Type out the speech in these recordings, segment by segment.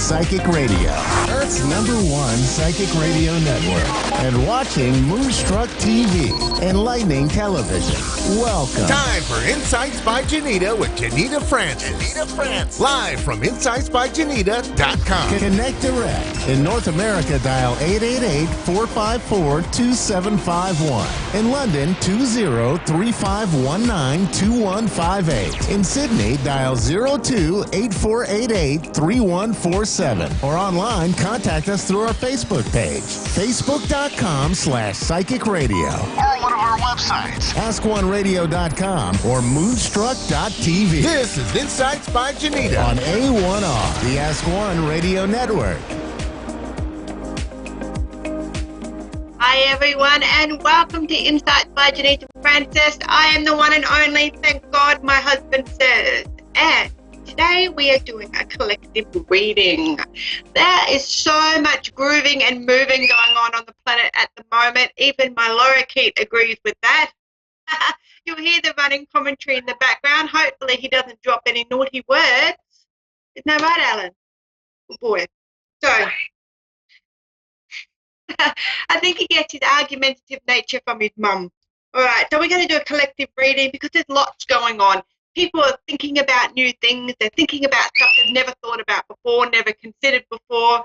Psychic Radio, Earth's #1 psychic radio network, and watching Moonstruck TV, enlightening television. Welcome. Time for Insights by Janita with Janita Francis. Live from insightsbyjanita.com. Connect direct. In North America, dial 888-454-2751. In London, 20-3519-2158. In Sydney, dial 02-8488-3147. Or online, contact us through our Facebook page, facebook.com/psychic radio. Or one of our websites, askoneradio.com or moonstruck.tv. This is Insights by Janita on A1R, the Ask One Radio Network. Hi everyone, and welcome to Insights by Janita Francis. I am the one and only, thank God my husband says. And today we are doing a collective reading. There is so much grooving and moving going on the planet at the moment. Even my lorikeet agrees with that. You'll hear the running commentary in the background. Hopefully he doesn't drop any naughty words. Isn't that right, Alan? Good boy. So, I think he gets his argumentative nature from his mum. All right, so we're going to do a collective reading because there's lots going on. People are thinking about new things. They're thinking about stuff they've never thought about before, never considered before.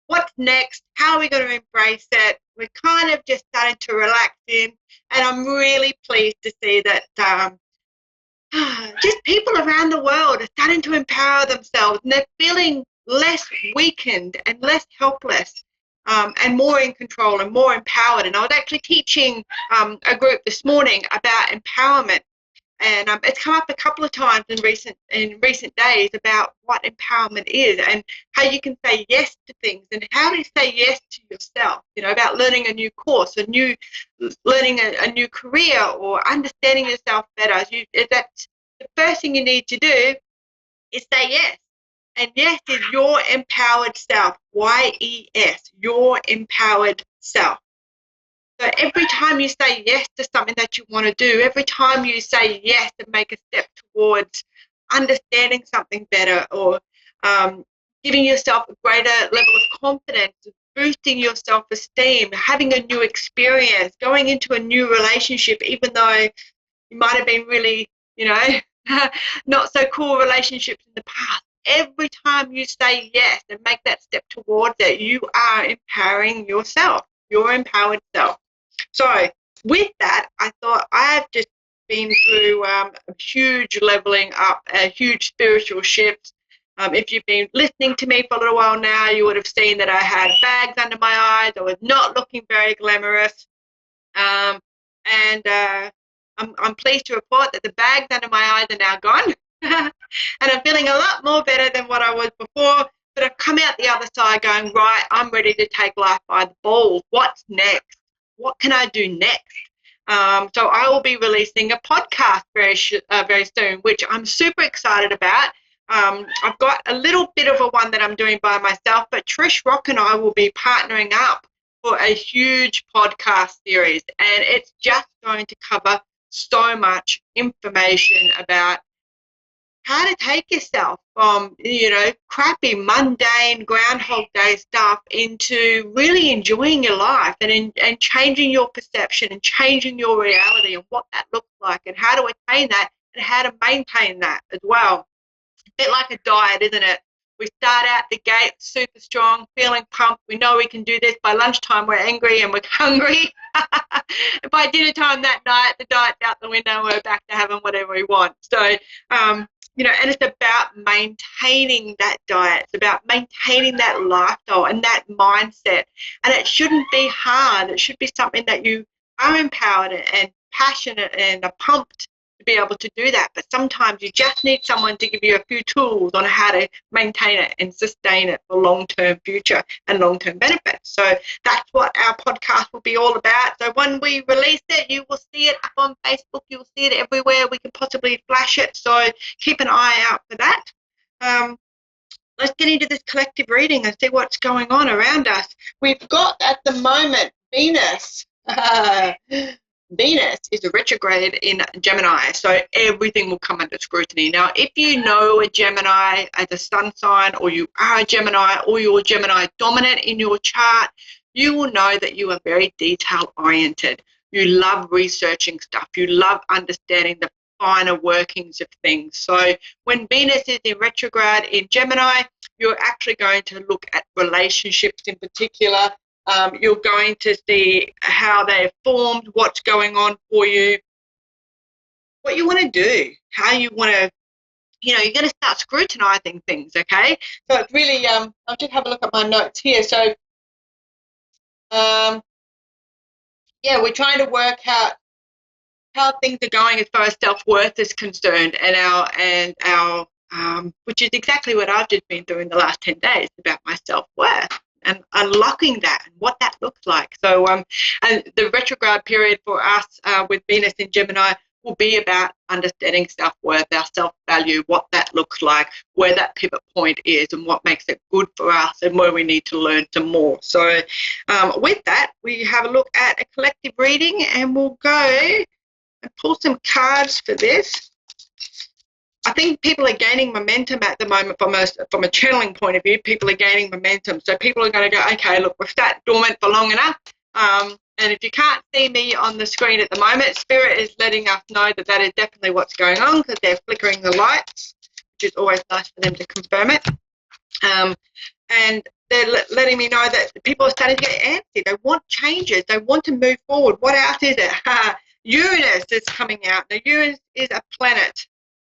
What's next? How are we going to embrace it? We're kind of just starting to relax in, and I'm really pleased to see that just people around the world are starting to empower themselves, and they're feeling less weakened and less helpless. And more in control and more empowered. And I was actually teaching a group this morning about empowerment, and it's come up a couple of times in recent days about what empowerment is and how you can say yes to things and how to say yes to yourself. You know, about learning a new course, learning a new career, or understanding yourself better. That's the first thing you need to do is say yes. And yes is your empowered self, Y-E-S, your empowered self. So every time you say yes to something that you want to do, every time you say yes and make a step towards understanding something better, or giving yourself a greater level of confidence, boosting your self-esteem, having a new experience, going into a new relationship, even though you might have been really, not so cool relationships in the past. Every time you say yes and make that step towards it, you are empowering yourself, your empowered self. So with that, I thought I've just been through a huge leveling up, a huge spiritual shift. If you've been listening to me for a little while now, you would have seen that I had bags under my eyes. I was not looking very glamorous. I'm pleased to report that the bags under my eyes are now gone. And I'm feeling a lot more better than what I was before, but I've come out the other side going, right, I'm ready to take life by the balls. What's next? What can I do next? So I will be releasing a podcast very soon, which I'm super excited about. I've got a little bit of a one that I'm doing by myself, but Trish Rock and I will be partnering up for a huge podcast series, and it's just going to cover so much information about how to take yourself from, crappy, mundane, Groundhog Day stuff into really enjoying your life and changing your perception and changing your reality and what that looks like and how to attain that and how to maintain that as well. A bit like a diet, isn't it? We start out the gate super strong, feeling pumped. We know we can do this. By lunchtime, we're angry and we're hungry. And by dinner time that night, the diet's out the window and we're back to having whatever we want. So, and it's about maintaining that diet. It's about maintaining that lifestyle and that mindset. And it shouldn't be hard. It should be something that you are empowered and passionate and are pumped to be able to do that. But sometimes you just need someone to give you a few tools on how to maintain it and sustain it for long-term future and long-term benefits. So that's what our podcast will be all about. So when we release it, you will see it up on Facebook. You'll see it everywhere we can possibly flash it. So keep an eye out for that. Let's get into this collective reading and see what's going on around us. We've got at the moment Venus. Venus is a retrograde in Gemini, so everything will come under scrutiny. Now, if you know a Gemini as a sun sign, or you are a Gemini, or you're Gemini dominant in your chart, you will know that you are very detail oriented. You love researching stuff. You love understanding the finer workings of things. So when Venus is in retrograde in Gemini, you're actually going to look at relationships in particular. You're going to see how they're formed, what's going on for you, what you want to do, how you want to, you're going to start scrutinizing things, okay? So it's really, I'll just have a look at my notes here. So, yeah, we're trying to work out how things are going as far as self-worth is concerned, and our which is exactly what I've just been doing the last 10 days about my self-worth and unlocking that and what that looks like. So and the retrograde period for us with Venus in Gemini will be about understanding self-worth, our self-value, what that looks like, where that pivot point is, and what makes it good for us, and where we need to learn some more. So with that, we have a look at a collective reading, and we'll go and pull some cards for this. I think people are gaining momentum at the moment from a channeling point of view. People are gaining momentum. So people are going to go, okay, look, we've sat dormant for long enough. And if you can't see me on the screen at the moment, Spirit is letting us know that that is definitely what's going on, because they're flickering the lights, which is always nice for them to confirm it. And they're letting me know that people are starting to get antsy. They want changes. They want to move forward. What else is it? Uranus is coming out. Now, Uranus is a planet,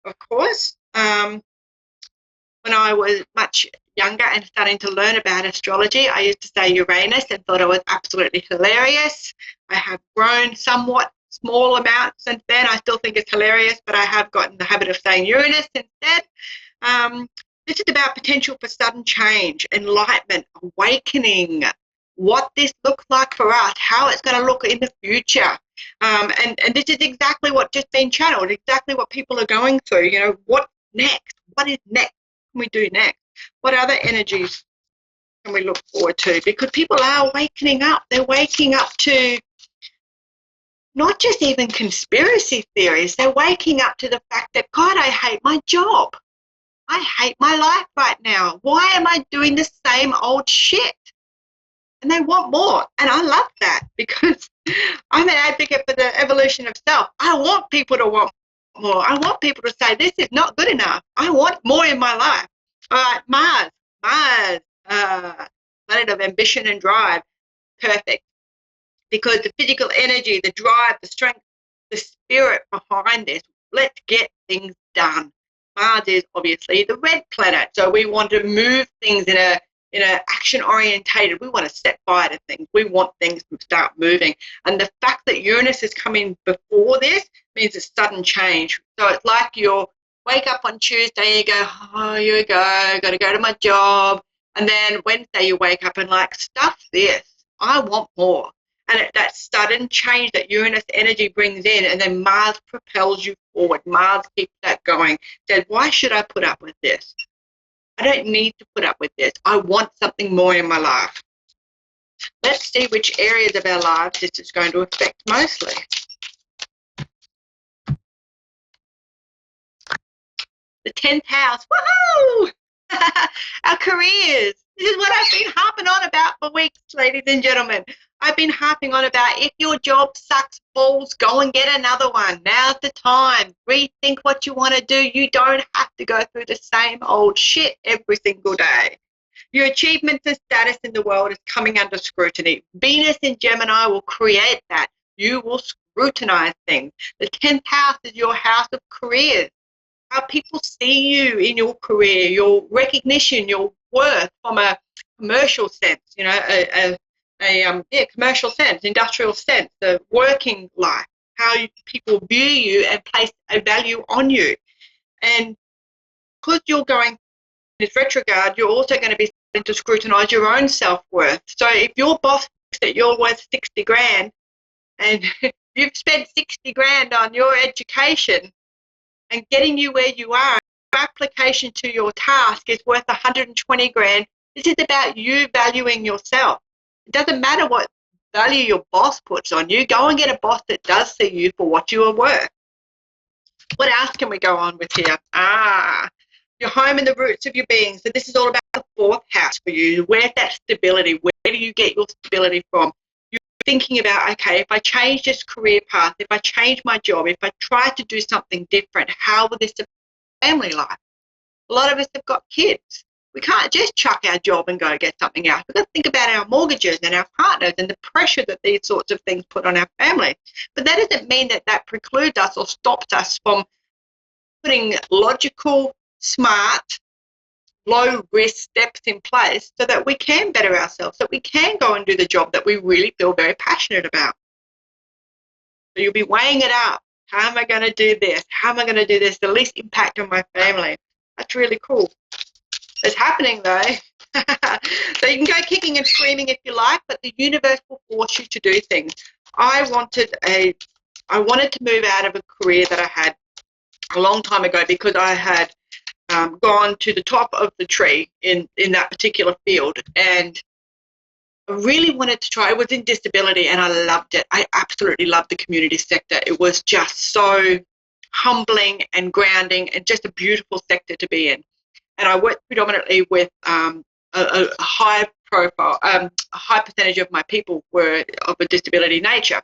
of course. When I was much younger and starting to learn about astrology, I used to say Uranus and thought it was absolutely hilarious. I have grown somewhat small amounts since then. I still think it's hilarious, but I have gotten the habit of saying Uranus instead. This is about potential for sudden change, enlightenment, awakening, what this looks like for us, how it's going to look in the future. And this is exactly what just been channeled, exactly what people are going through. What next? What is next? What can we do next? What other energies can we look forward to? Because people are waking up. They're waking up to not just even conspiracy theories. They're waking up to the fact that, God, I hate my job. I hate my life right now. Why am I doing the same old shit? And they want more. And I love that, because I'm an advocate for the evolution of self. I want people to want more. I want people to say, this is not good enough. I want more in my life. All right, Mars, planet of ambition and drive. Perfect. Because the physical energy, the drive, the strength, the spirit behind this, let's get things done. Mars is obviously the red planet. So we want to move things in a action orientated. We want to set fire to things. We want things to start moving. And the fact that Uranus is coming before this means a sudden change. So it's like you wake up on Tuesday, you go, oh, here we go, got to go to my job. And then Wednesday you wake up and like, stuff this. I want more. And that sudden change that Uranus energy brings in, and then Mars propels you forward. Mars keeps that going. Says, why should I put up with this? I don't need to put up with this. I want something more in my life. Let's see which areas of our lives this is going to affect mostly. The 10th house. Woohoo! Our careers. This is what I've been harping on about for weeks, ladies and gentlemen. I've been harping on about, if your job sucks balls, go and get another one. Now's the time. Rethink what you want to do. You don't have to go through the same old shit every single day. Your achievements and status in the world is coming under scrutiny. Venus in Gemini will create that. You will scrutinize things. The 10th house is your house of careers. How people see you in your career, your recognition, your worth from a commercial sense, commercial sense, industrial sense, the working life, how people view you and place a value on you. And because you're going this retrograde, you're also going to be starting to scrutinize your own self-worth. So if your boss thinks that you're worth 60 grand and you've spent 60 grand on your education and getting you where you are, your application to your task is worth 120 grand. This is about you valuing yourself. It doesn't matter what value your boss puts on you, go and get a boss that does see you for what you are worth. What else can we go on with here? Your home and the roots of your being. So this is all about the fourth house for you. Where's that stability? Where do you get your stability from? You're thinking about, okay, if I change this career path, if I change my job, if I try to do something different, how will this affect family life? A lot of us have got kids. We can't just chuck our job and go get something else. We've got to think about our mortgages and our partners and the pressure that these sorts of things put on our family. But that doesn't mean that that precludes us or stops us from putting logical, smart, low-risk steps in place so that we can better ourselves, so we can go and do the job that we really feel very passionate about. So you'll be weighing it up. How am I going to do this? How am I going to do this? The least impact on my family. That's really cool. It's happening though. So you can go kicking and screaming if you like, but the universe will force you to do things. I wanted to move out of a career that I had a long time ago because I had gone to the top of the tree in that particular field, and I really wanted to try. It was in disability and I loved it. I absolutely loved the community sector. It was just so humbling and grounding and just a beautiful sector to be in. And I worked predominantly with a high profile, a high percentage of my people were of a disability nature.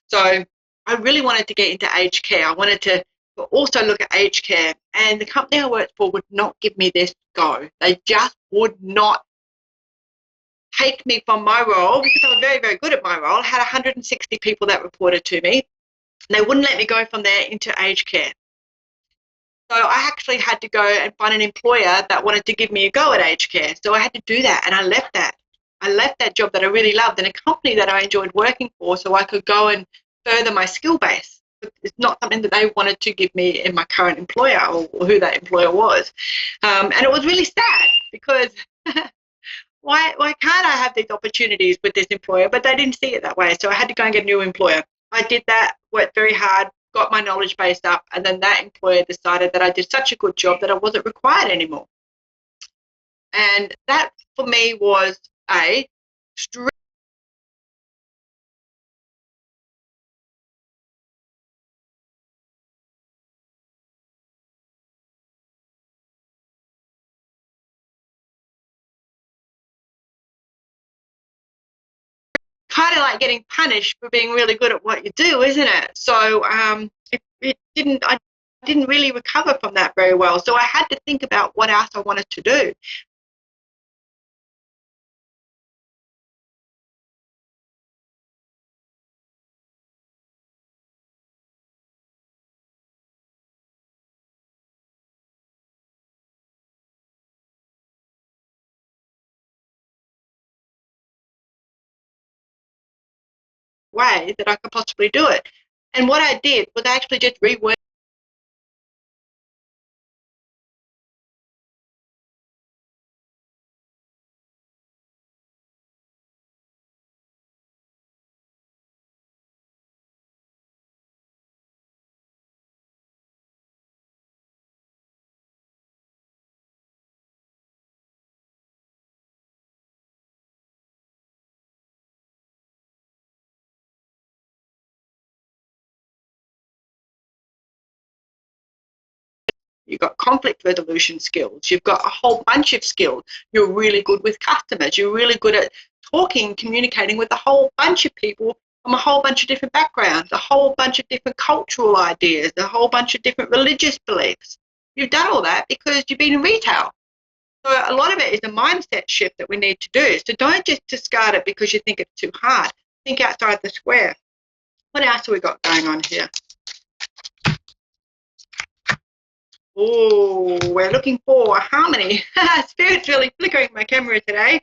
So I really wanted to get into aged care. I wanted to also look at aged care, and the company I worked for would not give me this go. They just would not take me from my role because I was very, very good at my role. I had 160 people that reported to me, and they wouldn't let me go from there into aged care. So I actually had to go and find an employer that wanted to give me a go at aged care. So I had to do that, and I left that. I left that job that I really loved and a company that I enjoyed working for so I could go and further my skill base. It's not something that they wanted to give me in my current employer or who that employer was. And it was really sad because why can't I have these opportunities with this employer? But they didn't see it that way. So I had to go and get a new employer. I did that, worked very hard, got my knowledge base up, and then that employer decided that I did such a good job that I wasn't required anymore. And that for me was a kind of like getting punished for being really good at what you do, isn't it? So I didn't really recover from that very well. So I had to think about what else I wanted to do. Way that I could possibly do it. And what I did was I actually just reworked You've got conflict resolution skills. You've got a whole bunch of skills. You're really good with customers. You're really good at talking, communicating with a whole bunch of people from a whole bunch of different backgrounds, a whole bunch of different cultural ideas, a whole bunch of different religious beliefs. You've done all that because you've been in retail. So a lot of it is a mindset shift that we need to do. So don't just discard it because you think it's too hard. Think outside the square. What else have we got going on here? Oh, we're looking for harmony. Spirit's really flickering my camera today.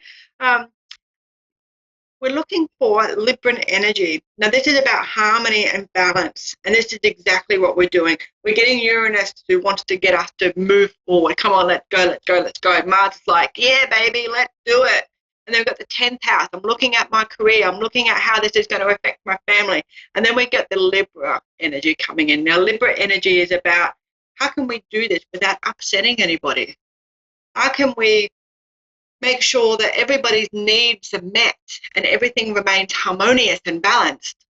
We're looking for Libran energy. Now, this is about harmony and balance, and this is exactly what we're doing. We're getting Uranus who wants to get us to move forward. Come on, let's go, let's go, let's go. Mars is like, yeah, baby, let's do it. And then we've got the 10th house. I'm looking at my career. I'm looking at how this is going to affect my family. And then we get the Libra energy coming in. Now, Libra energy is about how can we do this without upsetting anybody? How can we make sure that everybody's needs are met and everything remains harmonious and balanced.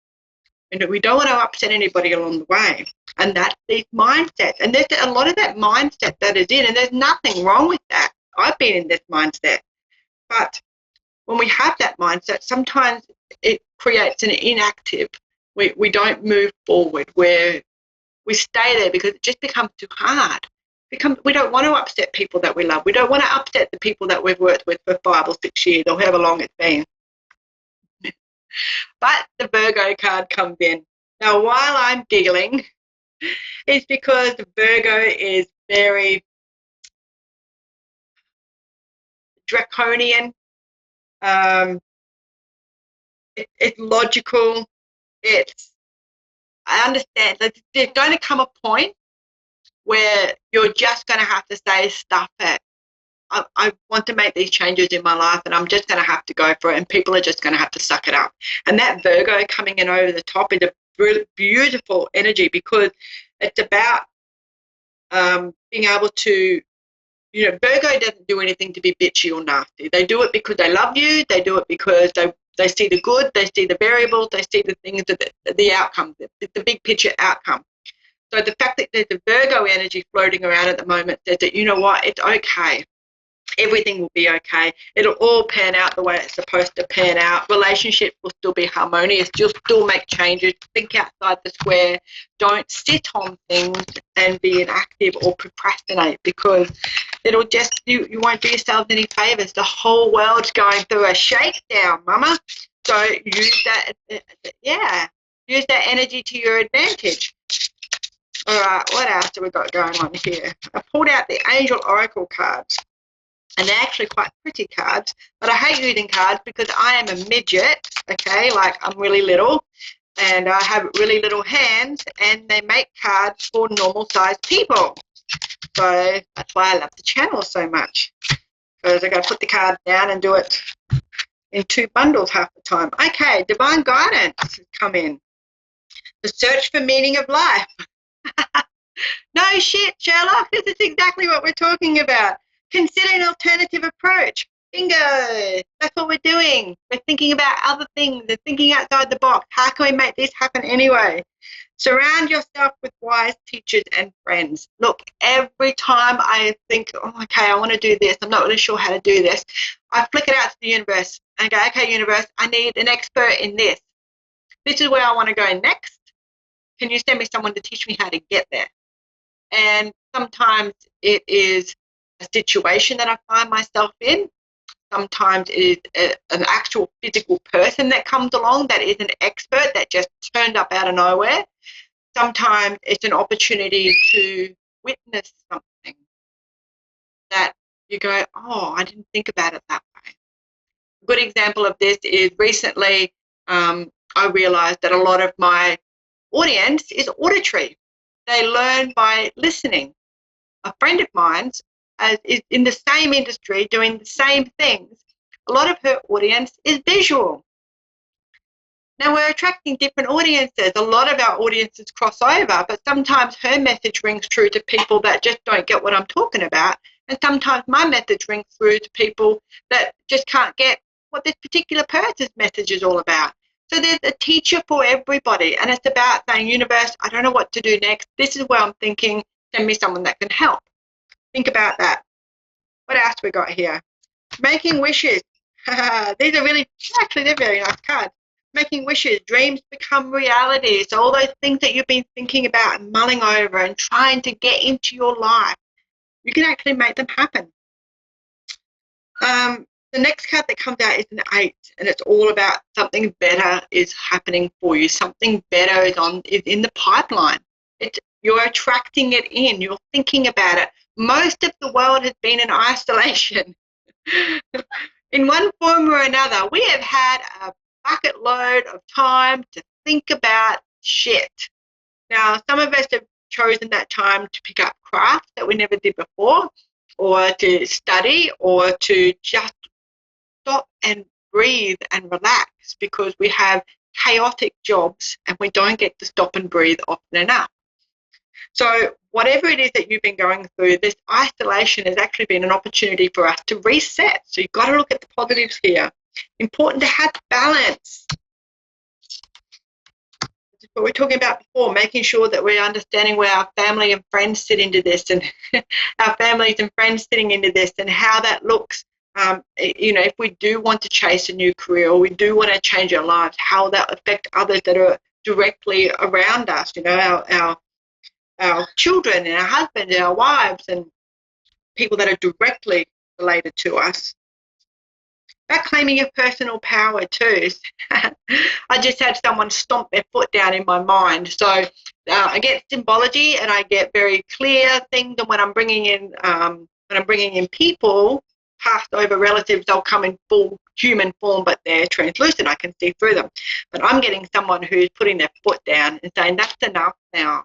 And we don't want to upset anybody along the way. And that's these mindsets. And there's a lot of that mindset that is in, and there's nothing wrong with that. I've been in this mindset. But when we have that mindset, sometimes it creates an inactive. We don't move forward, where we stay there because it just becomes too hard. We don't want to upset people that we love. We don't want to upset the people that we've worked with for 5 or 6 years or however long it's been. But the Virgo card comes in. Now, while I'm giggling, it's because Virgo is very draconian. It's logical. I understand that there's going to come a point where you're just going to have to say, stuff it. I want to make these changes in my life, and I'm just going to have to go for it, and people are just going to have to suck it up. And that Virgo coming in over the top is a beautiful energy, because it's about being able to, Virgo doesn't do anything to be bitchy or nasty. They do it because they love you. They do it because they see the good, they see the variables, they see the things, the outcome, the big picture outcome. So the fact that there's a Virgo energy floating around at the moment says that, you know what, it's okay. Everything will be okay. It'll all pan out the way it's supposed to pan out. Relationships will still be harmonious. You'll still make changes. Think outside the square. Don't sit on things and be inactive or procrastinate, because it'll just, you won't do yourselves any favours. The whole world's going through a shakedown, mama. So use that, use that energy to your advantage. All right, what else have we got going on here? I pulled out the Angel Oracle cards. And they're actually quite pretty cards, but I hate using cards because I am a midget, okay, like I'm really little, and I have really little hands, and they make cards for normal-sized people. So that's why I love the channel so much, because I got to put the card down and do it in 2 bundles half the time. Okay, divine guidance has come in. The search for meaning of life. No shit, Sherlock, this is exactly what we're talking about. Consider an alternative approach. Bingo. That's what we're doing. We're thinking about other things. We're thinking outside the box. How can we make this happen anyway? Surround yourself with wise teachers and friends. Look, every time I think, oh, okay, I want to do this, I'm not really sure how to do this, I flick it out to the universe and go, okay, universe, I need an expert in this. This is where I want to go next. Can you send me someone to teach me how to get there? And sometimes it is a situation that I find myself in. Sometimes it is an actual physical person that comes along that is an expert that just turned up out of nowhere. Sometimes it's an opportunity to witness something that you go, oh, I didn't think about it that way. A good example of this is recently I realized that a lot of my audience is auditory. They learn by listening. A friend of mine's is in the same industry doing the same things. A lot of her audience is visual. Now, we're attracting different audiences. A lot of our audiences cross over, but sometimes her message rings true to people that just don't get what I'm talking about, and sometimes my message rings through to people that just can't get what this particular person's message is all about. So there's a teacher for everybody, and it's about saying, universe, I don't know what to do next. This is where I'm thinking, send me someone that can help. Think about that. What else we got here? Making wishes. These are really, actually, they're very nice cards. Making wishes. Dreams become reality. So all those things that you've been thinking about and mulling over and trying to get into your life, you can actually make them happen. The next card that comes out is an 8, and it's all about something better is happening for you. Something better is in the pipeline. You're attracting it in. You're thinking about it. Most of the world has been in isolation. In one form or another, we have had a bucket load of time to think about shit. Now, some of us have chosen that time to pick up crafts that we never did before, or to study, or to just stop and breathe and relax, because we have chaotic jobs and we don't get to stop and breathe often enough. So whatever it is that you've been going through, this isolation has actually been an opportunity for us to reset. So you've got to look at the positives here. Important to have balance. That's what we were talking about before, making sure that we're understanding where our family and friends sit into this, and our families and friends sitting into this, and how that looks. If we do want to chase a new career, or we do want to change our lives, how will that affect others that are directly around us, our children and our husbands and our wives and people that are directly related to us. About claiming your personal power too. I just had someone stomp their foot down in my mind. So I get symbology and I get very clear things. And when I'm bringing in people, passed over relatives, they'll come in full human form, but they're translucent. I can see through them. But I'm getting someone who's putting their foot down and saying, that's enough now.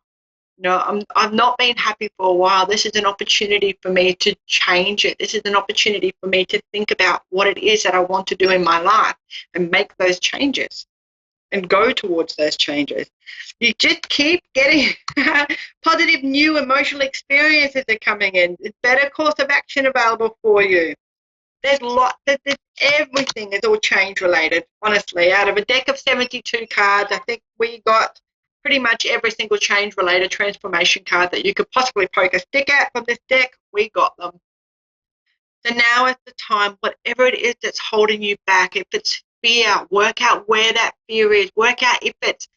I've not been happy for a while. This is an opportunity for me to change it. This is an opportunity for me to think about what it is that I want to do in my life and make those changes and go towards those changes. You just keep getting positive new emotional experiences are coming in. It's better course of action available for you. There's everything is all change related, honestly. Out of a deck of 72 cards, I think we got pretty much every single change related transformation card that you could possibly poke a stick at from this deck. We got them. So now is the time, whatever it is that's holding you back, if it's fear, work out where that fear is. Work out if it's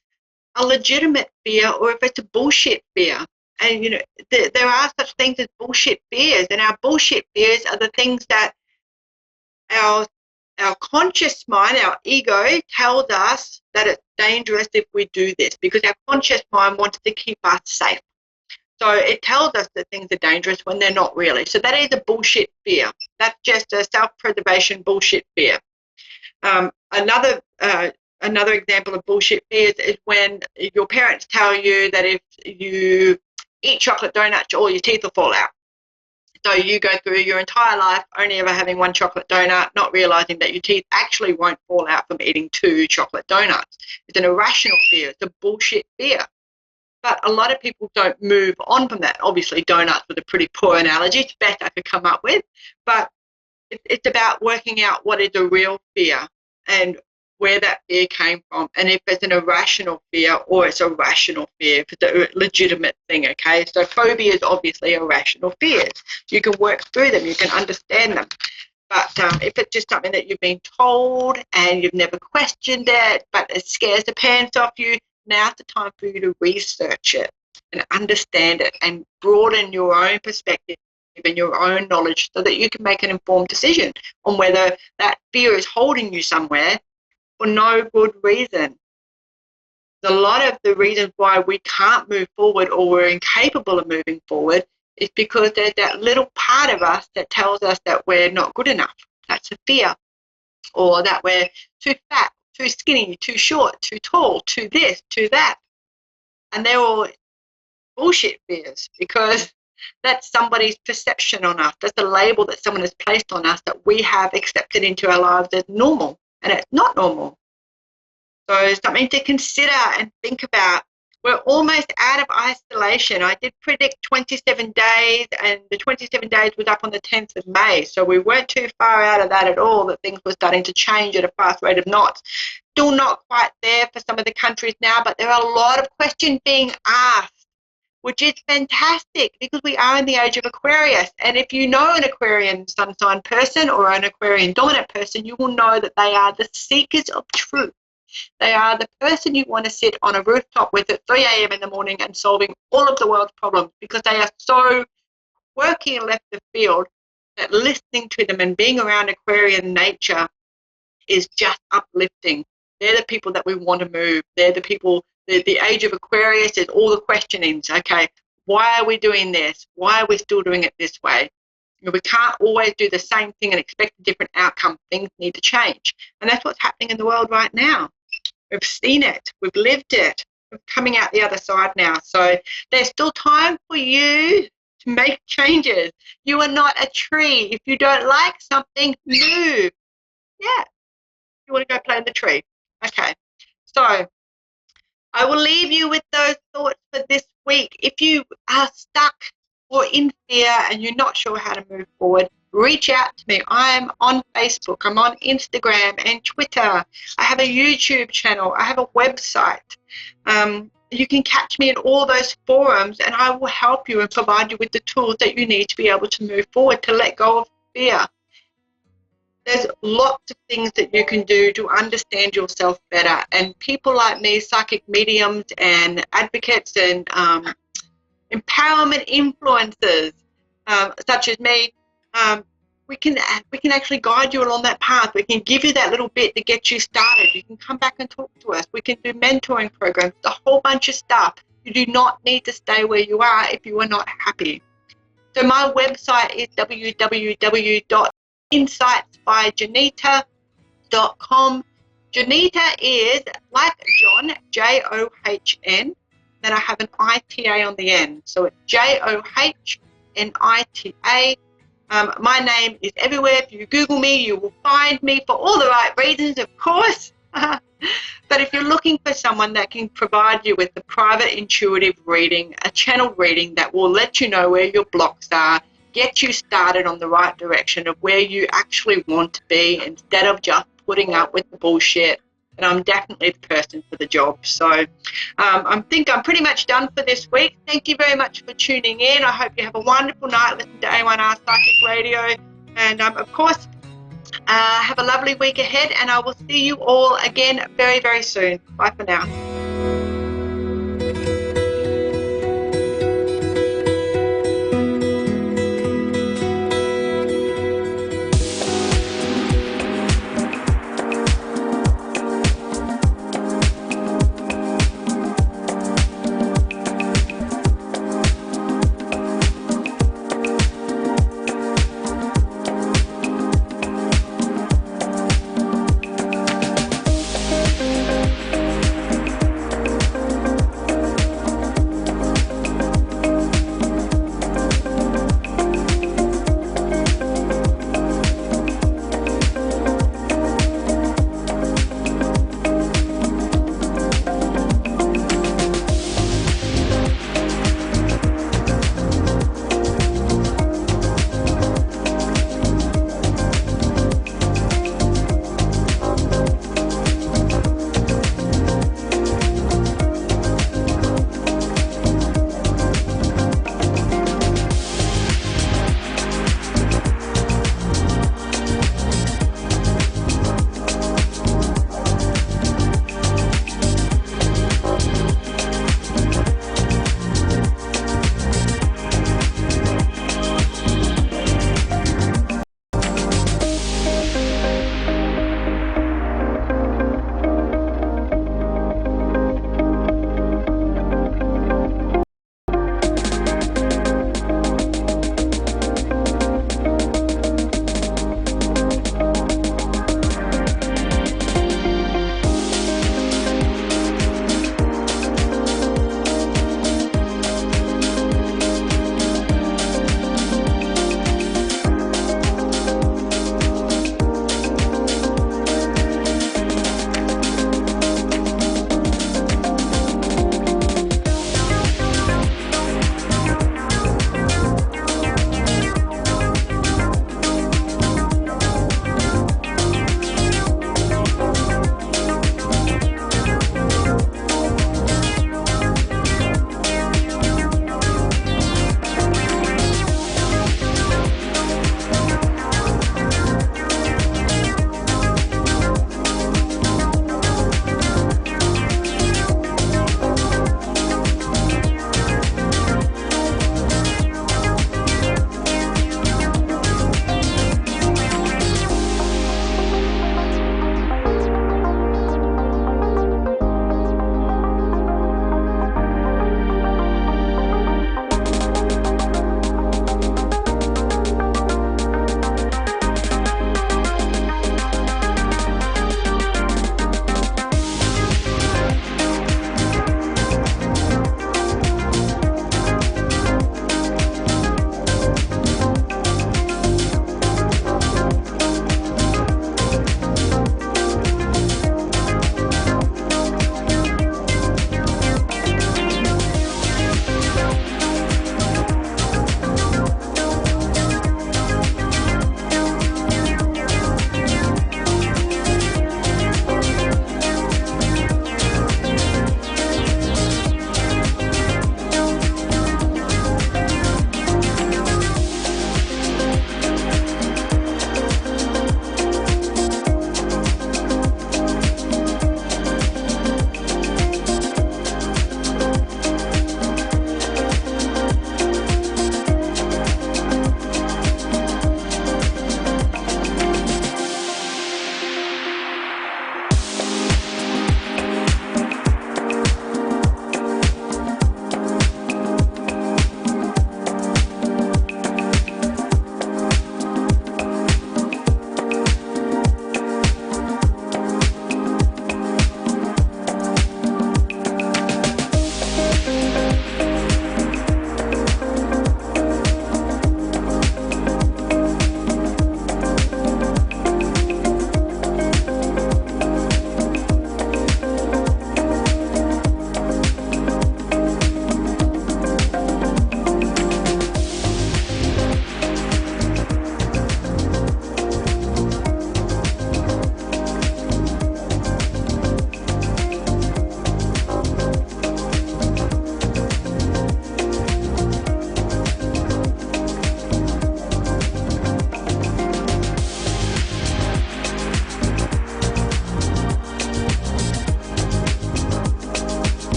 a legitimate fear or if it's a bullshit fear. And, there are such things as bullshit fears, and our bullshit fears are the things that our conscious mind, our ego, tells us that it's dangerous if we do this, because our conscious mind wants to keep us safe. So it tells us that things are dangerous when they're not really. So that is a bullshit fear. That's just a self-preservation bullshit fear. Another example of bullshit fears is when your parents tell you that if you eat chocolate donuts, all your teeth will fall out. So you go through your entire life only ever having one chocolate donut, not realizing that your teeth actually won't fall out from eating 2 chocolate donuts. It's an irrational fear. It's a bullshit fear. But a lot of people don't move on from that. Obviously, donuts was a pretty poor analogy. It's the best I could come up with. But it's about working out what is a real fear and where that fear came from, and if it's an irrational fear or it's a rational fear, if it's a legitimate thing, okay? So phobia is obviously irrational fears. You can work through them, you can understand them. But if it's just something that you've been told and you've never questioned it, but it scares the pants off you, now's the time for you to research it and understand it and broaden your own perspective and your own knowledge so that you can make an informed decision on whether that fear is holding you somewhere for no good reason. A lot of the reasons why we can't move forward or we're incapable of moving forward is because there's that little part of us that tells us that we're not good enough. That's a fear. Or that we're too fat, too skinny, too short, too tall, too this, too that. And they're all bullshit fears, because that's somebody's perception on us. That's a label that someone has placed on us that we have accepted into our lives as normal. And it's not normal. So something to consider and think about. We're almost out of isolation. I did predict 27 days, and the 27 days was up on the 10th of May. So we weren't too far out of that at all, that things were starting to change at a fast rate of knots. Still not quite there for some of the countries now, but there are a lot of questions being asked, which is fantastic because we are in the age of Aquarius. And if you know an Aquarian sun sign person or an Aquarian dominant person, you will know that they are the seekers of truth. They are the person you want to sit on a rooftop with at 3 a.m. in the morning and solving all of the world's problems, because they are so quirky and left of field that listening to them and being around Aquarian nature is just uplifting. They're the people that we want to move. They're the people, the age of Aquarius is all the questionings. Okay, why are we doing this? Why are we still doing it this way? We can't always do the same thing and expect a different outcome. Things need to change. And that's what's happening in the world right now. We've seen it. We've lived it. We're coming out the other side now. So there's still time for you to make changes. You are not a tree. If you don't like something, move. Yeah. You want to go play in the tree. Okay. So I will leave you with those thoughts for this week, if you are stuck or in fear and you're not sure how to move forward, reach out to me. I'm on Facebook, I'm on Instagram and Twitter. I have a YouTube channel, I have a website. You can catch me in all those forums, and I will help you and provide you with the tools that you need to be able to move forward, to let go of fear. There's lots of things that you can do to understand yourself better. And people like me, psychic mediums and advocates and empowerment influencers, such as me, we can actually guide you along that path. We can give you that little bit to get you started. You can come back and talk to us. We can do mentoring programs, a whole bunch of stuff. You do not need to stay where you are if you are not happy. So my website is www.insightsbyjanita.com. Janita is like John, John. Then I have an ITA on the end. So it's JOHNITA. My name is everywhere. If you Google me, you will find me for all the right reasons, of course. But if you're looking for someone that can provide you with the private intuitive reading, a channel reading that will let you know where your blocks are, get you started on the right direction of where you actually want to be instead of just putting up with the bullshit, and I'm definitely the person for the job. So I think I'm pretty much done for this week. Thank you very much for tuning in. I hope you have a wonderful night. Listen to A1R Psychic Radio. And of course, have a lovely week ahead, and I will see you all again very, very soon. Bye for now.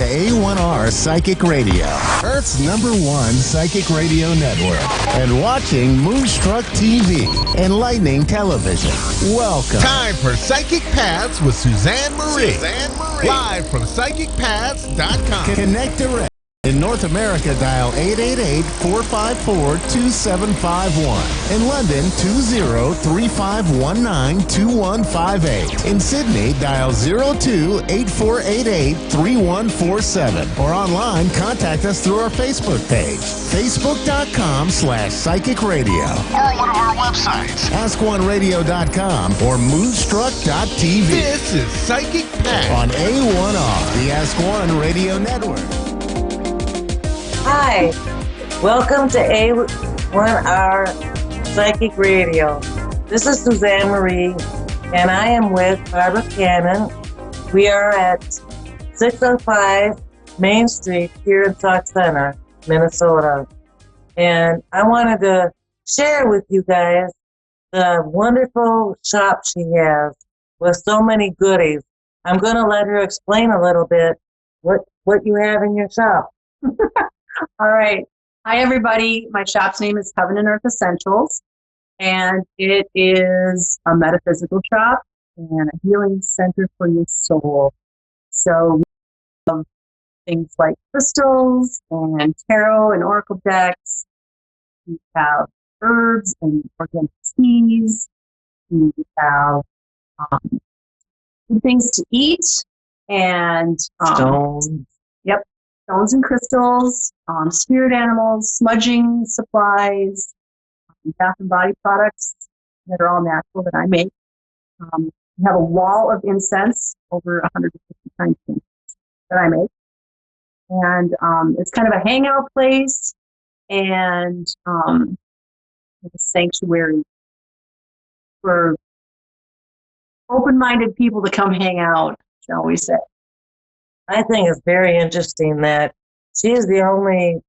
to A1R Psychic Radio, Earth's #1 psychic radio network, and watching Moonstruck TV, enlightening television. Welcome. Time for Psychic Paths with Suzanne Marie. Live from PsychicPaths.com. Connect direct. In North America, dial 888-454-2751. In London, 20-3519-2158. In Sydney, dial 02-8488-3147. Or online, contact us through our Facebook page, facebook.com/Psychic Radio. Or one of our websites, AskOneRadio.com or Moonstruck.tv. This is Psychic Paths On A1R, the Ask One Radio Network. Hi, welcome to A1R Psychic Radio. This is Suzanne Marie, and I am with Barbara Cannon. We are at 605 Main Street here in Sauk Center, Minnesota. And I wanted to share with you guys the wonderful shop she has with so many goodies. I'm going to let her explain a little bit what you have in your shop. All right. Hi, everybody. My shop's name is Heaven and Earth Essentials, and it is a metaphysical shop and a healing center for your soul. So we have things like crystals and tarot and oracle decks. We have herbs and organic teas. We have good things to eat and Stones. Yep. Stones and crystals, spirit animals, smudging supplies, bath and body products that are all natural that I make. We have a wall of incense, over 150 kinds of incense that I make. And it's kind of a hangout place and a sanctuary for open-minded people to come hang out, shall we say. I think it's very interesting that she's the only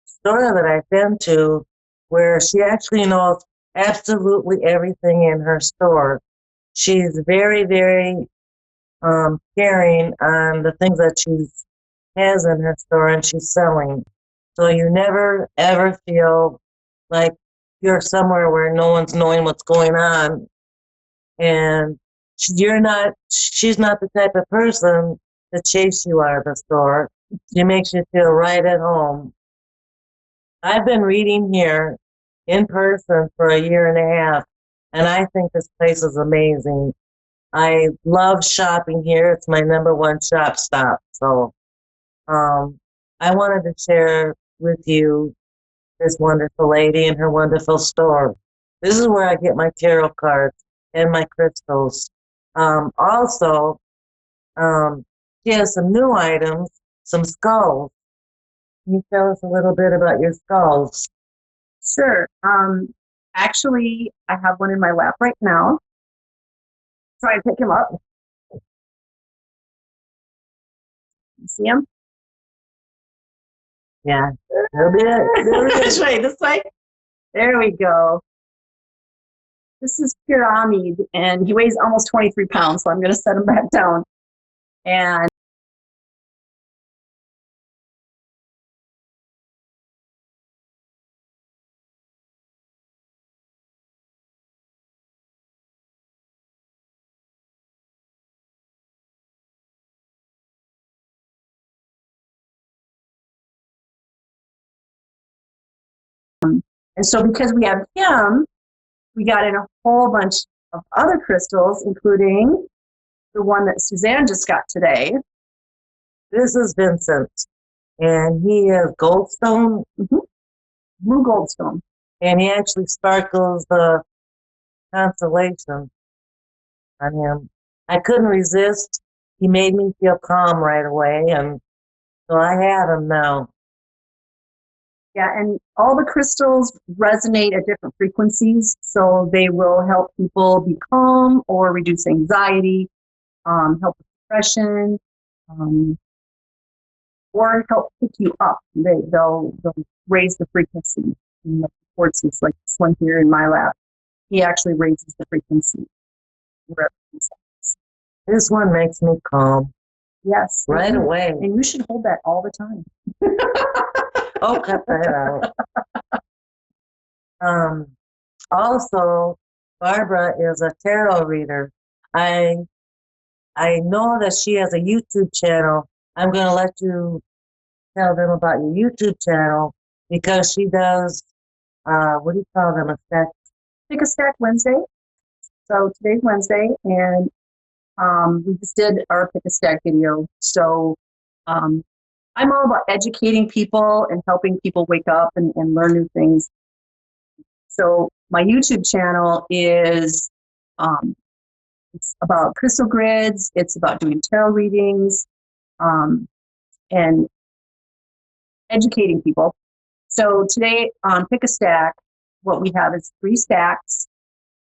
store that I've been to where she actually knows absolutely everything in her store. She's very, very caring on the things that she has in her store and she's selling. So you never, ever feel like you're somewhere where no one's knowing what's going on. And she's not the type of person to chase you out of the store. She makes you feel right at home. I've been reading here in person for a year and a half, and I think this place is amazing. I love shopping here. It's my #1 shop stop. So I wanted to share with you this wonderful lady and her wonderful store. This is where I get my tarot cards and my crystals. Also, she has some new items, some skulls. Can you tell us a little bit about your skulls? Sure. Actually, I have one in my lap right now. Try to pick him up. You see him? Yeah. A little bit. This way, this way. There we go. This is Pyramid, and he weighs almost 23 pounds, so I'm going to set him back down. And so because we have him, we got in a whole bunch of other crystals, including the one that Suzanne just got today. This is Vincent, and he has goldstone. Blue goldstone. And he actually sparkles the constellation on him. I couldn't resist. He made me feel calm right away, and so I have him now. Yeah, and all the crystals resonate at different frequencies, so they will help people be calm or reduce anxiety, help with depression, or help pick you up. They'll raise the frequency. And the quartzes, like this one here in my lap, he actually raises the frequency. This one makes me calm. Yes. right away. And you should hold that all the time. Oh, cut that out. Also, Barbara is a tarot reader. I know that she has a YouTube channel. I'm going to let you tell them about your YouTube channel because she does, what do you call them? A stack? Pick a Stack Wednesday. So today's Wednesday, and we just did our Pick a Stack video. So I'm all about educating people and helping people wake up and learn new things. So my YouTube channel is it's about crystal grids. It's about doing tarot readings and educating people. So today on Pick a Stack, what we have is 3 stacks.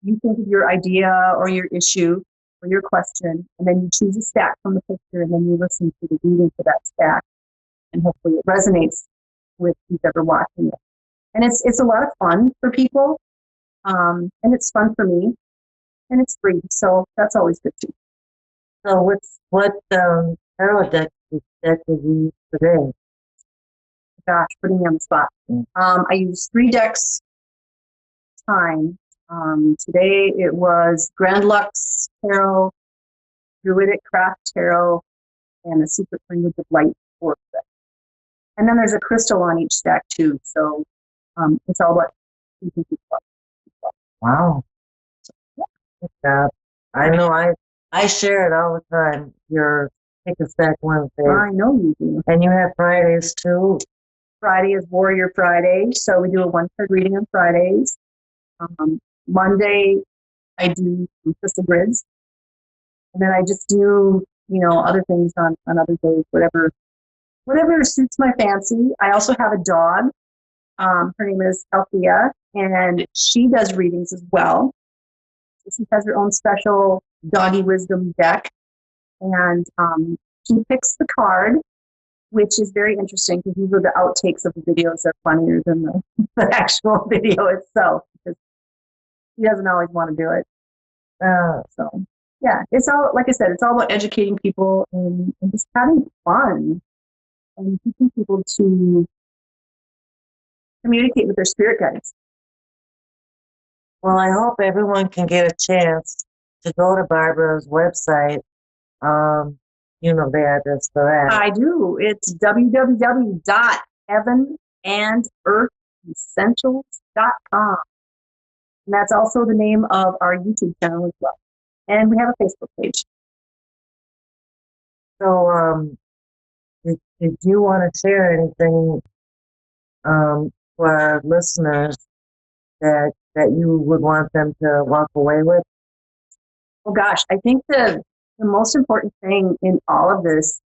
You think of your idea or your issue or your question, and then you choose a stack from the picture, and then you listen to the reading for that stack, and hopefully it resonates with who's ever watching it. And it's a lot of fun for people, and it's fun for me, and it's free, so that's always good too. So what tarot deck did you use today? Gosh, putting me on the spot. I used 3 decks time. Today it was Grand Lux Tarot, Druidic Craft Tarot, and the Secret Language of Light Oracle deck. And then there's a crystal on each stack too. So it's all about. Wow. Good job. I know I share it all the time. Your Pick a Stack Wednesday. I know you do. And you have Fridays too. Friday is Warrior Friday, so we do a 1-card reading on Fridays. Monday, I do crystal grids, and then I just do other things on other days, whatever suits my fancy. I also have a dog. Her name is Althea, and she does readings as well. She has her own special doggy wisdom deck, and she picks the card, which is very interesting because usually the outtakes of the videos are funnier than the actual video itself because he doesn't always want to do it. So yeah, it's all, like I said, it's all about educating people and just having fun and teaching people to communicate with their spirit guides. Well, I hope everyone can get a chance to go to Barbara's website. You know the address for that. I do. It's www.heavenandearthessentials.com. And that's also the name of our YouTube channel as well. And we have a Facebook page. So, did you want to share anything for our listeners that you would want them to walk away with? Oh gosh, I think the most important thing in all of this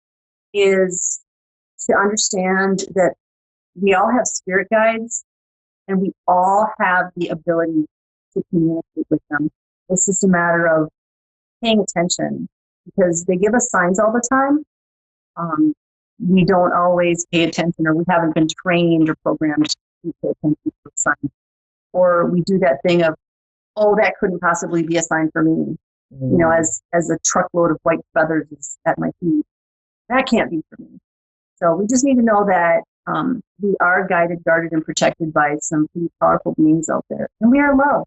is to understand that we all have spirit guides and we all have the ability to communicate with them. It's just a matter of paying attention because they give us signs all the time. We don't always pay attention, or we haven't been trained or programmed to pay attention to signs. Or we do that thing of, oh, that couldn't possibly be a sign for me. As a truckload of white feathers is at my feet. That can't be for me. So we just need to know that we are guided, guarded, and protected by some pretty powerful beings out there. And we are loved.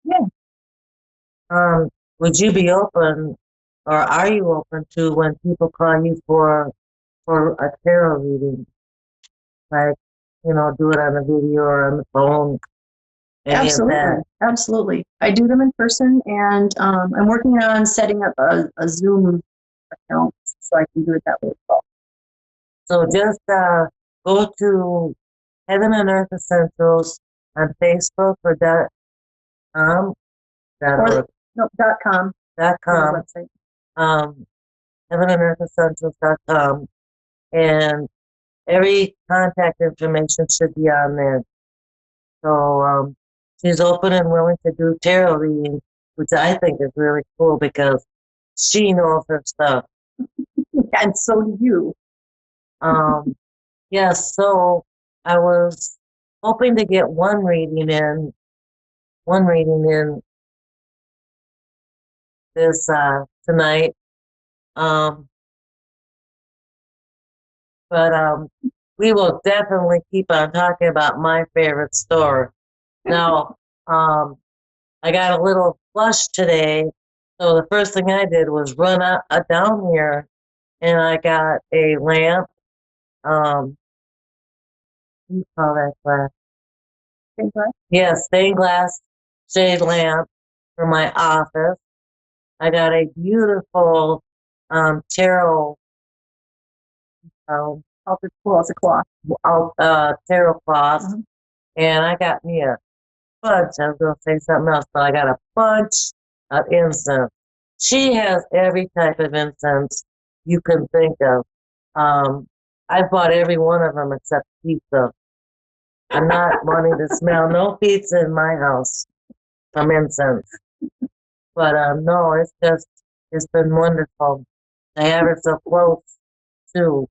Yeah. Would you be open, or are you open to when people call you for a tarot reading? Like, do it on a video or on the phone? Absolutely. I do them in person, and I'm working on setting up a Zoom account so I can do it that way as well. So just go to Heaven and Earth Essentials on Facebook or .com. .com. Website. heavenandearthessentials.com, and every contact information should be on there. So she's open and willing to do tarot reading, which I think is really cool because she knows her stuff. And so do you. Yes, so I was hoping to get one reading in this tonight, Um, but we will definitely keep on talking about my favorite store. Now, I got a little flush today, so the first thing I did was run down here, and I got a lamp. What do you call that glass? Stained glass? Yeah, stained glass shade lamp for my office. I got a beautiful tarot um, It's a cloth. tarot cloth, Mhm. and I got me a bunch. I was going to say something else, but I got a bunch of incense. She has every type of incense you can think of. I bought every one of them except pizza. I'm not wanting to smell no pizza in my house from incense. But no, it's been wonderful. I have her so close too.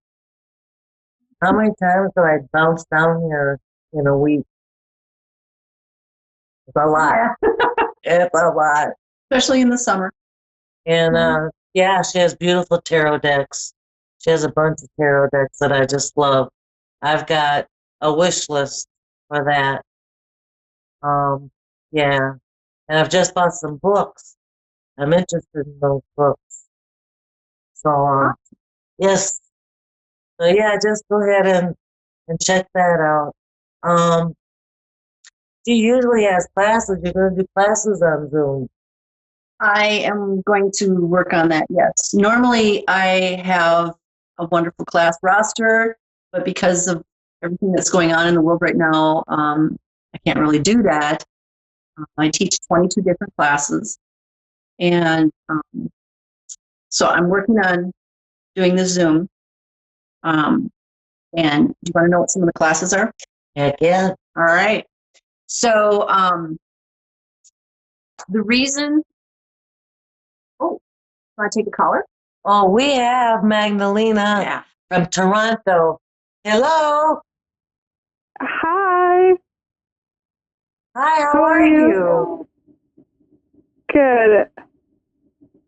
How many times do I bounce down here in a week? It's a lot. It's a lot. Especially in the summer. And yeah, she has beautiful tarot decks. She has a bunch of tarot decks that I just love. I've got a wish list for that. Yeah, and I've just bought some books. I'm interested in those books. So yes, so yeah, just go ahead and check that out. Um, she usually has classes. You're going to do classes on Zoom. I am going to work on that, yes. Normally, I have a wonderful class roster, but because of everything that's going on in the world right now, I can't really do that. I teach 22 different classes, and so I'm working on doing the Zoom. And do you want to know what some of the classes are? Heck yeah. All right. So the reason, want to take a caller? Oh, we have Magdalena from Toronto. Hello. Hi. Hi, how are you? Good.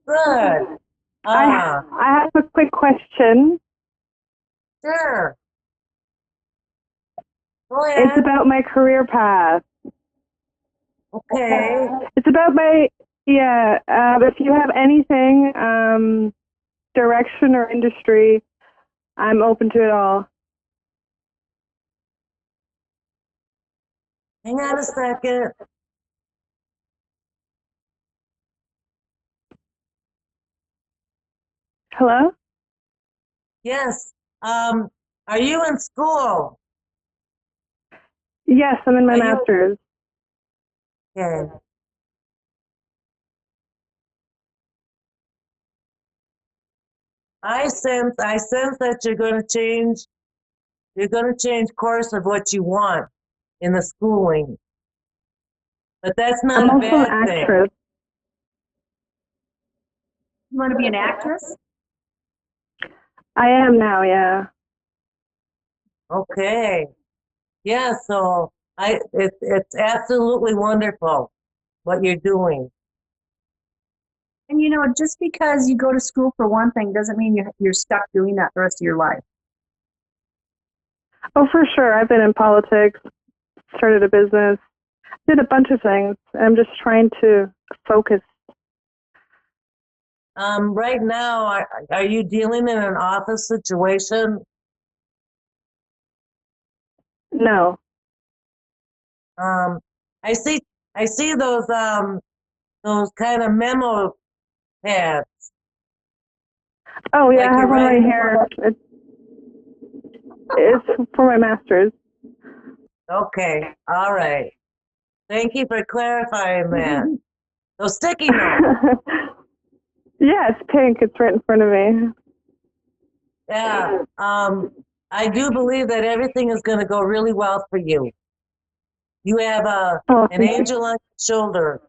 Good. I have a quick question. Sure. Go ahead. It's about my career path. Okay. It's about my, if you have anything, direction or industry, I'm open to it all. Hang on a second. Hello? Yes. Are you in school? Yes, I'm in my Are you- master's. Okay. I sense that you're going to change course of what you want in the schooling. But that's not I'm a also an bad thing. actress. You want to be an actress? I am now, yeah. Okay. Yeah, so it's absolutely wonderful what you're doing. And just because you go to school for one thing doesn't mean you're stuck doing that the rest of your life. Oh, for sure. I've been in politics, started a business, did a bunch of things. I'm just trying to focus. Right now, are you dealing in an office situation? No. I see those kind of memo pads. Oh, yeah, Like I have you're one right writing- here. It's for my master's. Okay, all right. Thank you for clarifying that. Those sticky notes. Yeah, it's pink. It's right in front of me. Yeah. I do believe that everything is going to go really well for you. You have Oh, an angel on your shoulder.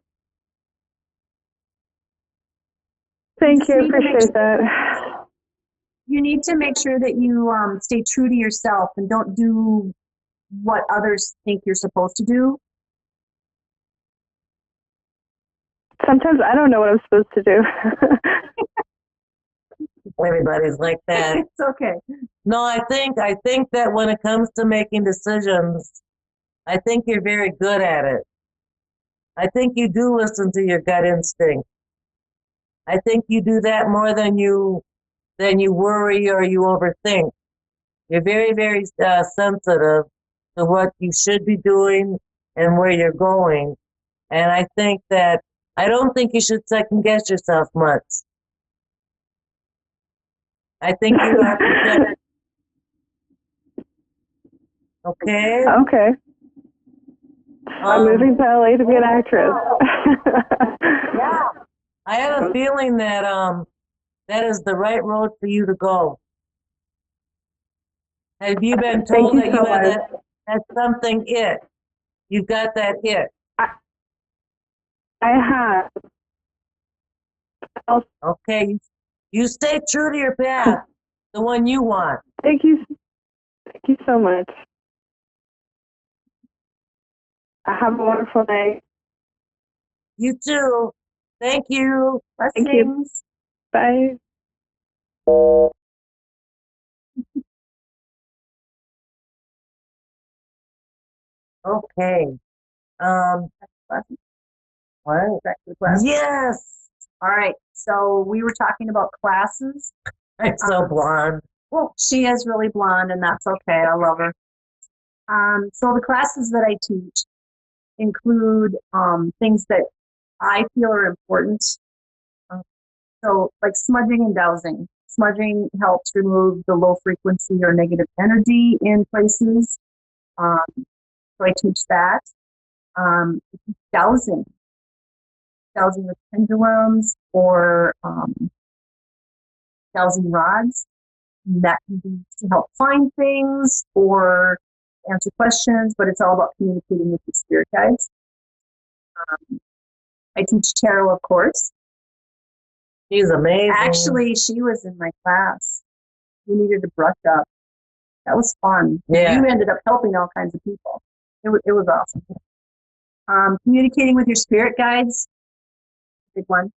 Thank you. I Just need to make appreciate sure- that. You need to make sure that you stay true to yourself and don't do what others think you're supposed to do. Sometimes I don't know what I'm supposed to do. Everybody's like that. It's okay. No, I think that when it comes to making decisions, I think you're very good at it. I think you do listen to your gut instinct. I think you do that more than you worry or you overthink. You're very, very sensitive to what you should be doing and where you're going. And I think that I don't think you should second guess yourself much. I think you have to get it. Okay. Okay. I'm moving to LA to be an actress. Yeah. I have a feeling that that is the right road for you to go. Have you been told that you have that's something it? You've got that it. I have. Okay. You stay true to your path, the one you want. Thank you. Thank you so much. Have a wonderful day. You too. Thank you. Thank you. Bye. Okay. What? Back to the class. Yes. All right. So we were talking about classes. I'm so blonde. Well, she is really blonde, and that's okay. I love her. So the classes that I teach include things that I feel are important. So like smudging and dowsing. Smudging helps remove the low frequency or negative energy in places. So I teach that. Dowsing with pendulums or dowsing rods. That can be to help find things or answer questions, but it's all about communicating with your spirit guides. I teach tarot, of course. She's amazing. Actually, she was in my class. We needed to brush up. That was fun. Yeah. You ended up helping all kinds of people. It was awesome. Communicating with your spirit guides, big one.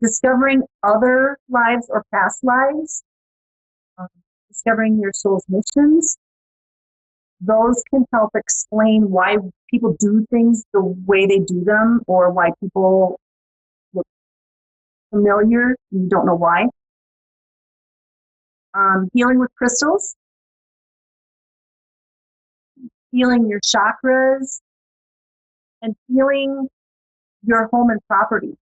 Discovering other lives or past lives. Discovering your soul's missions. Those can help explain why people do things the way they do them or why people look familiar and you don't know why. Healing with crystals. Healing your chakras. And healing your home and property.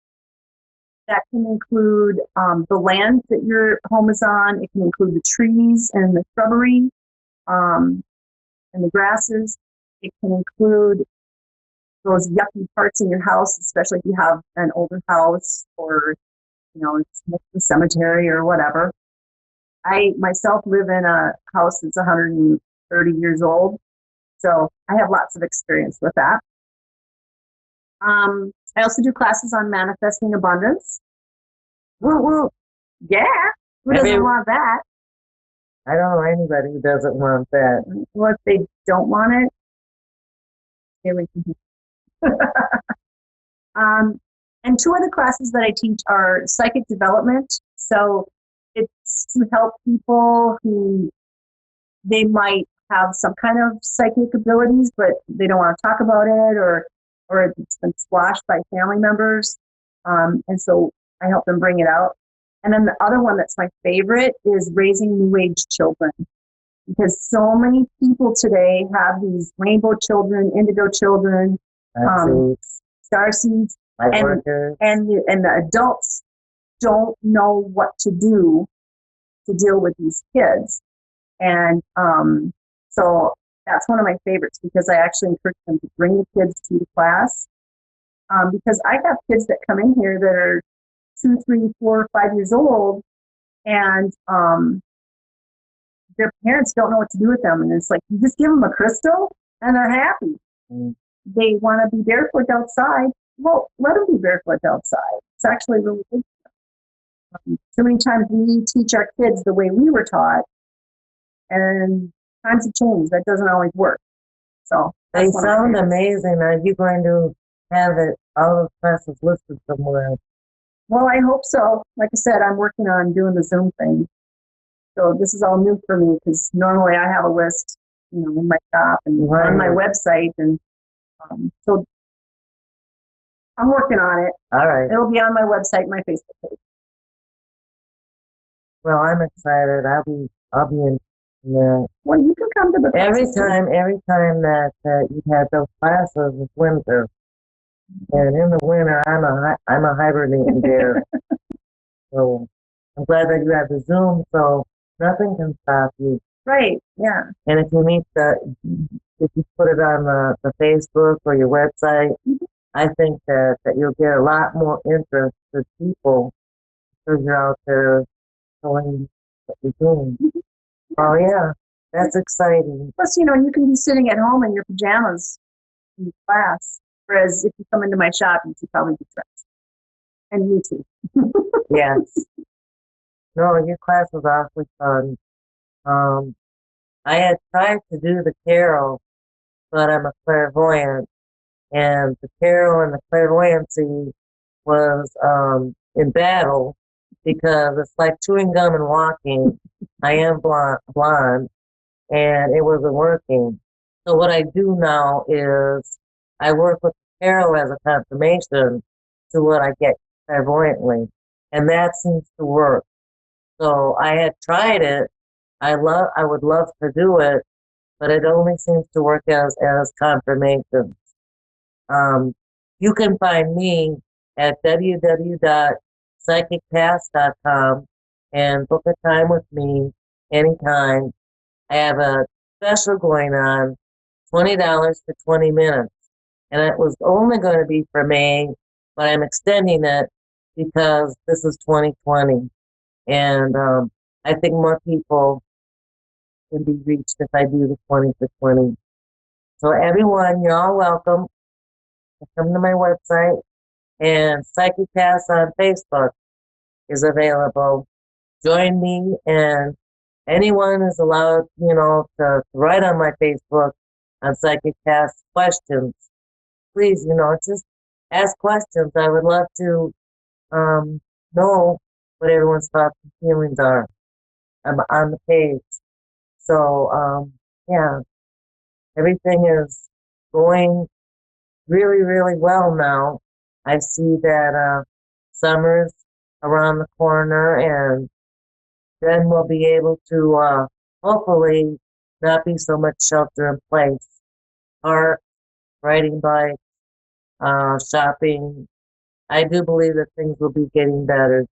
That can include the land that your home is on. It can include the trees and the shrubbery and the grasses. It can include those yucky parts in your house, especially if you have an older house or, it's next to the cemetery or whatever. I myself live in a house that's 130 years old, so I have lots of experience with that. I also do classes on manifesting abundance. Woo woo. Yeah. Who doesn't want that? I don't know anybody who doesn't want that. Well, if they don't want it, stay away from it. And two other classes that I teach are psychic development. So it's to help people who they might have some kind of psychic abilities, but they don't want to talk about it or it's been squashed by family members. And so I help them bring it out. And then the other one that's my favorite is raising new age children. Because so many people today have these rainbow children, indigo children, star seeds, and the adults don't know what to do to deal with these kids. And so that's one of my favorites because I actually encourage them to bring the kids to the class. Because I have kids that come in here that are 2, 3, 4, 5 years old, and their parents don't know what to do with them. And it's like, you just give them a crystal and they're happy. They want to be barefoot outside. Well, let them be barefoot outside. It's actually really good. So many times we teach our kids the way we were taught, and times have changed. That doesn't always work. So they sound amazing. Are you going to have it all the classes listed somewhere? Well, I hope so. Like I said, I'm working on doing the Zoom thing. So this is all new for me because normally I have a list, in my shop and on my website. And so I'm working on it. All right. It'll be on my website, my Facebook page. Well, I'm excited. I'll be in there. Well, you can come to the Every classes too. time that you had those classes is winter. And in the winter, I'm a hibernating bear. So I'm glad that you have the Zoom, so nothing can stop you. Right, yeah. And if you put it on the Facebook or your website, I think that you'll get a lot more interest to people because you're out there showing what you're doing. Oh yeah, that's exciting. Plus, you can be sitting at home in your pajamas in class. Whereas if you come into my shop, you should probably be dressed. And me too. Yes. No, your class was awfully fun. I had tried to do the tarot, but I'm a clairvoyant. And the tarot and the clairvoyancy was in battle because it's like chewing gum and walking. I am blonde, and it wasn't working. So what I do now is I work with the tarot as a confirmation to what I get clairvoyantly, and that seems to work. So I had tried it. I would love to do it, but it only seems to work as confirmation. You can find me at www.psychicpass.com and book a time with me anytime. I have a special going on, $20 for 20 minutes. And it was only going to be for May, but I'm extending it because this is 2020. And I think more people can be reached if I do the 20 for 20. So everyone, you're all welcome to come to my website. And Psychic Pass on Facebook is available. Join me, and anyone is allowed, to write on my Facebook on Psychic Pass questions. Please, just ask questions. I would love to know what everyone's thoughts and feelings are. I'm on the page. So, yeah, everything is going really, really well now. I see that summer's around the corner, and then we'll be able to hopefully not be so much shelter in place. Park, riding bikes, shopping. I do believe that things will be getting better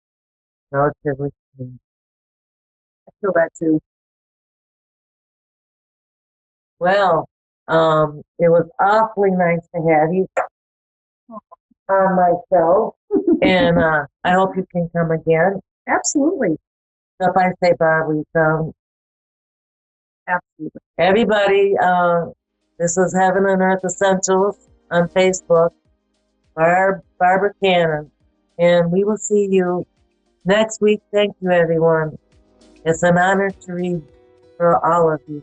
relatively soon. I feel that too. Well, it was awfully nice to have you on my show, and I hope you can come again. Absolutely. So if I say Bob, will you come? Absolutely. Everybody, this is Heaven and Earth Essentials on Facebook. Barbara Cannon, and we will see you next week. Thank you, everyone. It's an honor to read for all of you.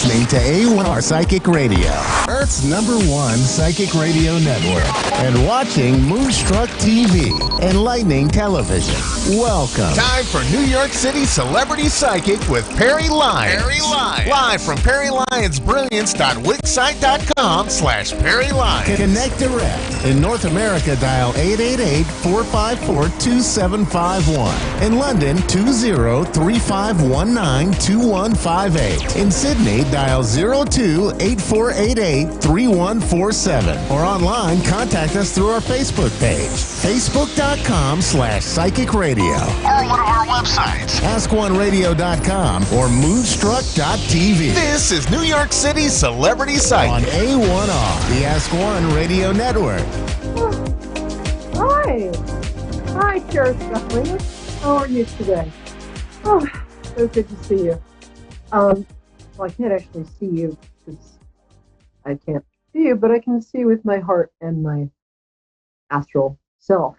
listening to A1R Psychic Radio, Earth's #1 psychic radio network, and watching Moonstruck TV, Enlightening Television. Welcome. Time for New York City Celebrity Psychic with Perry Lyons. Perry Lyons. Live from PerryLyonsBrilliance.wixsite.com/Perry Lyons. Connect direct. In North America, dial 888-454-2751. In London, 20-3519-2158. In Sydney, dial 02-8488-3147. Or online, contact us through our Facebook page, facebook.com/psychic radio. Or one of our websites, AskOneRadio.com or Moonstruck.tv. This is New York City Celebrity Psychic On A1R, the Ask One Radio Network. Hi. Hi, Sheriff Duffling. How are you today? Oh, so good to see you. Well, I can't actually see you because I can't see you, but I can see you with my heart and my astral self,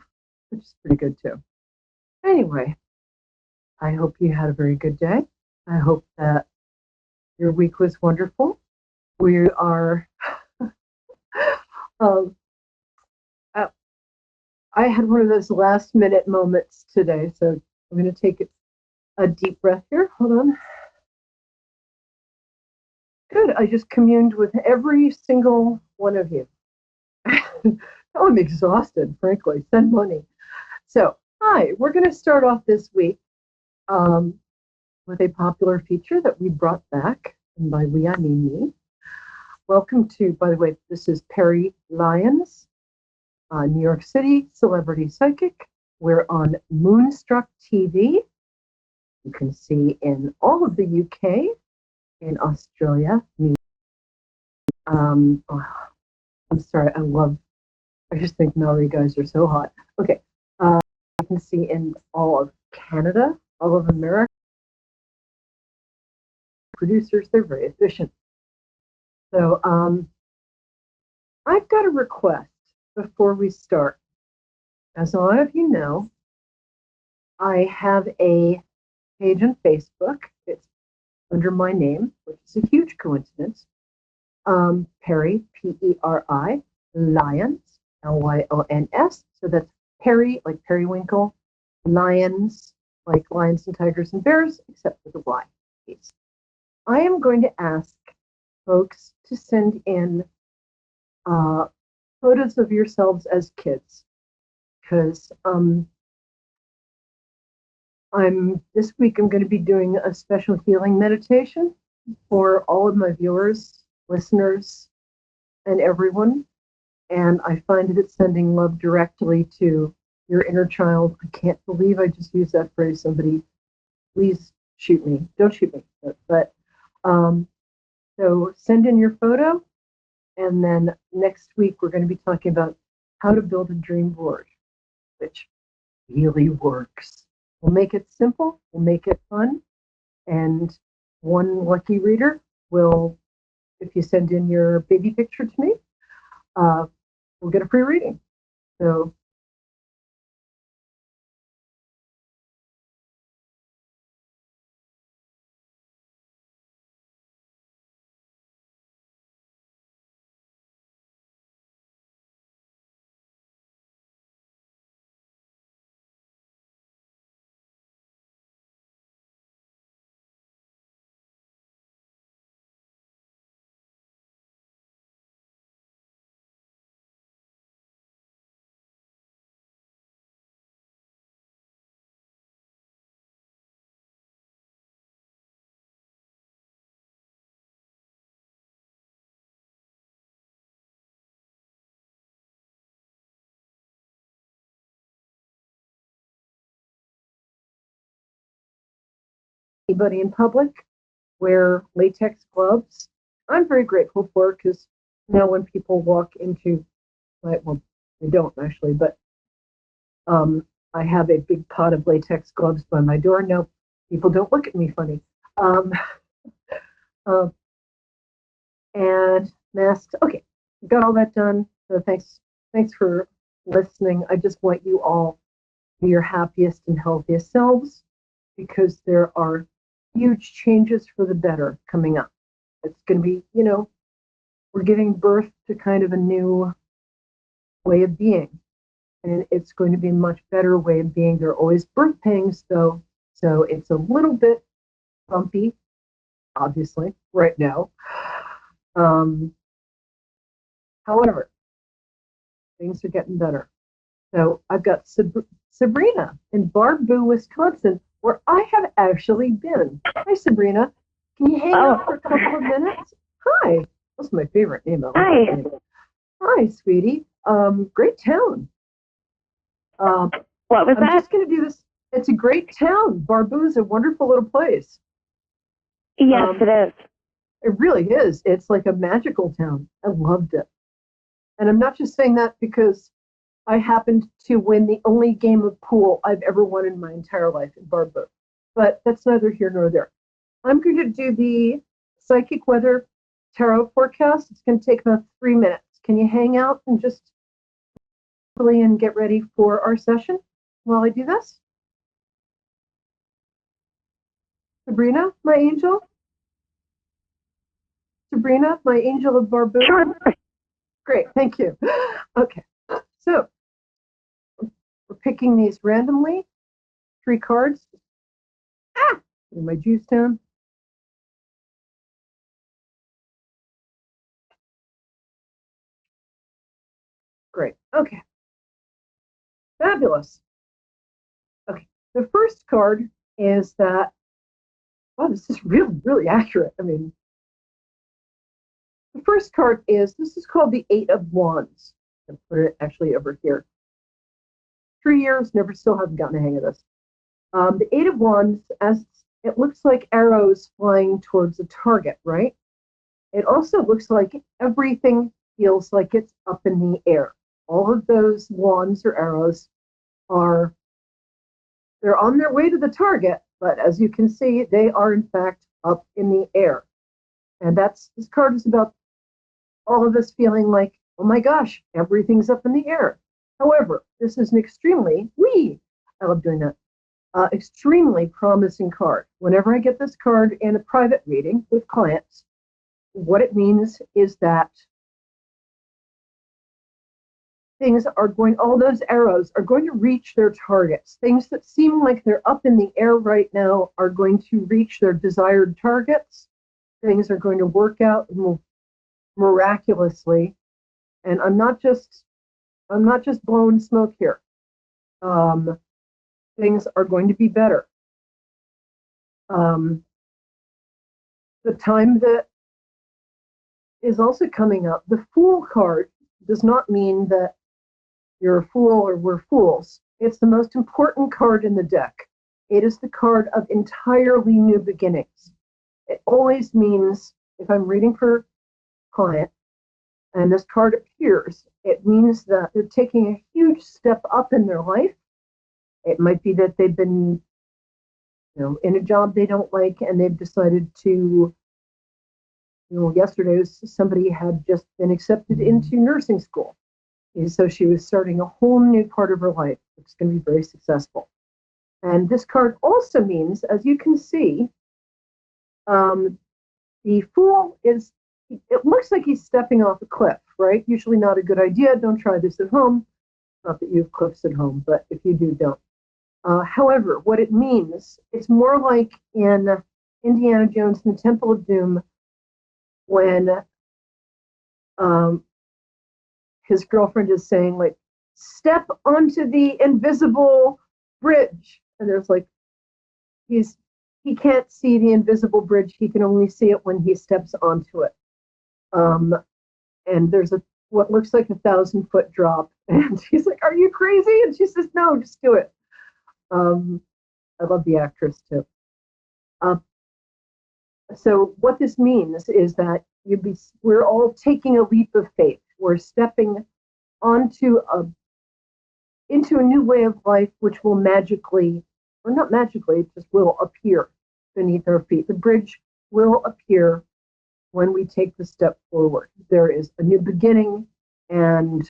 which is pretty good too. Anyway, I hope you had a very good day. I hope that your week was wonderful. We are, I had one of those last minute moments today, so I'm going to take a deep breath here. Hold on. Good. I just communed with every single one of you. I'm exhausted, frankly. Send money. So, hi. We're going to start off this week with a popular feature that we brought back. And by we, I mean me. Welcome to, by the way, this is Perry Lyons, New York City Celebrity Psychic. We're on Moonstruck TV. You can see in all of the UK, in Australia. I'm sorry, I just think Maori guys are so hot. Okay, you can see in all of Canada, all of America. Producers, they're very efficient. So I've got a request before we start. As a lot of you know, I have a page on Facebook. It's under my name, which is a huge coincidence. Perry, P-E-R-I, Lyons, L-Y-O-N-S. So that's Perry, like periwinkle, Lions, like lions and tigers and bears, except for the Y piece. I am going to ask folks to send in photos of yourselves as kids, because this week I'm going to be doing a special healing meditation for all of my viewers, listeners, and everyone. And I find that it's sending love directly to your inner child. I can't believe I just used that phrase. Somebody, please shoot me. Don't shoot me. But so send in your photo. And then next week, we're going to be talking about how to build a dream board, which really works. We'll make it simple. We'll make it fun. And one lucky reader will, if you send in your baby picture to me, we'll get a free reading. So anybody in public wear latex gloves. I'm very grateful for it because when people walk into well, they don't actually, but I have a big pot of latex gloves by my door. No, people don't look at me funny. And masks. Okay, got all that done. So thanks for listening. I just want you all to be your happiest and healthiest selves, because there are huge changes for the better coming up. It's going to be, we're giving birth to kind of a new way of being. And it's going to be a much better way of being. There are always birth pangs, though, so it's a little bit bumpy, obviously, right now. However, things are getting better. So I've got Sabrina in Baraboo, Wisconsin, where I have actually been. Hi, Sabrina. Can you hang out for a couple of minutes? Hi. That's my favorite name. Hi. Hi, sweetie. Great town. What was I'm that? just going to do this. It's a great town. Baraboo is a wonderful little place. Yes, it is. It really is. It's like a magical town. I loved it. And I'm not just saying that because I happened to win the only game of pool I've ever won in my entire life in Baraboo. But that's neither here nor there. I'm going to do the psychic weather tarot forecast. It's going to take about 3 minutes. Can you hang out and just and get ready for our session while I do this? Sabrina, my angel? Sabrina, my angel of Baraboo? Sure. Great, thank you. Okay, so we're picking these randomly, 3 cards. In my juice down. Great, okay. Fabulous. Okay, the first card is that, wow, this is really, really accurate. I mean, the first card is, this is called the 8 of Wands. I'll put it actually over here. 3 years, still haven't gotten the hang of this. The 8 of Wands, as it looks like arrows flying towards a target, right? It also looks like everything feels like it's up in the air. All of those wands or arrows they're on their way to the target, but as you can see, they are in fact up in the air. And this card is about all of us feeling like, oh my gosh, everything's up in the air. However, this is an I love doing that, extremely promising card. Whenever I get this card in a private reading with clients, what it means is that all those arrows are going to reach their targets. Things that seem like they're up in the air right now are going to reach their desired targets. Things are going to work out miraculously. And I'm not just blowing smoke here. Things are going to be better. The time that is also coming up, the Fool card does not mean that you're a fool or we're fools. It's the most important card in the deck. It is the card of entirely new beginnings. It always means, if I'm reading for a client and this card appears, it means that they're taking a huge step up in their life. It might be that they've been, in a job they don't like and they've decided to, yesterday somebody had just been accepted into nursing school. And so she was starting a whole new part of her life, which is going to be very successful. And this card also means, as you can see, the Fool it looks like he's stepping off a cliff, right? Usually not a good idea. Don't try this at home. Not that you have cliffs at home, but if you do, don't. However, what it means, it's more like in Indiana Jones and the Temple of Doom when his girlfriend is saying, like, step onto the invisible bridge. And there's like, he can't see the invisible bridge. He can only see it when he steps onto it. And there's what looks like 1,000-foot drop. And she's like, are you crazy? And she says, no, just do it. I love the actress too. So what this means is that we're all taking a leap of faith. We're stepping into a new way of life, which will magically, or not magically, it just will appear beneath our feet. The bridge will appear when we take the step forward. There is a new beginning and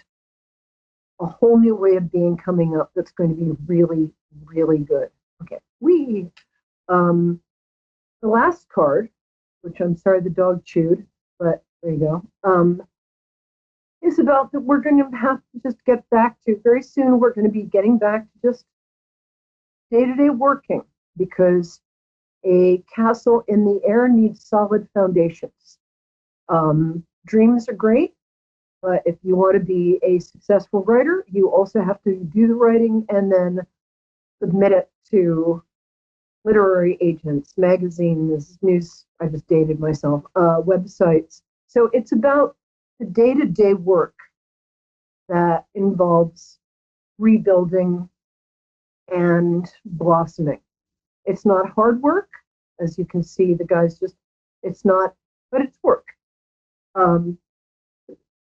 a whole new way of being coming up that's going to be really, really good. Okay, the last card which I'm sorry the dog chewed, but there you go, is about that we're going to have to just get back to, very soon we're going to be getting back to just day-to-day working, because a castle in the air needs solid foundations. Dreams are great, but if you want to be a successful writer, you also have to do the writing and then submit it to literary agents, magazines, news, I just dated myself, websites. So it's about the day-to-day work that involves rebuilding and blossoming. It's not hard work, as you can see, the guys just, it's not, but it's work.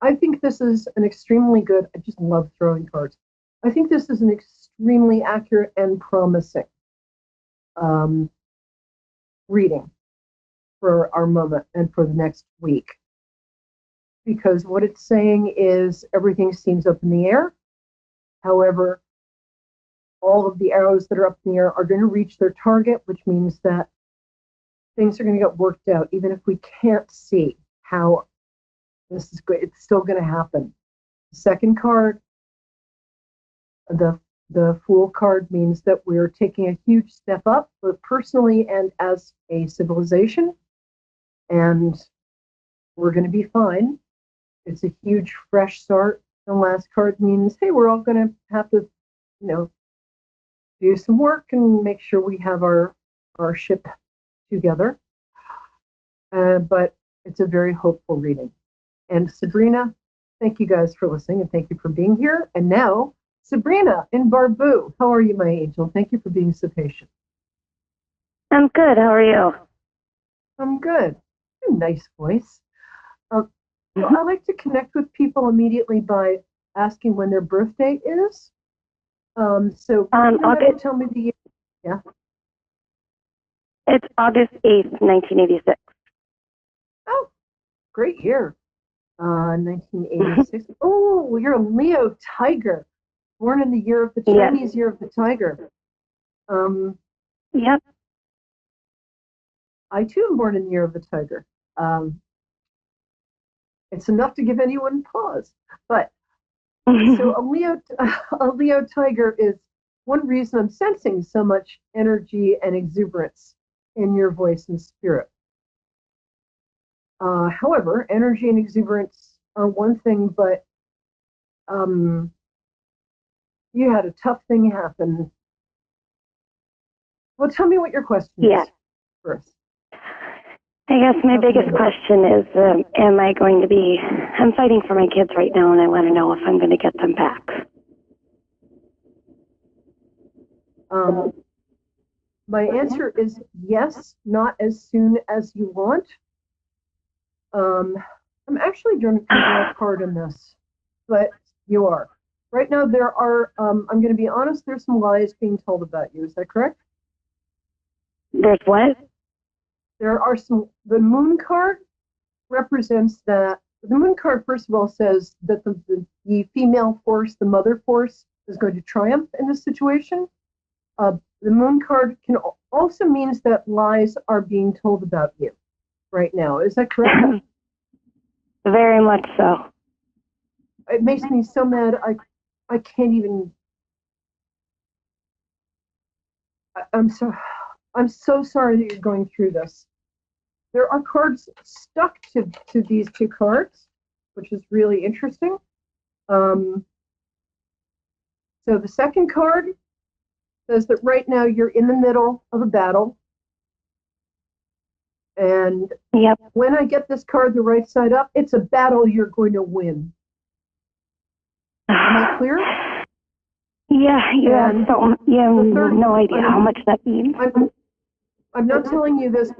I think this is an extremely good, I just love throwing cards. I think this is an extremely accurate and promising reading for our moment and for the next week. Because what it's saying is everything seems up in the air. However, all of the arrows that are up in the air are going to reach their target, which means that things are going to get worked out, even if we can't see how this is good. It's still going to happen. The second card, the Fool card, means that we're taking a huge step up, both personally and as a civilization, and we're going to be fine. It's a huge fresh start. The last card means, hey, we're all going to have to, do some work and make sure we have our ship together. But it's a very hopeful reading. And Sabrina, thank you guys for listening and thank you for being here. And now, Sabrina in Barbu. How are you, my angel? Thank you for being so patient. I'm good. How are you? I'm good. Nice voice. I like to connect with people immediately by asking when their birthday is. So August. Tell me the year. Yeah. It's August 8th, 1986. Oh, great year. 1986. Oh, you're a Leo Tiger, born in the year of the Chinese year of the Tiger. Yep. I too am born in the year of the Tiger. It's enough to give anyone pause. But so a Leo Tiger is one reason I'm sensing so much energy and exuberance in your voice and spirit. However, energy and exuberance are one thing, but you had a tough thing happen. Well, tell me what your question is first. I guess my biggest question is, am I going to be, I'm fighting for my kids right now, and I want to know if I'm going to get them back. My answer is yes, not as soon as you want. I'm actually going to draw a card in this, but you are. Right now, there are, I'm going to be honest, there's some lies being told about you. Is that correct? There's what? There are some, the moon card represents that, the moon card, first of all, says that the female force, the mother force, is going to triumph in this situation. The moon card can also means that lies are being told about you right now. Is that correct? Very much so. It makes me so mad. I can't even. I'm so sorry that you're going through this. There are cards stuck to these two cards, which is really interesting. So the second card says that right now you're in the middle of a battle. And when I get this card the right side up, it's a battle you're going to win. Am I clear? Yeah, you have no idea how much that means. I'm not telling you this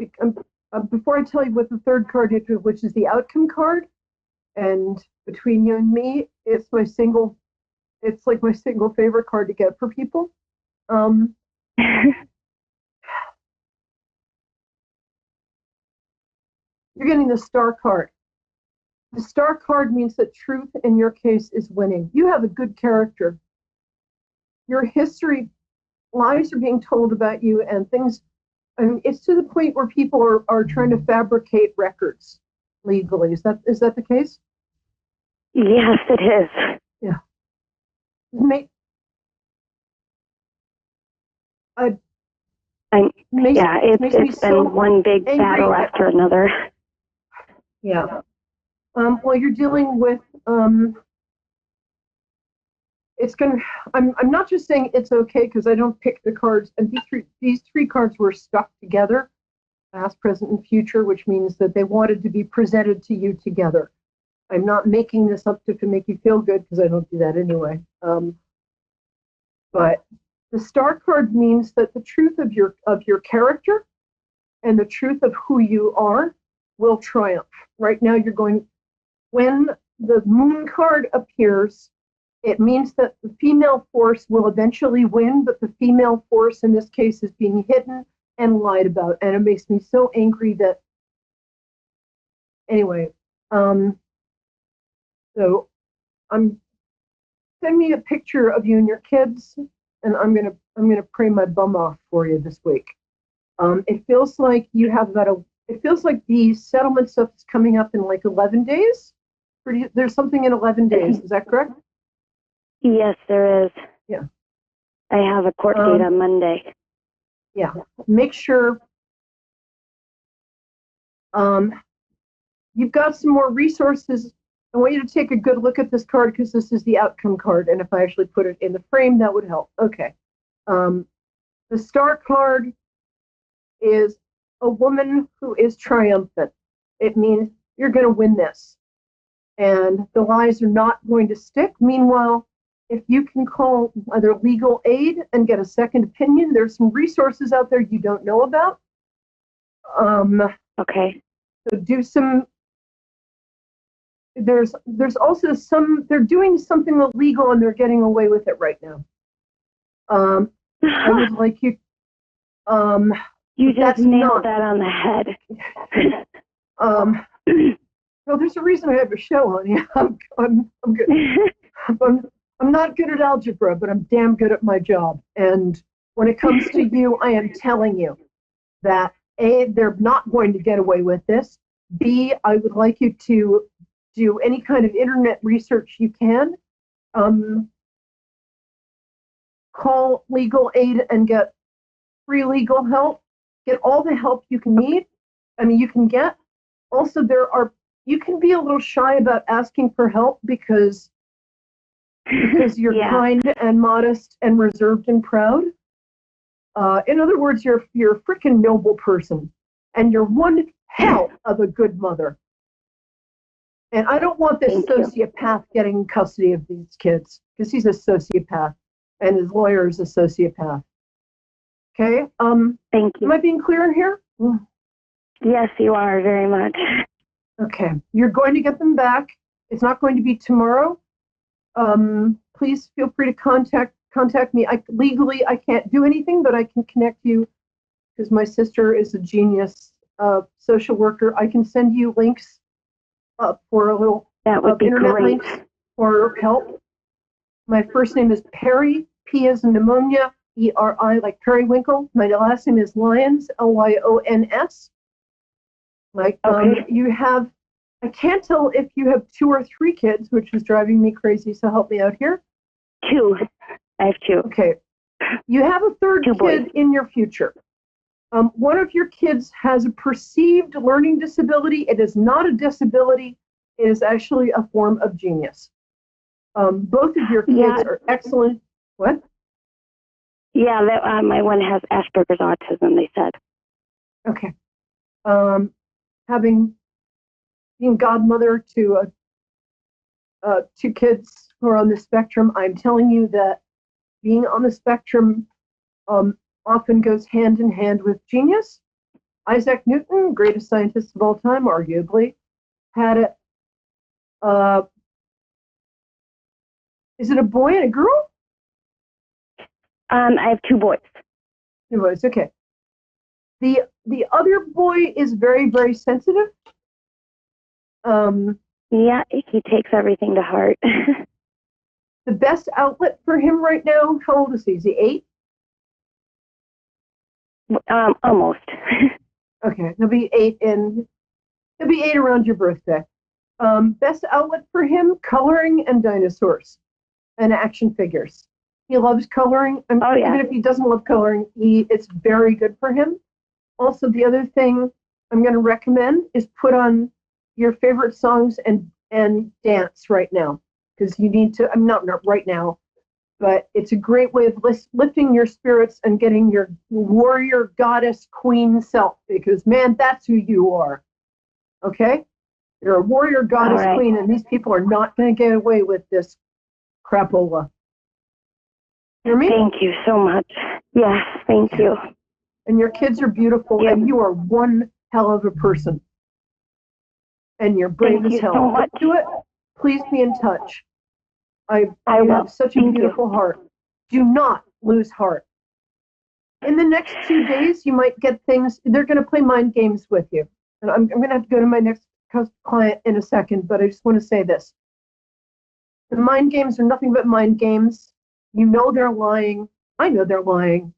before I tell you what the third card is, which is the outcome card. And between you and me, it's like my single favorite card to get for people. You're getting the star card. The star card means that truth in your case is winning. You have a good character. Your history, lies are being told about you, and things I mean, it's to the point where people are trying to fabricate records legally. Is that the case? Yes, it is. Yeah. Make, It's been one big angry. battle after another. Yeah. Well, you're dealing with it's gonna. I'm not just saying it's okay because I don't pick the cards, and these three cards were stuck together, past, present, and future, which means that they wanted to be presented to you together. I'm not making this up to make you feel good because I don't do that anyway. But the star card means that the truth of your character and the truth of who you are will triumph. Right now, you're going. When the moon card appears, it means that the female force will eventually win, but the female force in this case is being hidden and lied about, and it makes me so angry that. Anyway, so send me a picture of you and your kids, and I'm gonna pray my bum off for you this week. It feels like you have it feels like the settlement stuff is coming up in like 11 days. There's something in 11 days. Is that correct? Yes, there is. Yeah. I have a court date on Monday. Yeah. Make sure you've got some more resources. I want you to take a good look at this card because this is the outcome card. And if I actually put it in the frame, that would help. Okay. The star card is a woman who is triumphant. It means you're going to win this. And the lies are not going to stick. Meanwhile, if you can call either legal aid and get a second opinion, there's some resources out there you don't know about. Okay. So do some. There's also some. They're doing something illegal and they're getting away with it right now. I would like you. You just nailed that on the head. Well, there's a reason I have a show on. Yeah, I'm good. I'm not good at algebra, but I'm damn good at my job. And when it comes to you, I am telling you that A, they're not going to get away with this. B, I would like you to do any kind of internet research you can. Call legal aid and get free legal help. Get all the help you can need. You can get. Also, you can be a little shy about asking for help because you're kind and modest and reserved and proud. In other words, you're a freaking noble person, and you're one hell of a good mother. And I don't want this sociopath getting custody of these kids because he's a sociopath, and his lawyer is a sociopath. Okay. Thank you. Am I being clear here? Yes, you are very much. Okay. You're going to get them back. It's not going to be tomorrow. Please feel free to contact me. Legally, I can't do anything, but I can connect you because my sister is a genius social worker. I can send you links for a little internet links for help. My first name is Perry, P as in pneumonia, E-R-I like periwinkle. My last name is Lyons, Lyons. You have, I can't tell if you have 2 or 3 kids, which is driving me crazy, so help me out here. 2. I have 2. Okay. You have a third kid in your future. One of your kids has a perceived learning disability. It is not a disability. It is actually a form of genius. Both of your kids are excellent. What? Yeah, my one has Asperger's autism, they said. Okay. Being godmother to 2 kids who are on the spectrum, I'm telling you that being on the spectrum often goes hand in hand with genius. Isaac Newton, greatest scientist of all time, arguably, had it. Is it a boy and a girl? I have 2 boys. 2 boys, okay. The other boy is very, very sensitive. Yeah, he takes everything to heart. The best outlet for him right now, how old is he? Is he 8? Almost. Okay, there'll be 8 in. There'll be 8 around your birthday. Best outlet for him: coloring and dinosaurs, and action figures. He loves coloring. Oh, yeah. Even if he doesn't love coloring, it's very good for him. Also, the other thing I'm going to recommend is put on your favorite songs and dance right now, because you need to. I'm not right now, but it's a great way of lifting your spirits and getting your warrior, goddess, queen self, because, man, that's who you are. Okay? You're a warrior, goddess, All right. queen, and these people are not going to get away with this crapola. Hear me? Thank you so much. Yes, thank you. And your kids are beautiful, Yep. and you are one hell of a person. And you're brave Thank as you hell. so much. Do it. Please be in touch. I You will. have such a Thank you. beautiful heart. Do not lose heart. In the next 2 days, you might get things. They're going to play mind games with you. And I'm going to have to go to my next client in a second, but I just want to say this. The mind games are nothing but mind games. You know they're lying. I know they're lying.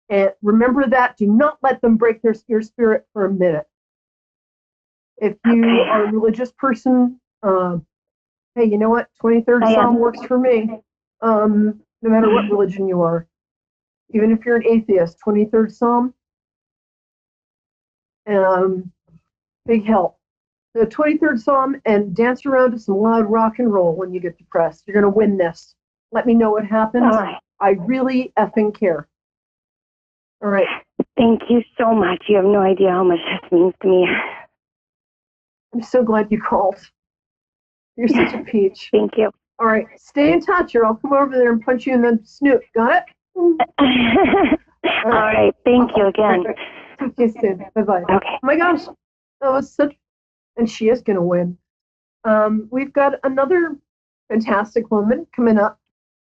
And remember that. Do not let them break your spirit for a minute. If you Okay. are a religious person, hey, you know what? 23rd I am. Psalm works for me. No matter what religion you are. Even if you're an atheist, 23rd Psalm, big help. The 23rd Psalm, and dance around to some loud rock and roll when you get depressed. You're going to win this. Let me know what happens. All right. I really effing care. All right. Thank you so much. You have no idea how much this means to me. I'm so glad you called. You're such a peach. Thank you. All right. Stay in touch, or I'll come over there and punch you in the snoot. Got it? All right. Thank you again. Talk to you soon. Bye-bye. Okay. Oh my gosh. That was such... And she is going to win. We've got another fantastic woman coming up.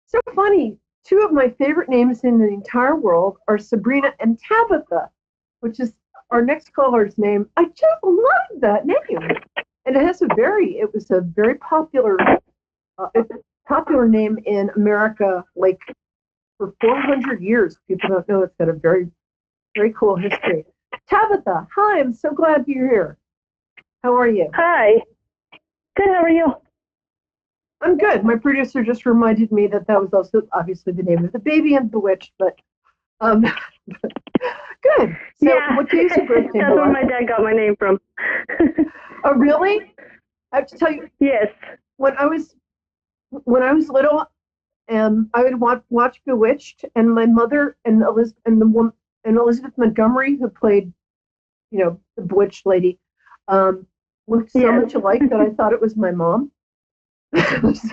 So funny. 2 of my favorite names in the entire world are Sabrina and Tabitha, which is our next caller's name. I just love that name. And it was a very popular name in America, like for 400 years. People don't know it's got a very, very cool history. Tabitha, hi, I'm so glad you're here. How are you? Hi. Good, how are you? I'm good. My producer just reminded me that was also obviously the name of the baby in Bewitched, but good. So Yeah, what day is your birthday, that's where boy? my dad got my name from. Oh, really? I have to tell you, Yes. when I was little, I would watch Bewitched, and my mother and Elizabeth Montgomery, who played, the Bewitched lady, looked so Yes. much alike that I thought it was my mom.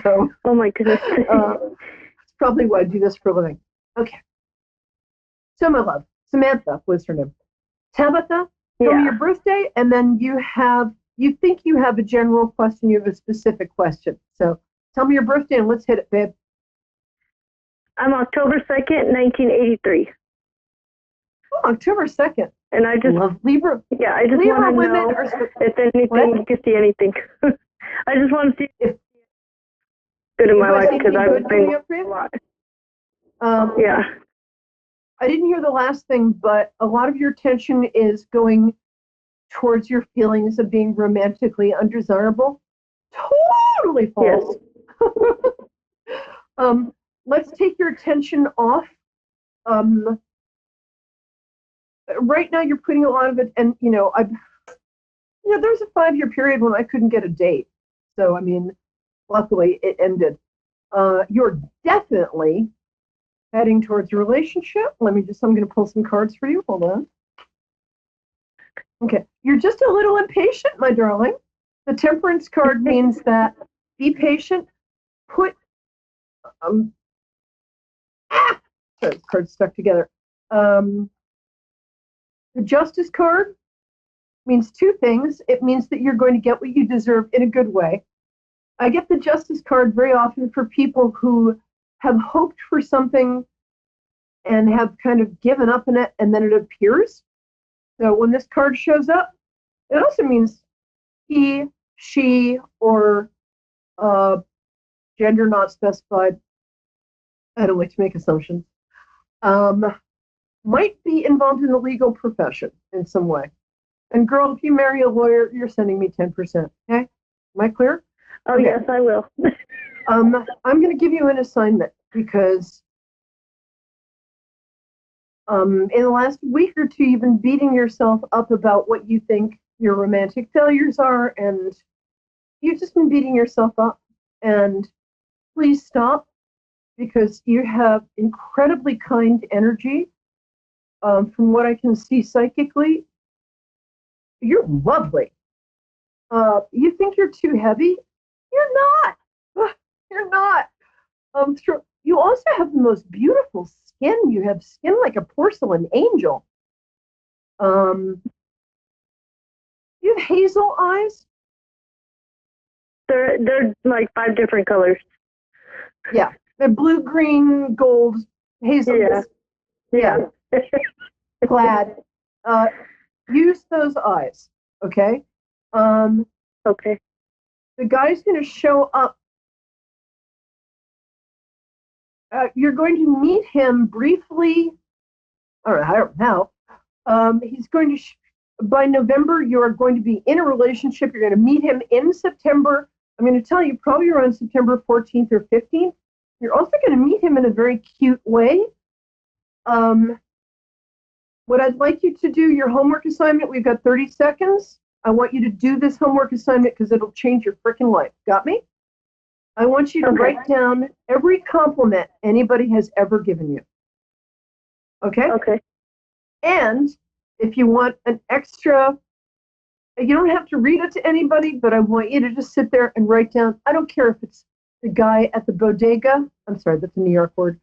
So, Oh my goodness. that's probably why I do this for a living. Okay. So, my love, Samantha was her name. Tabitha, tell me your birthday, and then you think you have a general question, you have a specific question. So, tell me your birthday and let's hit it, babe. I'm October 2nd, 1983. Oh, October 2nd. And I just love Libra. Yeah, I just Libra want to women know are if anything, What? you can see anything. I just want to see If- good in if my I life see because anything I've good coming been up for you? a lot. Yeah. Yeah. I didn't hear the last thing, but a lot of your attention is going towards your feelings of being romantically undesirable. Totally false. Yes. Let's take your attention off. Right now you're putting a lot of it, and there's a 5-year period when I couldn't get a date. So, I mean, luckily it ended. You're definitely heading towards a relationship. I'm going to pull some cards for you. Hold on. Okay. You're just a little impatient, my darling. The Temperance card means that be patient. Put, sorry, cards stuck together. The Justice card means 2 things. It means that you're going to get what you deserve in a good way. I get the Justice card very often for people who have hoped for something and have kind of given up on it, and then it appears. So when this card shows up, it also means he, she, or gender not specified. I don't like to make assumptions. might be involved in the legal profession in some way. And girl, if you marry a lawyer, you're sending me 10%. Okay? Am I clear? Oh, Okay. yes, I will. I'm going to give you an assignment because in the last week or two, you've been beating yourself up about what you think your romantic failures are, and you've just been beating yourself up. And please stop, because you have incredibly kind energy. From what I can see psychically, you're lovely. You think you're too heavy? You're not. You're not. You also have the most beautiful skin. You have skin like a porcelain angel. You have hazel eyes. They're like 5 different colors. Yeah, they're blue, green, gold, hazel. Yeah. Glad. Use those eyes. Okay. Okay. The guy's going to show up. You're going to meet him briefly. All right, I don't know how. He's going to, by November, you are going to be in a relationship. You're going to meet him in September. I'm going to tell you probably around September 14th or 15th. You're also going to meet him in a very cute way. What I'd like you to do, your homework assignment, we've got 30 seconds. I want you to do this homework assignment because it'll change your freaking life. Got me? I want you to write down every compliment anybody has ever given you. Okay? Okay. And if you want an extra, you don't have to read it to anybody, but I want you to just sit there and write down. I don't care if it's the guy at the bodega. I'm sorry, that's a New York word.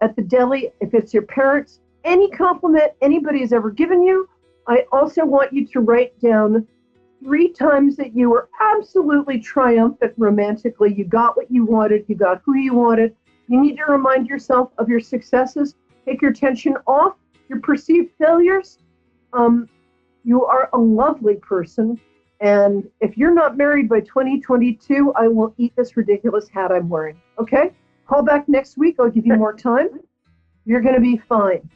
At the deli, if it's your parents, any compliment anybody has ever given you. I also want you to write down 3 times that you were absolutely triumphant romantically. You got what you wanted. You got who you wanted. You need to remind yourself of your successes. Take your attention off your perceived failures. You are a lovely person. And if you're not married by 2022, I will eat this ridiculous hat I'm wearing. Okay? Call back next week. I'll give you more time. You're going to be fine.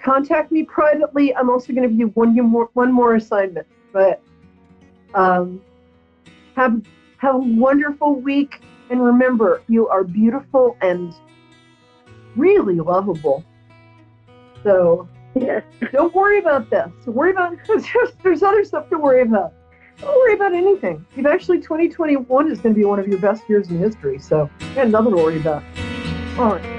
Contact me privately. I'm also going to give you one more assignment. But have a wonderful week. And remember, you are beautiful and really lovable. So don't worry about this. Worry about there's other stuff to worry about. Don't worry about anything. You've actually 2021 is going to be one of your best years in history. So you got nothing to worry about. All right.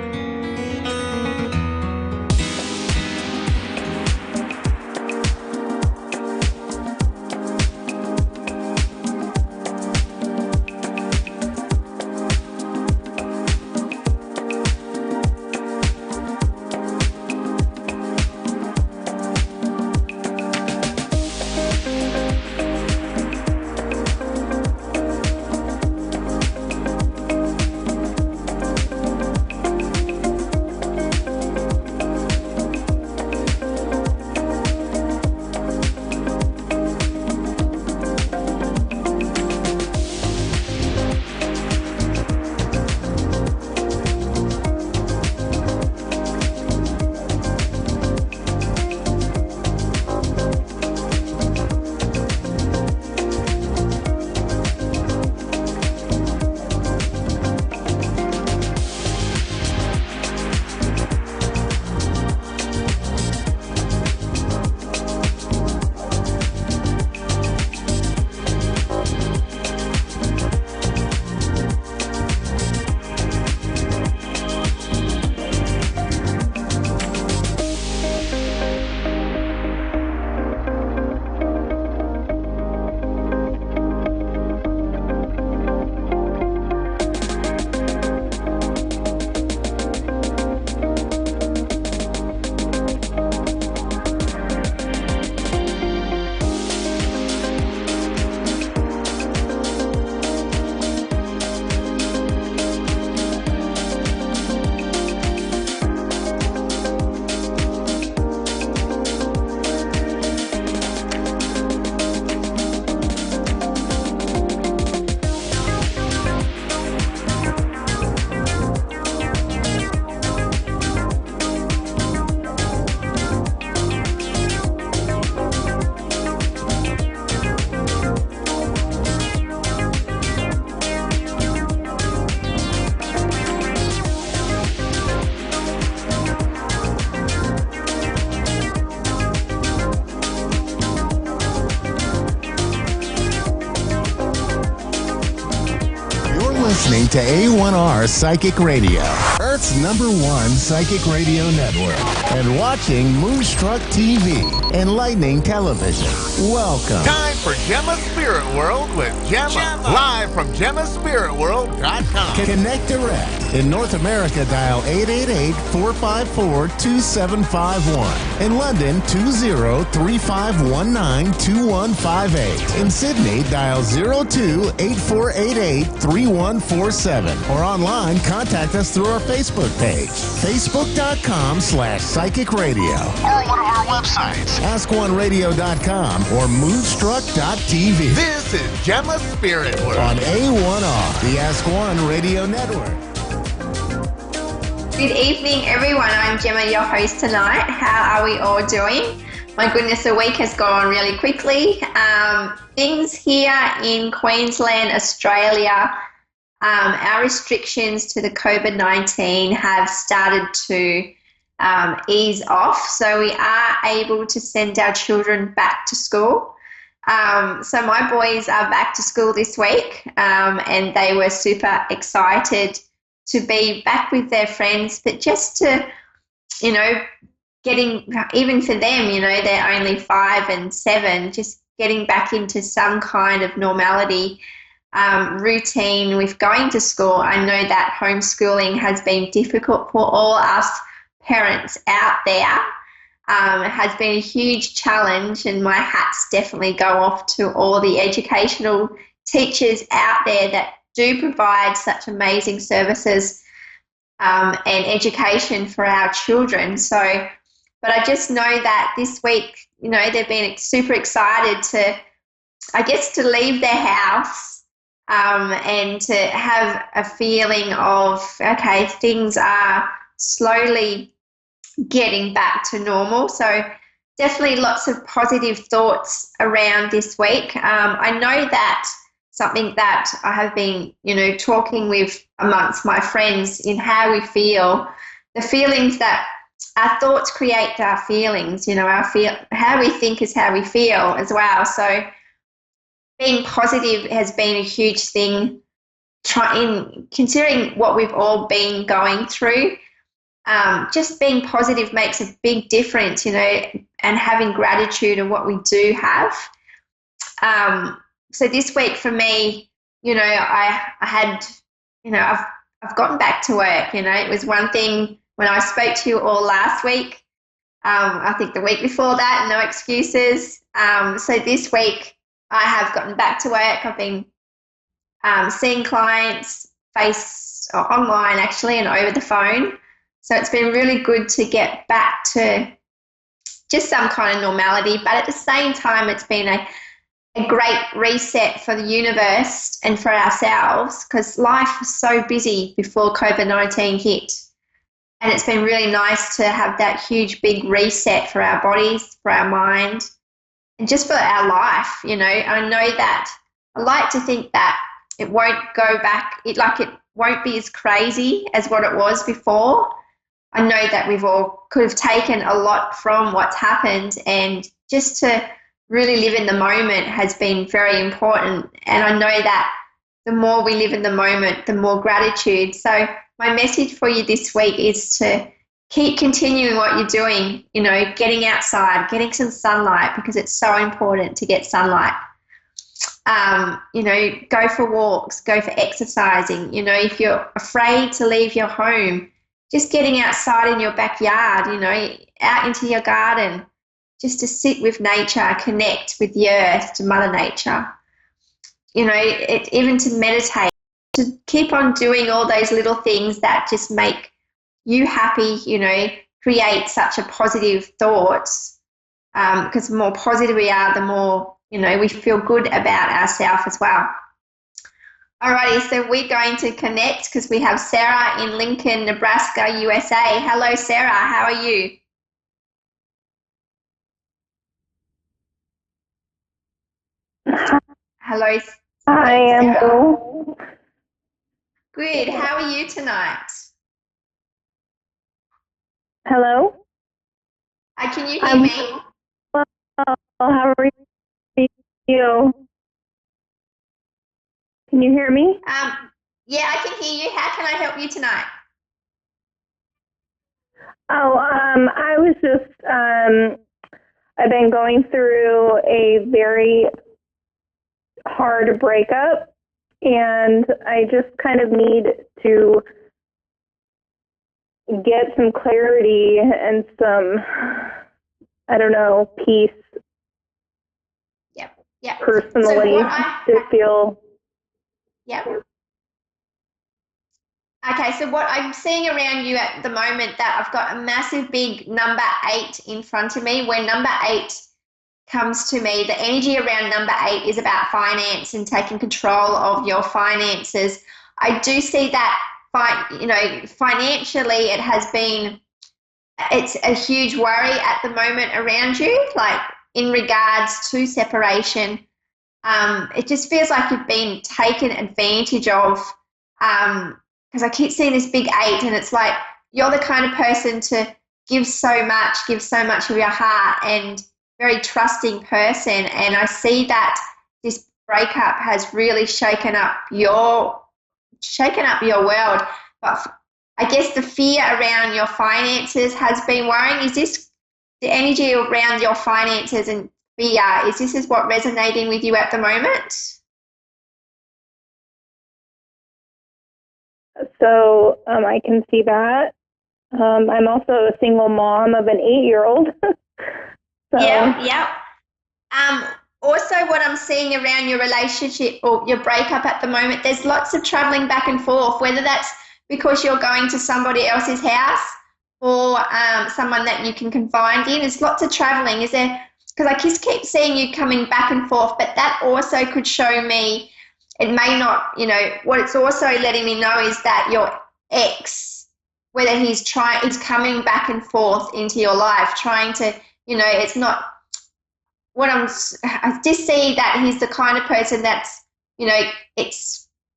to A1R Psychic Radio, Earth's #1 psychic radio network, and watching Moonstruck TV, enlightening television. Welcome. Time for Gemma's Spirit World with Gemma. Live from GemmaSpiritWorld.com. Connect direct. In North America, dial 888-454-2751. In London, 20-3519-2158. In Sydney, dial 02-8488-3147. Or online, contact us through our Facebook page, facebook.com/psychic radio. Or one of our websites, AskOneRadio.com or Moonstruck.tv. This is Gemma's Spirit World On A1R, the Ask One Radio Network. Good evening, everyone. I'm Gemma, your host tonight. How are we all doing? My goodness, the week has gone really quickly. Things here in Queensland, Australia, our restrictions to the COVID-19 have started to ease off. So we are able to send our children back to school. So my boys are back to school this week, and they were super excited to be back with their friends, but just to, getting, even for them, they're only 5 and 7, just getting back into some kind of normality, routine with going to school. I know that homeschooling has been difficult for all us parents out there. It has been a huge challenge, and my hats definitely go off to all the educational teachers out there that do provide such amazing services and education for our children. So, but I just know that this week, they've been super excited to leave their house and to have a feeling of, okay, things are slowly getting back to normal. So definitely lots of positive thoughts around this week. I know that something that I have been, talking with amongst my friends in how we feel, the feelings that our thoughts create our feelings, how we think is how we feel as well. So being positive has been a huge thing, considering what we've all been going through. Just being positive makes a big difference, and having gratitude of what we do have. So this week for me, I had, I've gotten back to work. It was one thing when I spoke to you all last week. I think the week before that, no excuses. So this week I have gotten back to work. I've been seeing clients face or online actually and over the phone. So it's been really good to get back to just some kind of normality. But at the same time, it's been a great reset for the universe and for ourselves, because life was so busy before COVID-19 hit. And it's been really nice to have that huge, big reset for our bodies, for our mind, and just for our life. I know that I like to think that it won't go back, it won't be as crazy as what it was before. I know that we've all could have taken a lot from what's happened, and just to really live in the moment has been very important. And I know that the more we live in the moment, the more gratitude. So my message for you this week is to keep continuing what you're doing, getting outside, getting some sunlight, because it's so important to get sunlight. Go for walks, go for exercising. If you're afraid to leave your home, just getting outside in your backyard, out into your garden, just to sit with nature, connect with the earth, to Mother Nature. Even to meditate, to keep on doing all those little things that just make you happy, create such a positive thoughts. Because the more positive we are, the more, we feel good about ourselves as well. Alrighty, so we're going to connect because we have Sarah in Lincoln, Nebraska, USA. Hello, Sarah. How are you? Hello. I am good. Good. How are you tonight? Hello? Can you hear me? Well, how are you? Can you hear me? Yeah, I can hear you. How can I help you tonight? Oh, I was just, I've been going through a very hard breakup, and I just kind of need to get some clarity and some, I don't know, peace Yep. Yep. So personally what I to feel. Yep. Okay, so what I'm seeing around you at the moment, that I've got a massive big number 8 in front of me. When number 8 comes to me, the energy around number 8 is about finance and taking control of your finances. I do see that, financially it's a huge worry at the moment around you, like in regards to separation. It just feels like you've been taken advantage of, because I keep seeing this big 8, and it's like you're the kind of person to give so much of your heart, and very trusting person. And I see that this breakup has really shaken up your world. But I guess the fear around your finances has been worrying. Is this the energy around your finances and fear? Is what resonating with you at the moment? So I can see that. I'm also a single mom of an 8-year-old. So, Yeah. Also, what I'm seeing around your relationship or your breakup at the moment, there's lots of traveling back and forth, whether that's because you're going to somebody else's house or someone that you can confide in. There's lots of traveling. Is there? Because I just keep seeing you coming back and forth, but that also could show me, it may not, what it's also letting me know is that your ex, whether he's coming back and forth into your life, trying to, it's not I just see that he's the kind of person that's, it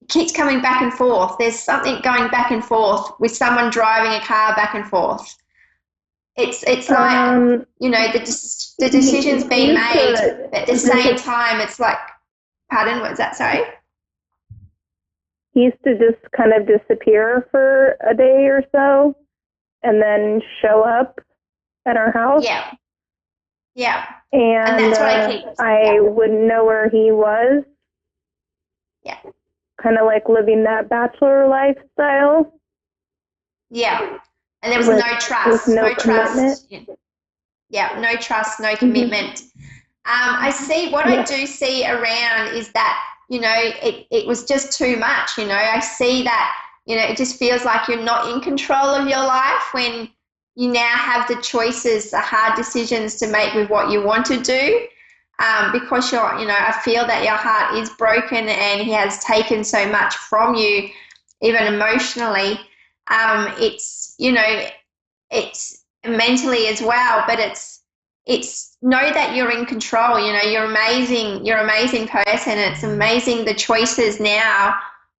keeps coming back and forth. There's something going back and forth with someone driving a car back and forth. It's like, the decision's being made, but at the same time, it's like, pardon, what's that, sorry? He used to just kind of disappear for a day or so and then show up at our house. Yeah. And that's what I wouldn't know where he was. Yeah. Kind of like living that bachelor lifestyle. Yeah. And there was no trust. With no commitment. Trust. Yeah, no trust, no commitment. I see, what I do see around is that, it was just too much. I see that, it just feels like you're not in control of your life when you now have the choices, the hard decisions to make with what you want to do, because I feel that your heart is broken and he has taken so much from you, even emotionally. It's mentally as well, but it's know that you're in control. You're amazing. You're an amazing person. It's amazing the choices now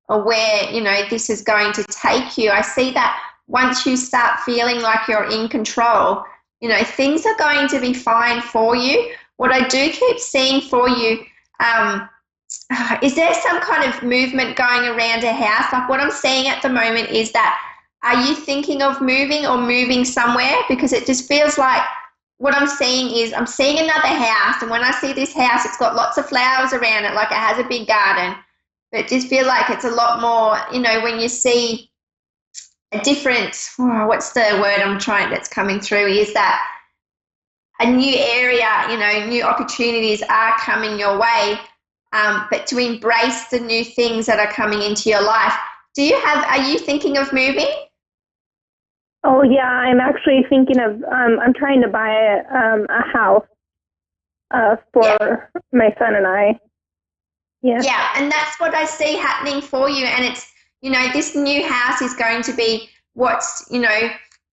are where, this is going to take you. I see that once you start feeling like you're in control, things are going to be fine for you. What I do keep seeing for you, is there some kind of movement going around a house? Like, what I'm seeing at the moment is that, are you thinking of moving or moving somewhere? Because it just feels like, what I'm seeing is, I'm seeing another house, and when I see this house, it's got lots of flowers around it, like it has a big garden. But it just feels like it's a lot more, when you see a different, what's the word that's coming through, is that a new area, new opportunities are coming your way, but to embrace the new things that are coming into your life. Are you thinking of moving? Oh, yeah, I'm actually thinking of, I'm trying to buy a house for my son and I. Yeah. Yeah, and that's what I see happening for you. And it's, this new house is going to be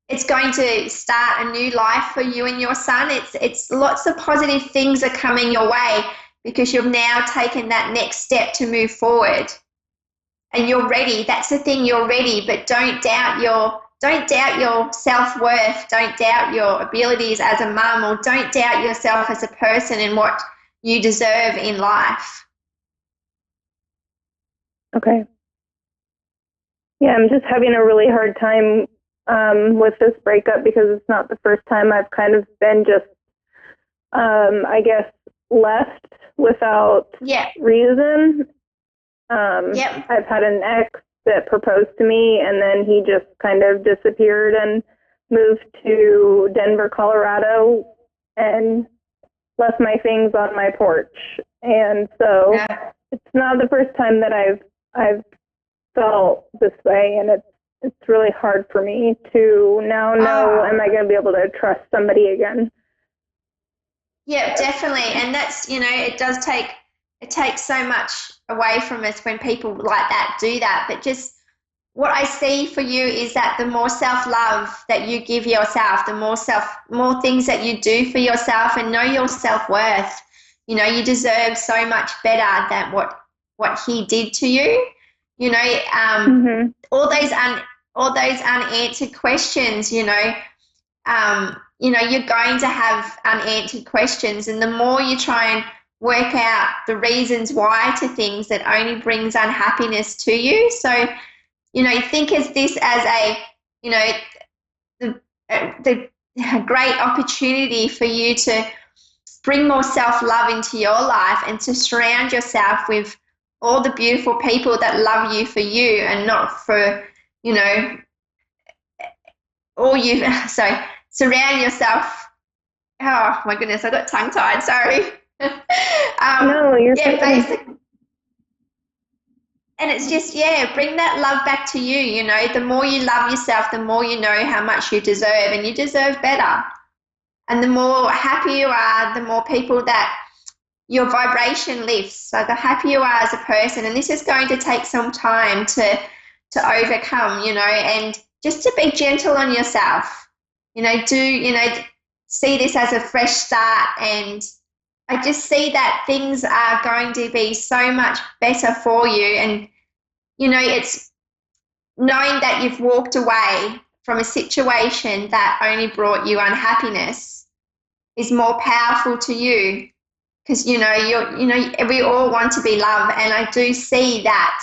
it's going to start a new life for you and your son. It's lots of positive things are coming your way because you've now taken that next step to move forward. And you're ready. That's the thing, you're ready, but don't doubt your self-worth. Don't doubt your abilities as a mum, or don't doubt yourself as a person and what you deserve in life. Okay. Yeah, I'm just having a really hard time with this breakup because it's not the first time I've kind of been just, I guess, left without reason. I've had an ex that proposed to me, and then he just kind of disappeared and moved to Denver, Colorado, and left my things on my porch. And so it's not the first time that I've felt this way, and it's really hard for me to now know, am I going to be able to trust somebody again? Yeah, definitely. And that's, it takes so much away from us when people like that do that. But just what I see for you is that the more self-love that you give yourself, the more things that you do for yourself and know your self-worth. You deserve so much better than what he did to you. All those unanswered questions, you're going to have unanswered questions, and the more you try and work out the reasons why to things, that only brings unhappiness to you. So, think as this as the great opportunity for you to bring more self-love into your life and to surround yourself with all the beautiful people that love you for you and not for, all you. So surround yourself. Oh my goodness, I got tongue-tied. Sorry. No, you're fine. And it's just, bring that love back to you. The more you love yourself, the more you know how much you deserve, and you deserve better. And the more happy you are, the more people that your vibration lifts. So the happier you are as a person, and this is going to take some time to overcome, and just to be gentle on yourself. See this as a fresh start, and I just see that things are going to be so much better for you. And, it's knowing that you've walked away from a situation that only brought you unhappiness is more powerful to you, because, we all want to be loved. And I do see that,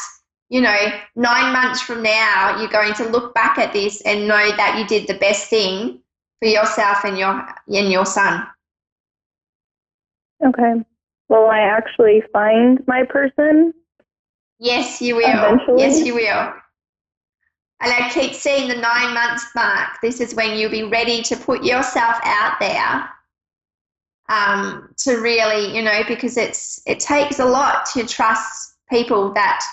9 months from now, you're going to look back at this and know that you did the best thing for yourself and your son. Okay. Will I actually find my person? Yes, you will. Eventually? Yes, you will. And I keep seeing the 9 months mark. This is when you'll be ready to put yourself out there, to really, because it takes a lot to trust people that,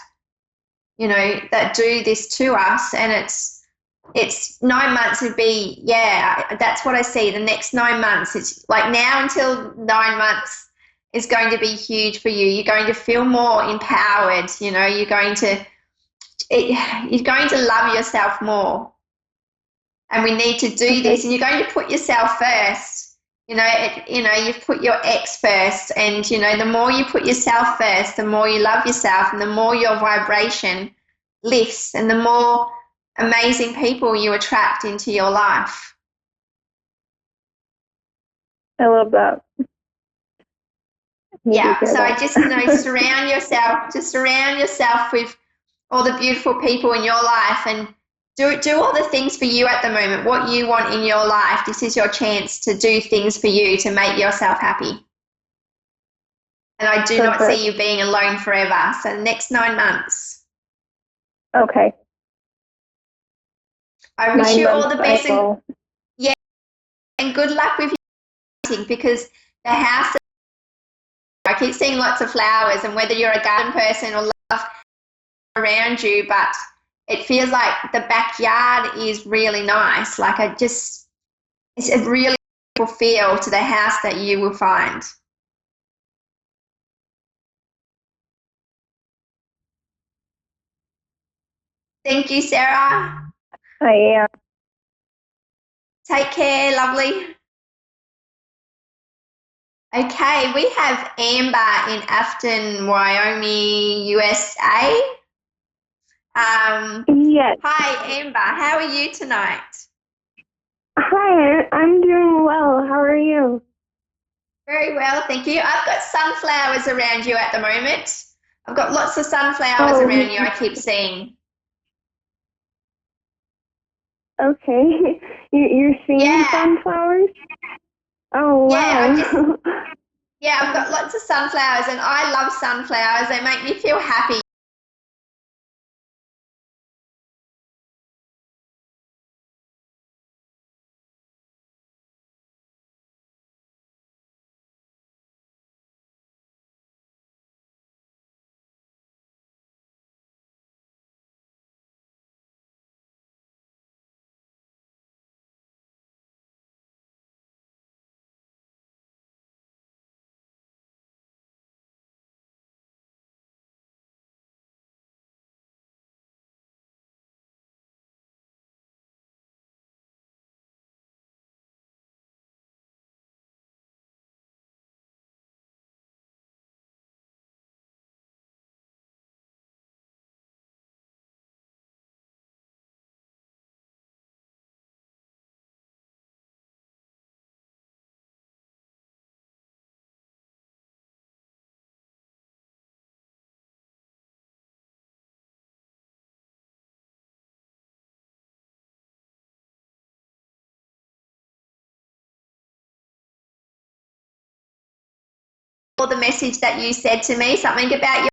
that do this to us. And it's 9 months would be, that's what I see. The next 9 months, it's like now until 9 months is going to be huge for you. You're going to feel more empowered. You're going to love yourself more. And we need to do this. And you're going to put yourself first. You've put your ex first. And, the more you put yourself first, the more you love yourself, and the more your vibration lifts, and the more amazing people you attract into your life. I love that. Yeah, so I just surround yourself with all the beautiful people in your life, and do all the things for you at the moment, what you want in your life. This is your chance to do things for you to make yourself happy. And I do not see you being alone forever. So the next 9 months. Okay. I wish you all the best. And good luck with your hunting, because the house, I keep seeing lots of flowers, and whether you're a garden person or love around you, but it feels like the backyard is really nice. Like it's a really beautiful feel to the house that you will find. Thank you, Sarah. I am. Take care, lovely. Okay, we have Amber in Afton, Wyoming, USA. Yes. Hi, Amber. How are you tonight? Hi, I'm doing well. How are you? Very well, thank you. I've got sunflowers around you at the moment. I've got lots of sunflowers around you, I keep seeing. Okay. You're seeing sunflowers? Oh, wow. Yeah, I've got lots of sunflowers, and I love sunflowers. They make me feel happy. Or the message that you said to me, something about your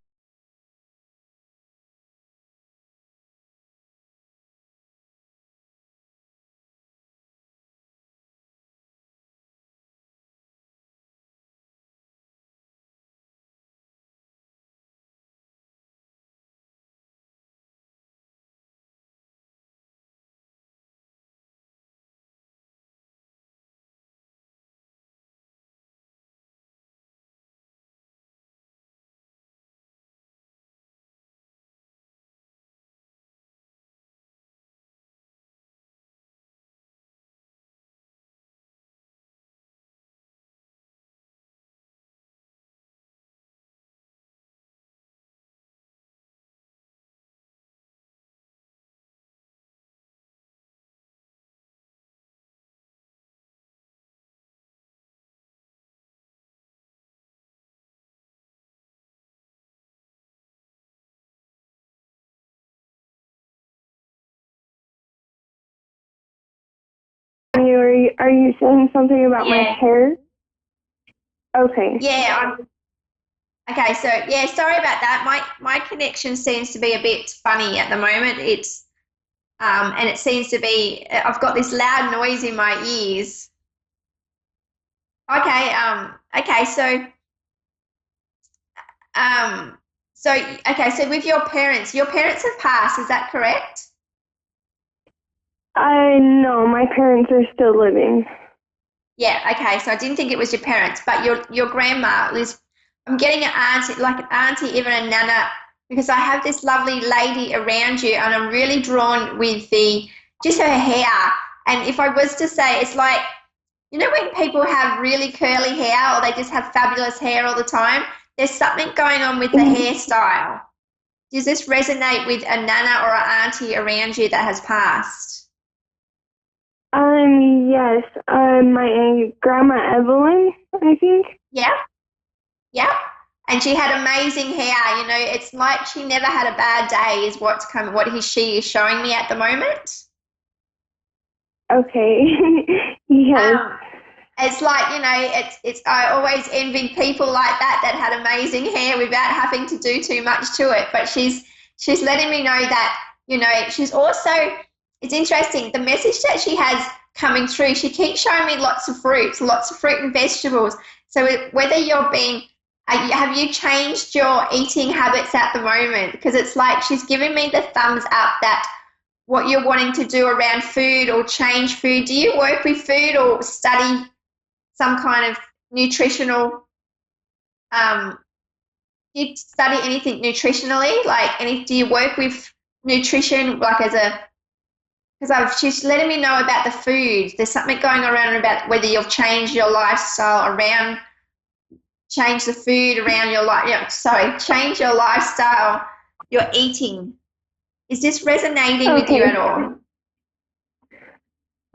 Are you saying something about my hair? Okay. Yeah, okay, so yeah, sorry about that. My connection seems to be a bit funny at the moment. It's and it seems to be I've got this loud noise in my ears. Okay, um so with your parents have passed, is that correct? I know my parents are still living. Yeah, okay, so I didn't think it was your parents, but your grandma, Liz, I'm getting an auntie, like an auntie, even a nana, because I have this lovely lady around you, and I'm really drawn with just her hair. And if I was to say, it's like, you know, when people have really curly hair or they just have fabulous hair all the time, there's something going on with the hairstyle. Does this resonate with a nana or an auntie around you that has passed? Yes. My grandma Evelyn, I think. Yeah. Yeah. And she had amazing hair. You know, it's like she never had a bad day is she is showing me at the moment. Okay. Yes. It's like, you know, it's I always envied people like that had amazing hair without having to do too much to it. But she's letting me know that, you know, she's also, it's interesting, the message that she has coming through, she keeps showing me lots of fruit and vegetables. So whether you're being, have you changed your eating habits at the moment? Because it's like she's giving me the thumbs up that what you're wanting to do around food or change food. Do you work with food or study some kind of nutritional, do you study anything nutritionally? Do you work with nutrition because she's letting me know about the food. There's something going around about whether you've changed your lifestyle around, change the food around your life. Yeah, sorry, change your lifestyle, your eating. Is this resonating with you at all?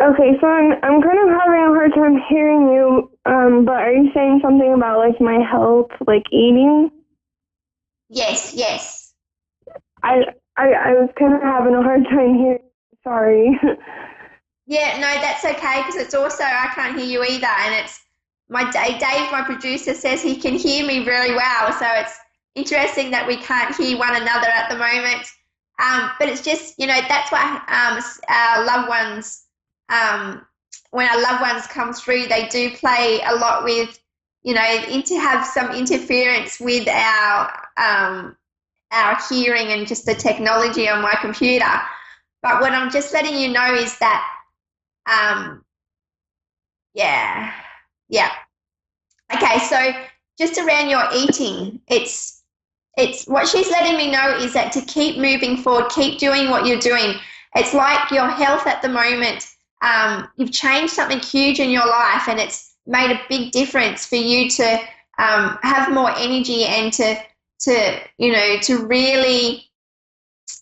Okay, so I'm kind of having a hard time hearing you. But are you saying something about like my health, like eating? Yes. I was kind of having a hard time hearing. Sorry. Yeah, no, that's okay because it's also, I can't hear you either. And it's Dave, my producer, says he can hear me really well. So it's interesting that we can't hear one another at the moment. But it's just, that's what our loved ones, when our loved ones come through, they do play a lot with, to have some interference with our hearing and just the technology on my computer. But what I'm just letting you know is that, yeah. Okay, so just around your eating, it's what she's letting me know is that to keep moving forward, keep doing what you're doing. It's like your health at the moment. You've changed something huge in your life, and it's made a big difference for you to have more energy and to really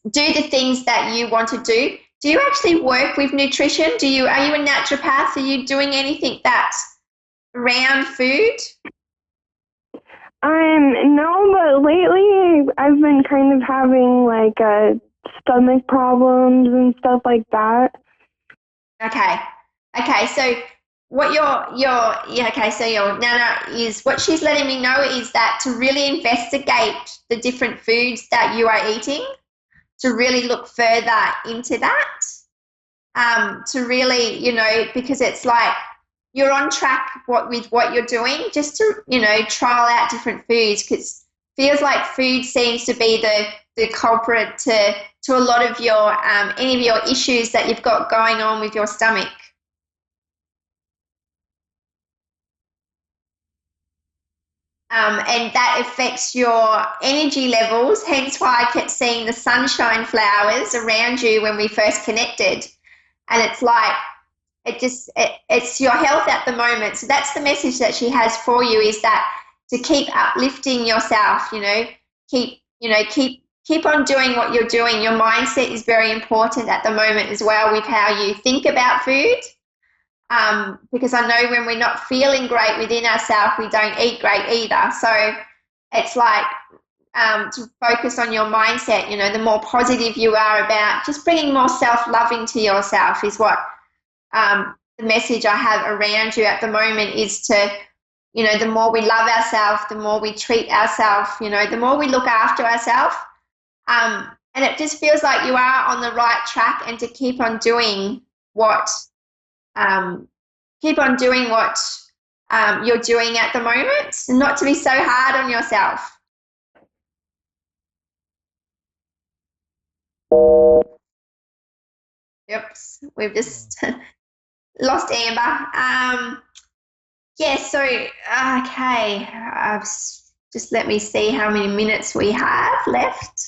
do the things that you want to do. Do you actually work with nutrition? Are you a naturopath? Are you doing anything that's around food? No, but lately I've been kind of having like stomach problems and stuff like that. Okay. So what your Nana is, what she's letting me know is that to really investigate the different foods that you are eating, to really look further into that, to really, because it's like you're on track with what you're doing, just to, trial out different foods, because feels like food seems to be the culprit to a lot of your any of your issues that you've got going on with your stomach. And that affects your energy levels, hence why I kept seeing the sunshine flowers around you when we first connected. And it's like, it's your health at the moment. So that's the message that she has for you, is that to keep uplifting yourself, keep on doing what you're doing. Your mindset is very important at the moment as well, with how you think about food. Because I know when we're not feeling great within ourselves, we don't eat great either. So it's like to focus on your mindset, the more positive you are about just bringing more self-loving to yourself is what the message I have around you at the moment is to, the more we love ourselves, the more we treat ourselves, the more we look after ourselves. And it just feels like you are on the right track, and to keep on doing what you're doing at the moment, and not to be so hard on yourself. Oops, we've just lost Amber. So, okay, just let me see how many minutes we have left.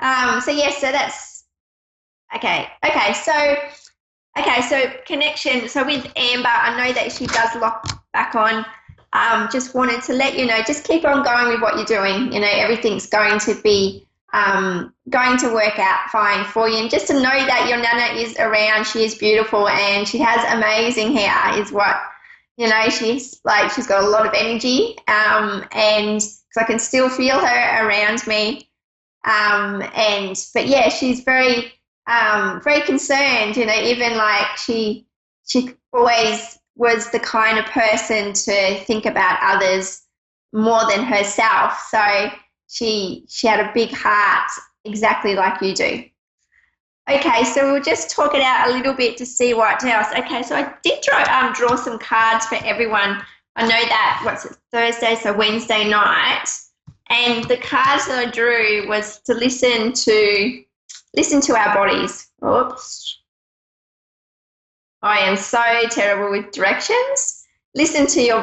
So that's, okay, so connection. So with Amber, I know that she does lock back on. Just wanted to let you know, just keep on going with what you're doing. Everything's going to be going to work out fine for you. And just to know that your Nana is around, she is beautiful and she has amazing hair is what, she's got a lot of energy. And because I can still feel her around me. But yeah, she's very concerned, even like she always was the kind of person to think about others more than herself. So she had a big heart, exactly like you do. Okay, so we'll just talk it out a little bit to see what else. Okay, so I did draw some cards for everyone. I know that, Thursday, so Wednesday night. And the cards that I drew was to listen to our bodies. Oops. I am so terrible with directions. Listen to your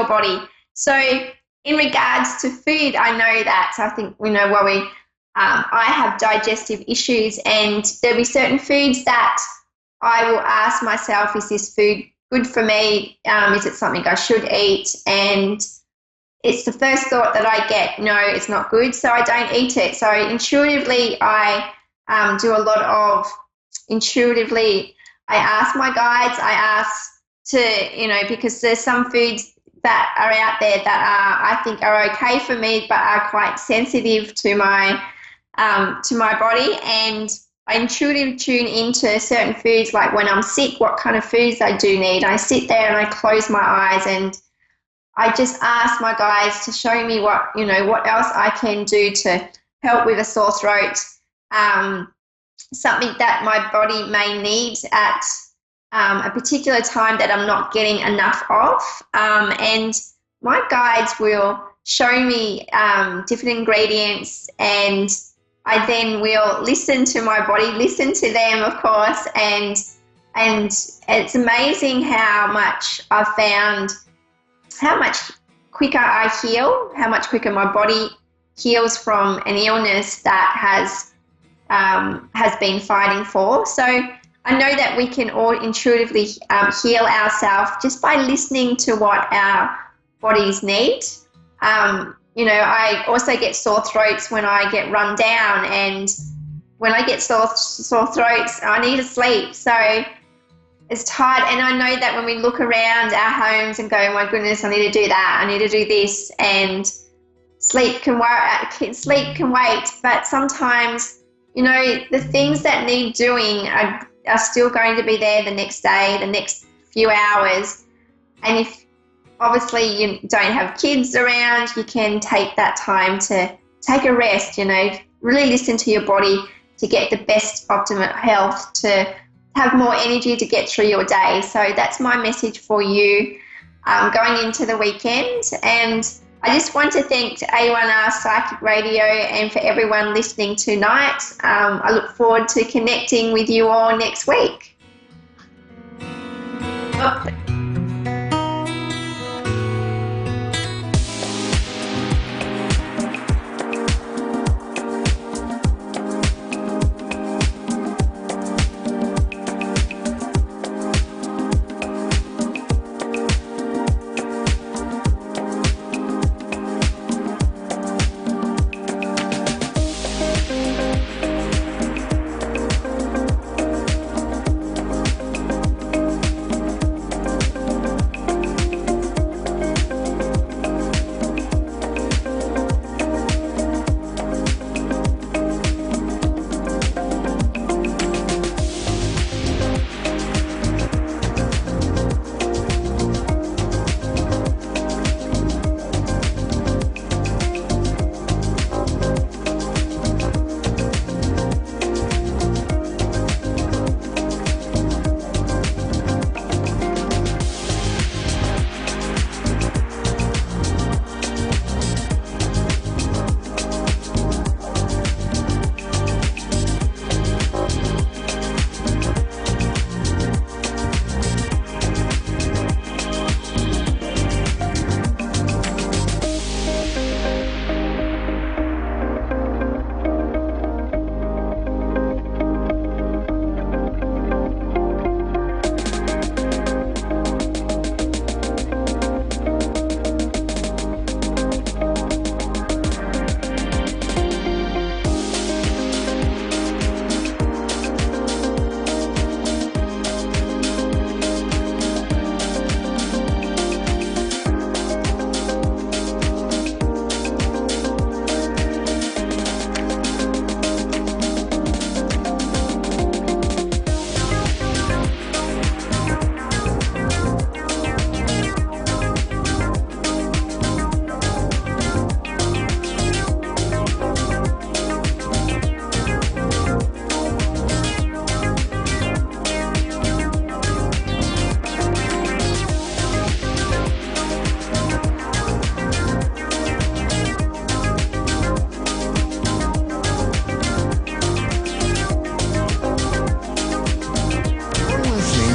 body. So in regards to food, I know that, I think we know why I have digestive issues, and there'll be certain foods that I will ask myself, is this food good for me? Is it something I should eat? And it's the first thought that I get, no, it's not good, so I don't eat it. So intuitively, I do a lot of I ask my guides, I ask to, because there's some foods that are out there that I think are okay for me, but are quite sensitive to my body. And I intuitively tune into certain foods, like when I'm sick, what kind of foods I do need. I sit there and I close my eyes and I just ask my guides to show me what else I can do to help with a sore throat, something that my body may need at a particular time that I'm not getting enough of. And my guides will show me different ingredients, and I then will listen to my body, listen to them, of course, and it's amazing how much I've found, how much quicker I heal, how much quicker my body heals from an illness that has been fighting for. So I know that we can all intuitively heal ourselves just by listening to what our bodies need. I also get sore throats when I get run down, and when I get sore throats, I need to sleep. So it's tired, and I know that when we look around our homes and go, oh my goodness, I need to do that, I need to do this, and sleep can wait. But sometimes, the things that need doing are still going to be there the next day, the next few hours. And if obviously you don't have kids around, you can take that time to take a rest, really listen to your body to get the best optimal health, to have more energy to get through your day. So that's my message for you going into the weekend. And I just want to thank A1R Psychic Radio and for everyone listening tonight. I look forward to connecting with you all next week.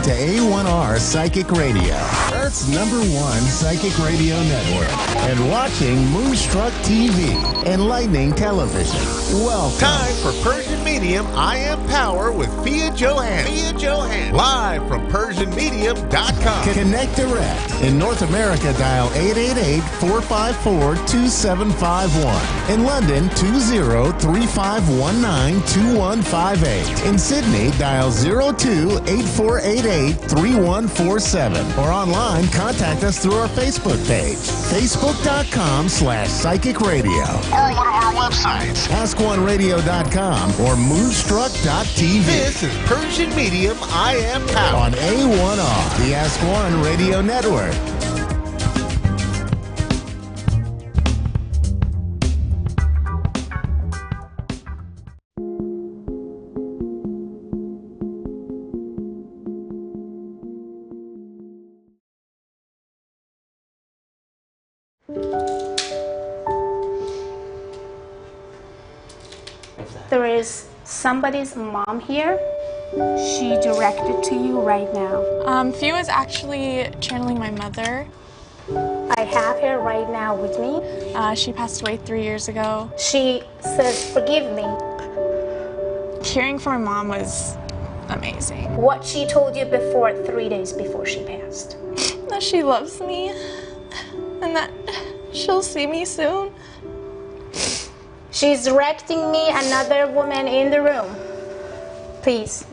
A1R Psychic Radio, Earth's #1 psychic radio network, and watching Moonstruck TV, enlightening television. Welcome. Time for Persian Medium I Am Power with Fia Johann. Live from PersianMedium.com. Connect direct. In North America, dial 888-454-2751. In London, 20-3519-2158. In Sydney, dial 02-8488-3147. Or online time, contact us through our Facebook page, facebook.com/Psychic Radio. Or one of our websites, askoneradio.com or moonstruck.tv. This is Persian Medium I Am Power on A1R, the Ask One Radio Network. There is somebody's mom here. She directed to you right now. Fio is actually channeling my mother. I have her right now with me. She passed away 3 years ago. She says, forgive me. Hearing from my mom was amazing. What she told you before, 3 days before she passed. That she loves me and that she'll see me soon. She's directing me another woman in the room. Please.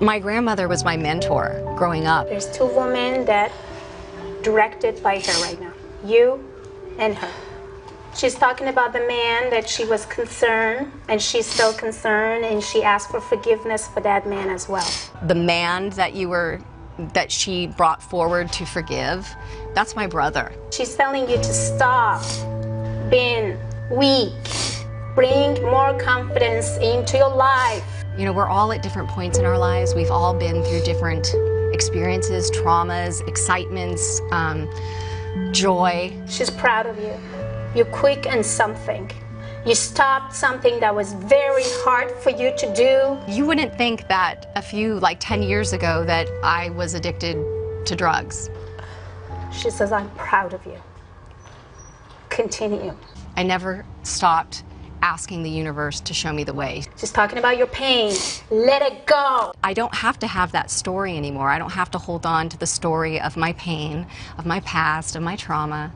My grandmother was my mentor growing up. There's 2 women that directed by her right now. You and her. She's talking about the man that she was concerned, and she's still concerned, and she asked for forgiveness for that man as well. The man that she brought forward to forgive, that's my brother. She's telling you to stop being weak. Bring more confidence into your life. You know, we're all at different points in our lives. We've all been through different experiences, traumas, excitements, joy. She's proud of you. You're quick on something. You stopped something that was very hard for you to do. You wouldn't think that 10 years ago that I was addicted to drugs. She says, I'm proud of you. Continue. I never stopped asking the universe to show me the way. She's talking about your pain. Let it go. I don't have to have that story anymore. I don't have to hold on to the story of my pain, of my past, of my trauma.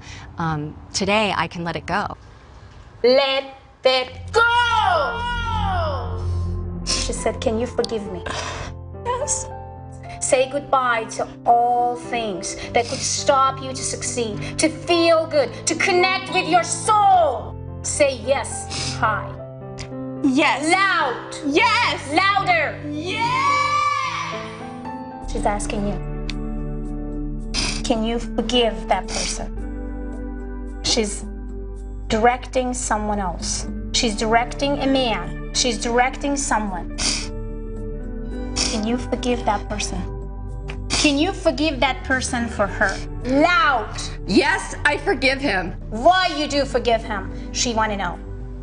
Today, I can let it go. Let it go! She said, can you forgive me? Yes. Say goodbye to all things that could stop you to succeed, to feel good, to connect with your soul. Say yes high. Yes. Loud. Yes. Louder. Yes. She's asking you, can you forgive that person? She's directing someone else. She's directing a man. She's directing someone. Can you forgive that person? Can you forgive that person for her? Loud. Yes, I forgive him. Why you do forgive him? She want to know.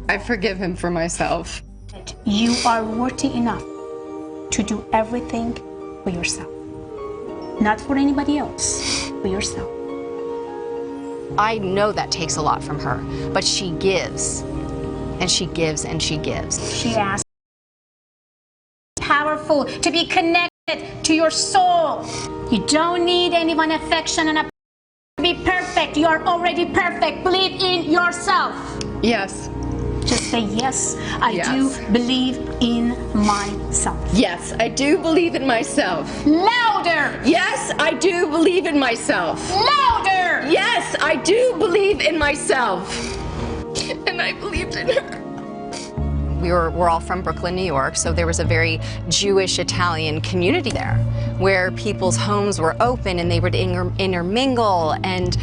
I forgive him for myself. You are worthy enough to do everything for yourself. Not for anybody else, for yourself. I know that takes a lot from her, but she gives, and she gives, and she gives. She asked, powerful, to be connected to your soul. You don't need anyone affection and to be perfect. You are already perfect. Believe in yourself. Yes. Just say, yes, I do believe in myself. Yes, I do believe in myself. Louder. Yes, I do believe in myself. Louder. Yes, I do believe in myself. And I believed in her. We're all from Brooklyn, New York, so there was a very Jewish Italian community there where people's homes were open and they would intermingle and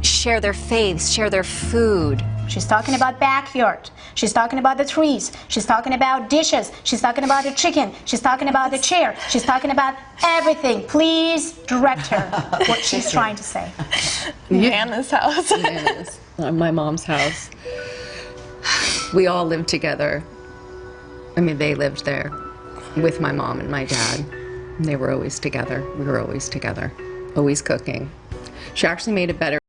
share their faiths, share their food. She's talking about backyard. She's talking about the trees. She's talking about dishes. She's talking about the chicken. She's talking about the chair. She's talking about everything. Please direct her what she's trying to say. Nana's house. Nana's. My mom's house. We all lived together. I mean, they lived there with my mom and my dad. They were always together. We were always together, always cooking. She actually made it better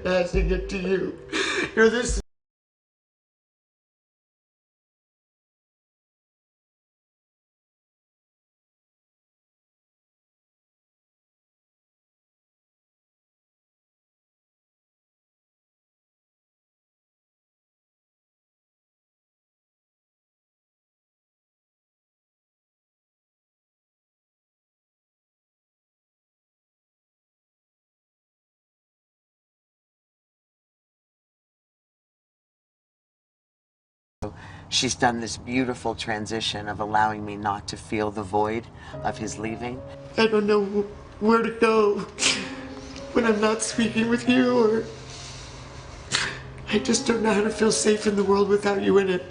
passing it to you. You're this. She's done this beautiful transition of allowing me not to feel the void of his leaving. I don't know where to go when I'm not speaking with you, or I just don't know how to feel safe in the world without you in it.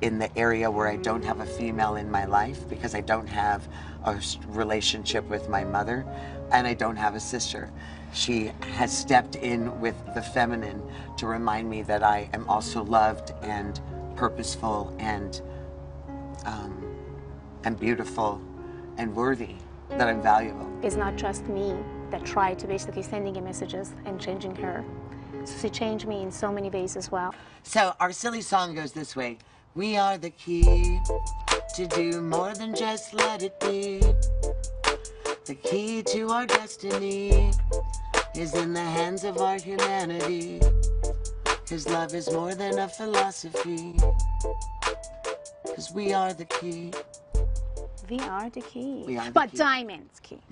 In the area where I don't have a female in my life because I don't have a relationship with my mother and I don't have a sister. She has stepped in with the feminine to remind me that I am also loved and purposeful and beautiful and worthy, that I'm valuable. It's not just me that tried to basically sending her messages and changing her. So she changed me in so many ways as well. So our silly song goes this way. We are the key to do more than just let it be. The key to our destiny is in the hands of our humanity. His love is more than a philosophy. 'Cause we are the key. We are the key. We are the but key. Diamond's key.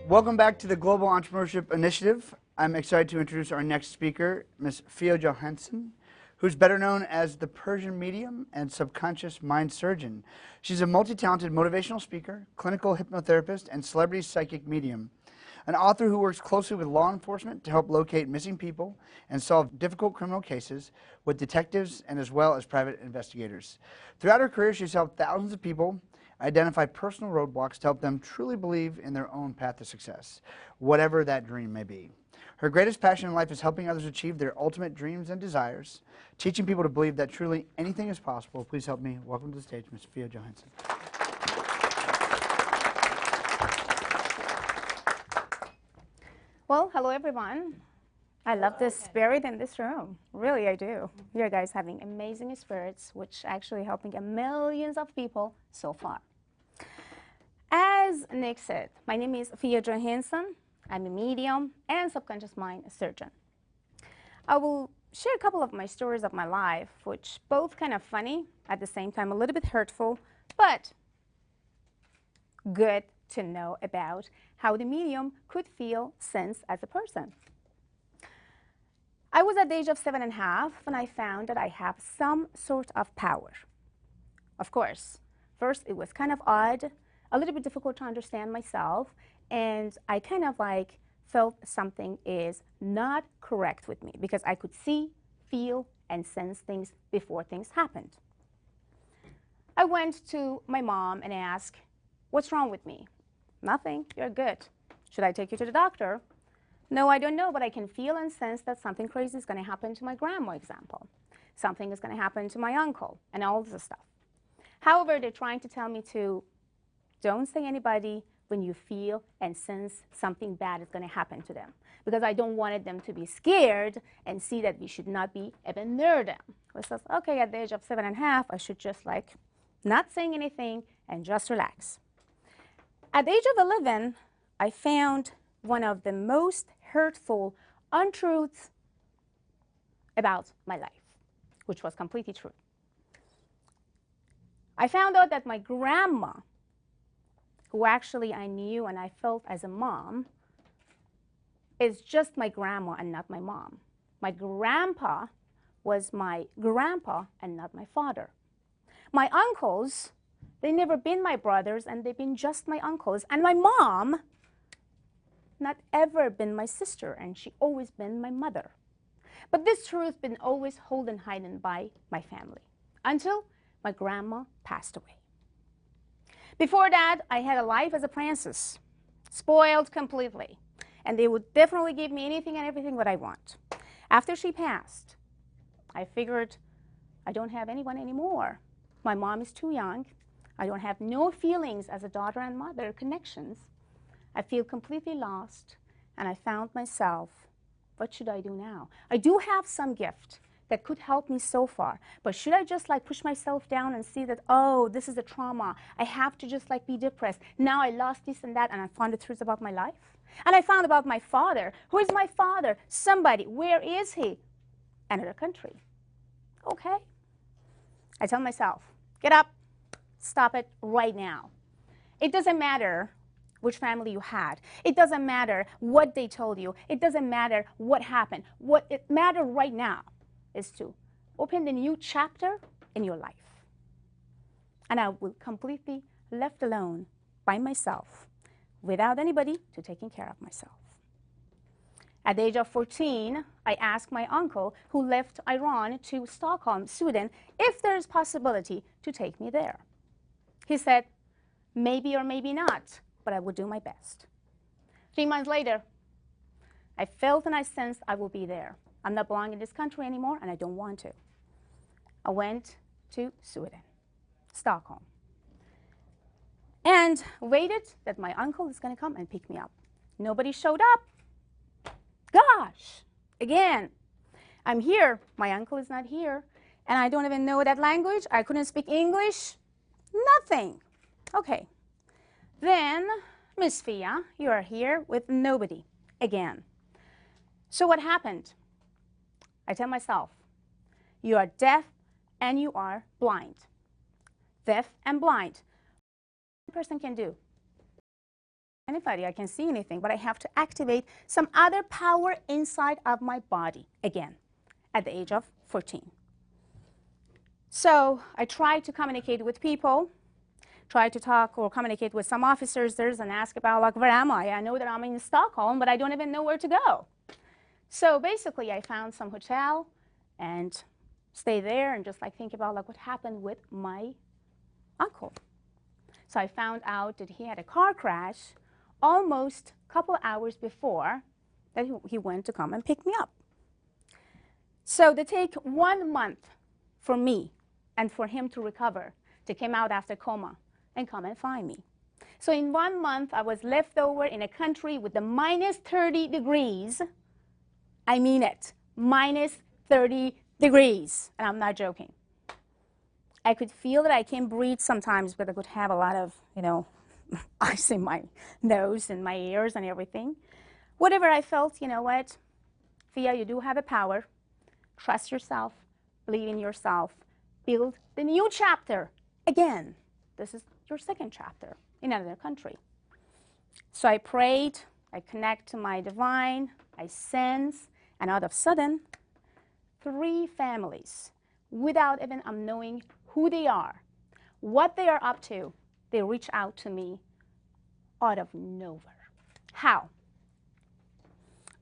Welcome back to the Global Entrepreneurship Initiative. I'm excited to introduce our next speaker, Ms. Fia Johansson, who's better known as the Persian medium and subconscious mind surgeon. She's a multi-talented motivational speaker, clinical hypnotherapist, and celebrity psychic medium. An author who works closely with law enforcement to help locate missing people and solve difficult criminal cases with detectives and as well as private investigators. Throughout her career, she's helped thousands of people identify personal roadblocks to help them truly believe in their own path to success, whatever that dream may be. Her greatest passion in life is helping others achieve their ultimate dreams and desires, teaching people to believe that truly anything is possible. Please help me welcome to the stage Ms. Fia Johansson. Well, hello everyone. I love the spirit in this room. Really, I do. You guys having amazing spirits, which actually helping millions of people so far. As Nick said, my name is Fia Johansson. I'm a medium and subconscious mind surgeon. I will share a couple of my stories of my life, which both kind of funny, at the same time a little bit hurtful, but good to know about how the medium could feel sense as a person. I was at the age of 7.5 when I found that I have some sort of power. Of course, first it was kind of odd, a little bit difficult to understand myself, and I kind of like felt something is not correct with me because I could see, feel, and sense things before things happened. I went to my mom and asked, what's wrong with me? Nothing, you're good. Should I take you to the doctor? No, I don't know, but I can feel and sense that something crazy is going to happen to my grandma, example. Something is going to happen to my uncle, and all this stuff. However, they're trying to tell me to don't say anybody when you feel and sense something bad is going to happen to them, because I don't wanted them to be scared and see that we should not be even near them. I says, okay, at the age of 7.5, I should just like not saying anything and just relax. At the age of 11, I found one of the most hurtful untruths about my life, which was completely true. I found out that my grandma, who actually I knew and I felt as a mom, is just my grandma and not my mom. My grandpa was my grandpa and not my father. My uncles, they never been my brothers and they've been just my uncles. And my mom, not ever been my sister, and she always been my mother. But this truth been always held and hidden by my family until my grandma passed away. Before that, I had a life as a princess, spoiled completely. and they would definitely give me anything and everything what I want. After she passed, I figured I don't have anyone anymore. My mom is too young. I don't have no feelings as a daughter and mother connections. I feel completely lost, and I found myself, what should I do now? I do have some gift that could help me so far, but should I just like push myself down and see that, oh, this is a trauma, I have to just like be depressed, now I lost this and that, and I found the truth about my life? And I found about my father. Who is my father? Somebody. Where is he? Another country. Okay. I tell myself, get up, stop it right now. It doesn't matter which family you had. It doesn't matter what they told you. It doesn't matter what happened. What it matters right now is to open the new chapter in your life. And I will completely left alone by myself without anybody to taking care of myself. At the age of 14, I asked my uncle, who left Iran to Stockholm, Sweden, if there is possibility to take me there. He said, maybe or maybe not, but I will do my best. 3 months later, I felt and I sensed I will be there. I'm not belonging in this country anymore, and I don't want to. I went to Sweden, Stockholm, and waited that my uncle is going to come and pick me up. Nobody showed up. Gosh, again, I'm here. My uncle is not here, and I don't even know that language. I couldn't speak English. Nothing. Okay. Then, Miss Fia, you are here with nobody again. So what happened? I tell myself, you are deaf and you are blind. Deaf and blind. What a person can do? Anybody, I can see anything, but I have to activate some other power inside of my body again at the age of 14. So I tried to communicate with people, tried to talk or communicate with some officers and ask about, like, where am I? I know that I'm in Stockholm, but I don't even know where to go. So basically, I found some hotel and stayed there and just like think about like what happened with my uncle. So I found out that he had a car crash almost a couple hours before that he went to come and pick me up. So they take 1 month for me and for him to recover, to come out after coma and come and find me. So in 1 month, I was left over in a country with the minus 30 degrees. I mean it, minus 30 degrees, and I'm not joking. I could feel that I can't breathe sometimes, but I could have a lot of, ice in my nose and my ears and everything. Whatever I felt, you know what? Fia, you do have a power. Trust yourself, believe in yourself, build the new chapter. Again, this is your second chapter in another country. So I prayed, I connect to my divine, I sense, and all of a sudden, 3 families, without even knowing who they are, what they are up to, they reach out to me out of nowhere. How?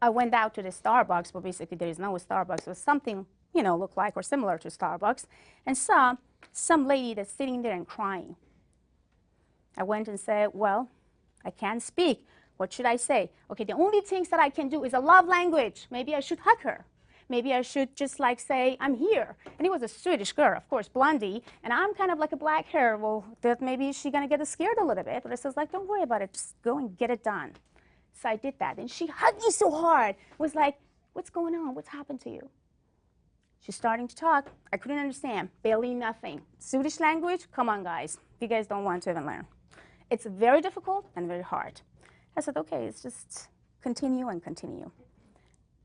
I went out to the Starbucks, but basically there is no Starbucks. It was something, looked like or similar to Starbucks, and saw some lady that's sitting there and crying. I went and said, well, I can't speak. What should I say? Okay, the only things that I can do is a love language. Maybe I should hug her. Maybe I should just like say, I'm here. And it was a Swedish girl, of course, blondie, and I'm kind of like a black hair. Well, that maybe she's gonna get scared a little bit. But I says, like, don't worry about it, just go and get it done. So I did that, and she hugged me so hard. Was like, what's going on? What's happened to you? She's starting to talk. I couldn't understand, barely nothing. Swedish language, come on, guys. You guys don't want to even learn. It's very difficult and very hard. I said, okay, it's just continue and continue.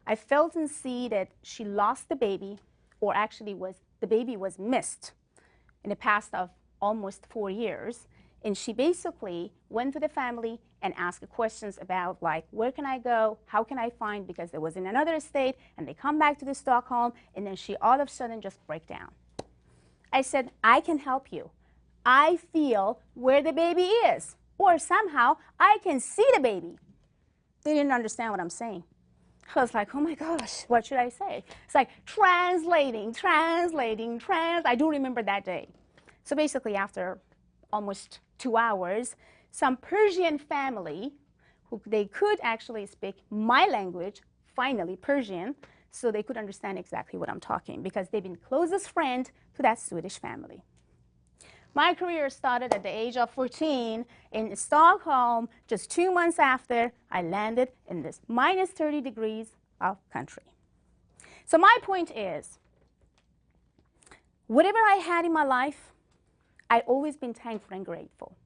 I felt and see that she lost the baby, or actually the baby was missed in the past of almost 4 years. And she basically went to the family and asked questions about, like, where can I go? How can I find? Because it was in another state, and they come back to the Stockholm, and then she all of a sudden just break down. I said, I can help you. I feel where the baby is, or somehow I can see the baby. They didn't understand what I'm saying. I was like, oh my gosh, what should I say? It's like translating. I do remember that day. So basically after almost 2 hours, some Persian family they could actually speak my language, finally Persian, so they could understand exactly what I'm talking, because they've been closest friend to that Swedish family. My career started at the age of 14 in Stockholm. Just 2 months after, I landed in this minus 30 degrees of country. So my point is, whatever I had in my life, I always been thankful and grateful.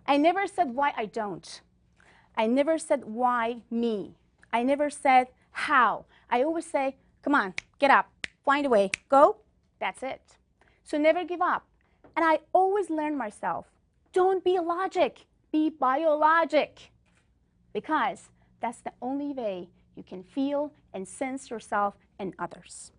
I never said why I don't. I never said why me. I never said how. I always say, come on, get up, find a way, go. That's it. So never give up. And I always learn myself, don't be logic, be biologic. Because that's the only way you can feel and sense yourself and others.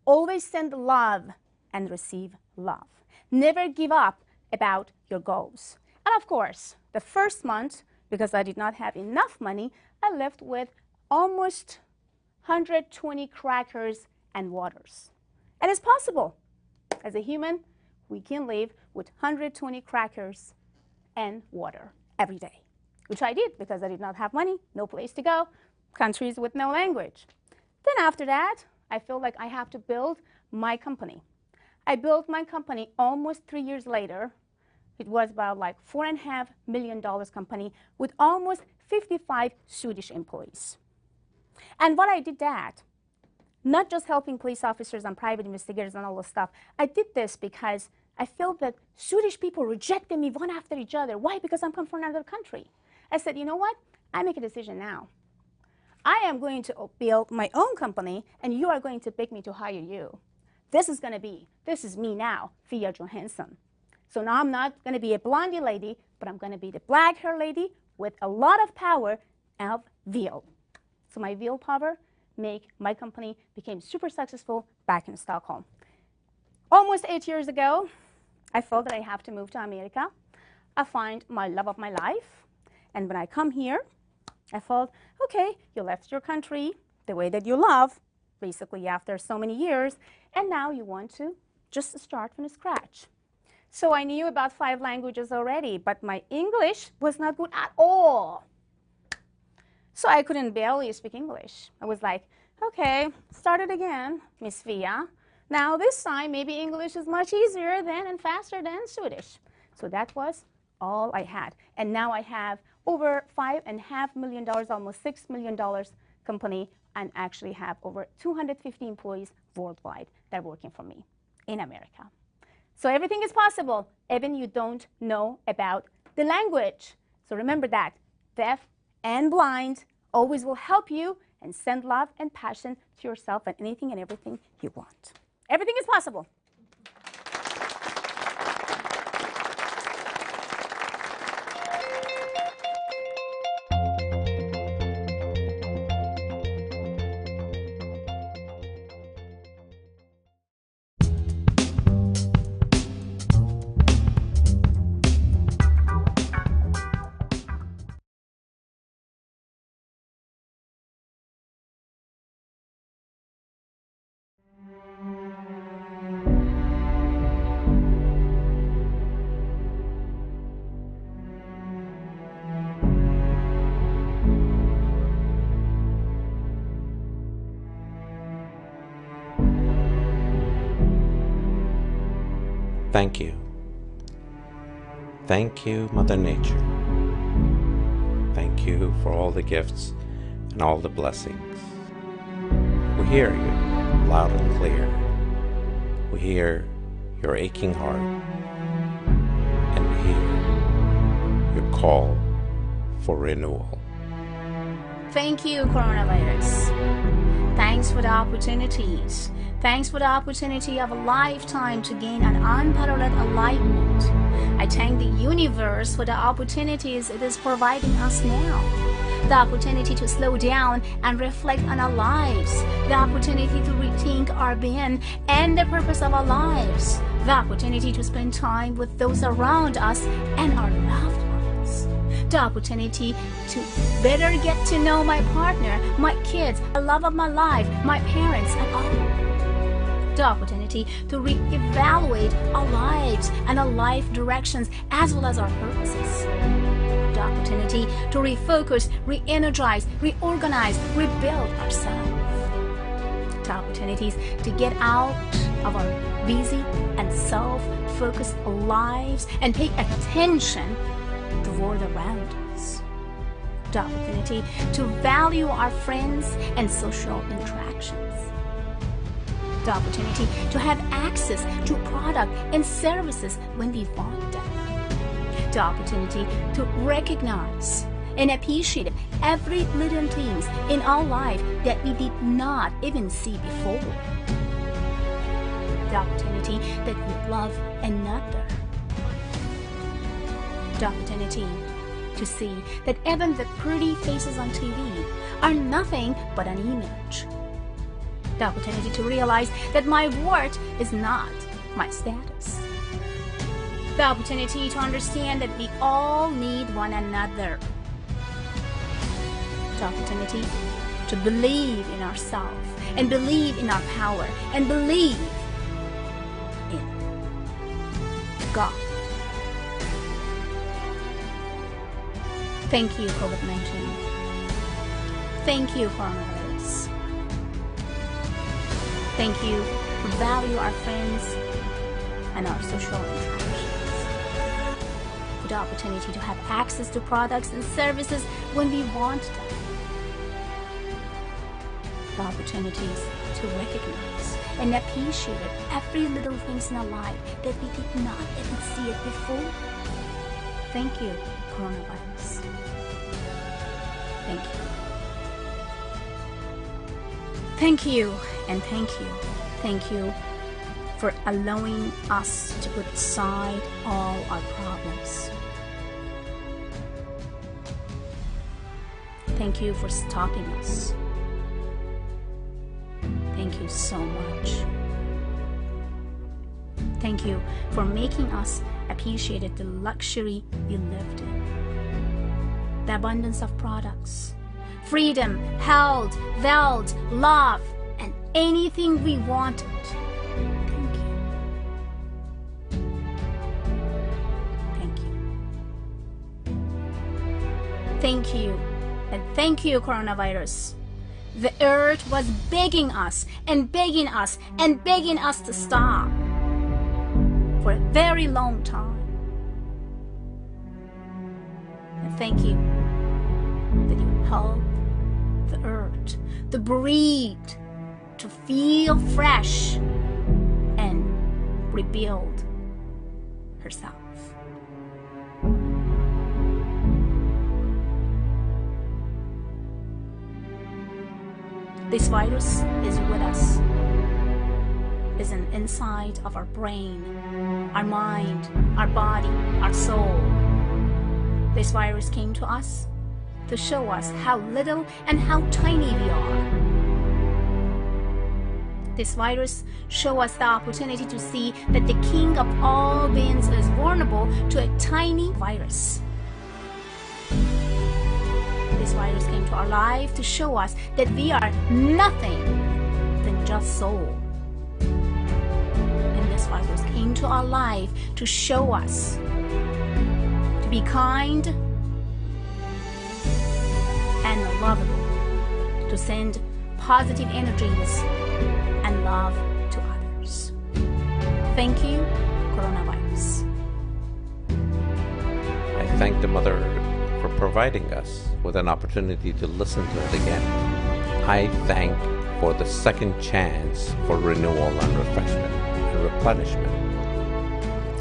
Always send love and receive love. Never give up about your goals. And of course, the first month, because I did not have enough money, I left with almost 120 crackers and waters. And it's possible. As a human, we can live with 120 crackers and water every day, which I did because I did not have money, no place to go, countries with no language. Then after that, I feel like I have to build my company. I built my company almost 3 years later. It was about like $4.5 million company with almost 55 Swedish employees. And what I did that, not just helping police officers and private investigators and all this stuff. I did this because I feel that Swedish people rejected me one after each other. Why? Because I'm come from another country. I said, you know what? I make a decision now. I am going to build my own company, and you are going to pick me to hire you. This is me now, Fia Johansson. So now I'm not going to be a blondie lady, but I'm going to be the black hair lady with a lot of power of will. So my will power make my company became super successful back in Stockholm. Almost 8 years ago, I felt that I have to move to America. I find my love of my life. And when I come here, I felt, okay, you left your country, the way that you love, basically after so many years, and now you want to just start from scratch. So I knew about 5 languages already, but my English was not good at all. So I couldn't barely speak English. I was like, okay, start it again, Miss Fia. Now this time, maybe English is much easier than and faster than Swedish. So that was all I had. And now I have over $5.5 million, almost $6 million company, and actually have over 250 employees worldwide that are working for me in America. So everything is possible, even you don't know about the language. So remember that, deaf and blind always will help you and send love and passion to yourself and anything and everything you want. Everything is possible. Thank you. Thank you, Mother Nature. Thank you for all the gifts and all the blessings. We hear you loud and clear. We hear your aching heart, and we hear your call for renewal. Thank you, coronavirus. Thanks for the opportunities. Thanks for the opportunity of a lifetime to gain an unparalleled enlightenment. I thank the universe for the opportunities it is providing us now. The opportunity to slow down and reflect on our lives. The opportunity to rethink our being and the purpose of our lives. The opportunity to spend time with those around us and our loved ones. The opportunity to better get to know my partner, my kids, the love of my life, my parents, and all. The opportunity to reevaluate our lives and our life directions as well as our purposes. The opportunity to refocus, re-energize, reorganize, rebuild ourselves. The opportunities to get out of our busy and self-focused lives and pay attention to the world around us. The opportunity to value our friends and social interactions. The opportunity to have access to product and services when we want them. The opportunity to recognize and appreciate every little things in our life that we did not even see before. The opportunity that we love another. The opportunity to see that even the pretty faces on TV are nothing but an image. The opportunity to realize that my worth is not my status. The opportunity to understand that we all need one another. The opportunity to believe in ourselves and believe in our power and believe in God. Thank you, COVID-19. Thank you, coronavirus. Thank you for value our friends and our social interactions. For the opportunity to have access to products and services when we want them. The opportunities to recognize and appreciate every little things in our life that we did not even see it before. Thank you, coronavirus. Thank you. Thank you and thank you. Thank you for allowing us to put aside all our problems. Thank you for stopping us. Thank you so much. Thank you for making us appreciate the luxury we lived in. The abundance of products, freedom, health, wealth, love, and anything we wanted. Thank you. Thank you. Thank you. And thank you, coronavirus. The earth was begging us and begging us and begging us to stop for a very long time. And thank you that you help the earth to breathe, to feel fresh, and rebuild herself. This virus is with us, is an inside of our brain, our mind, our body, our soul. This virus came to us to show us how little and how tiny we are. This virus shows us the opportunity to see that the king of all beings is vulnerable to a tiny virus. This virus came to our life to show us that we are nothing than just soul. And this virus came to our life to show us to be kind and lovable, to send positive energies and love to others. Thank you, coronavirus. I thank the Mother for providing us with an opportunity to listen to it again. I thank for the second chance for renewal and refreshment and replenishment.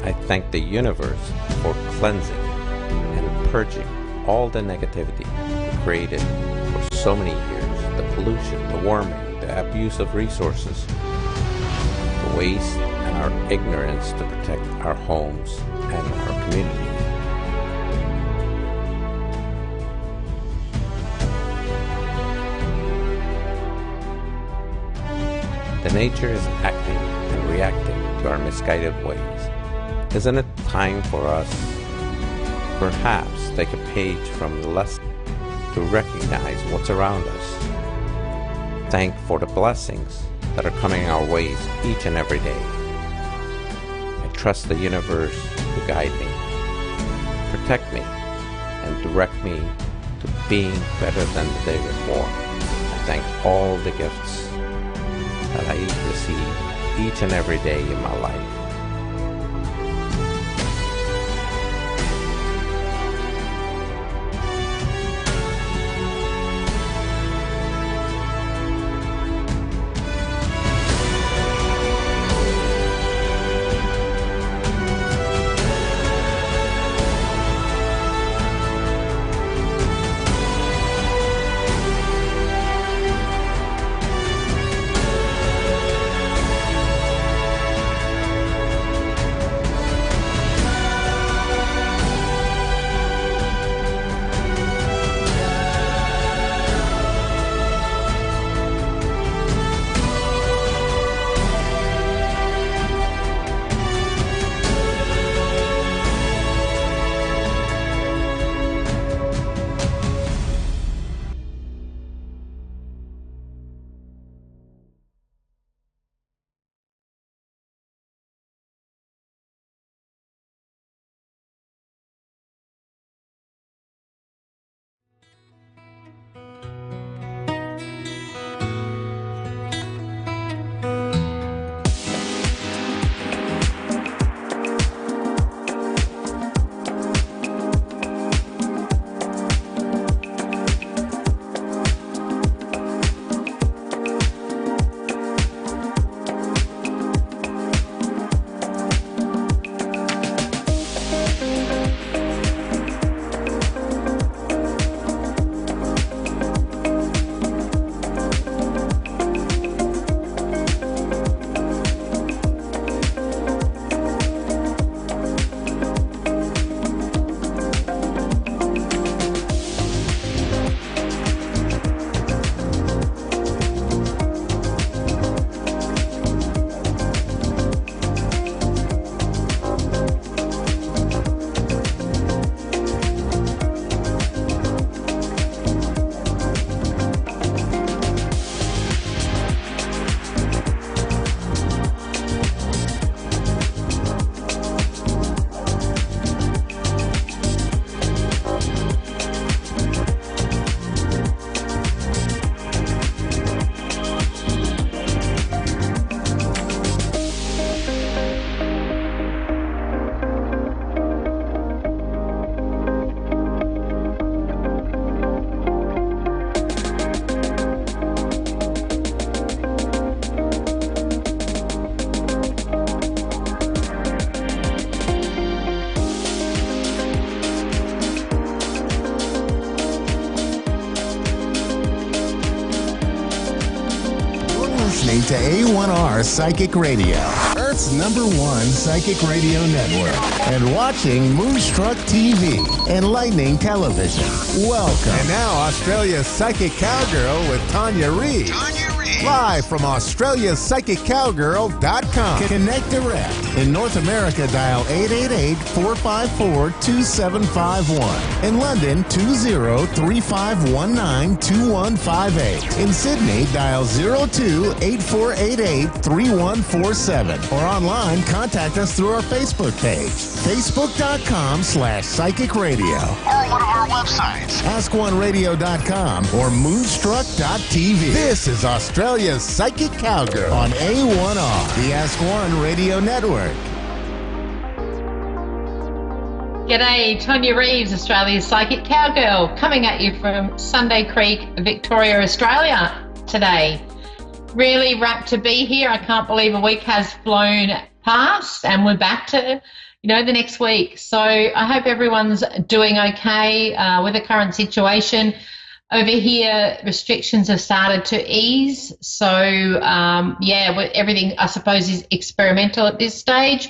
I thank the universe for cleansing and purging all the negativity we created for so many years, the pollution, the warming, the abuse of resources, the waste and our ignorance to protect our homes and our communities. The nature is acting and reacting to our misguided ways. Isn't it time for us perhaps take a page from the lesson to recognize what's around us? Thank for the blessings that are coming our ways each and every day. I trust the universe to guide me, protect me, and direct me to being better than the day before. I thank all the gifts that I receive each and every day in my life. Listening to A1R Psychic Radio, Earth's #1 psychic radio network, and watching Moonstruck TV and Lightning Television. Welcome. And now, Australia's Psychic Cowgirl with Tanya Reid. Live from AustraliaPsychicCowgirl.com. Connect direct. In North America, dial 888-454-2751. In London, 20-3519-2158. In Sydney, dial 02-8488-3147. Or online, contact us through our Facebook page, facebook.com/Psychic Radio. Or one of our websites, AskOneRadio.com or Moonstruck.tv. This is Australia's Psychic Cowgirl on A1R, the Ask One Radio Network. G'day, Tonya Reeves, Australia's Psychic Cowgirl, coming at you from Sunday Creek, Victoria, Australia today. Really rapt to be here. I can't believe a week has flown past and we're back to, the next week. So I hope everyone's doing okay with the current situation. Over here, restrictions have started to ease. So, everything, I suppose, is experimental at this stage.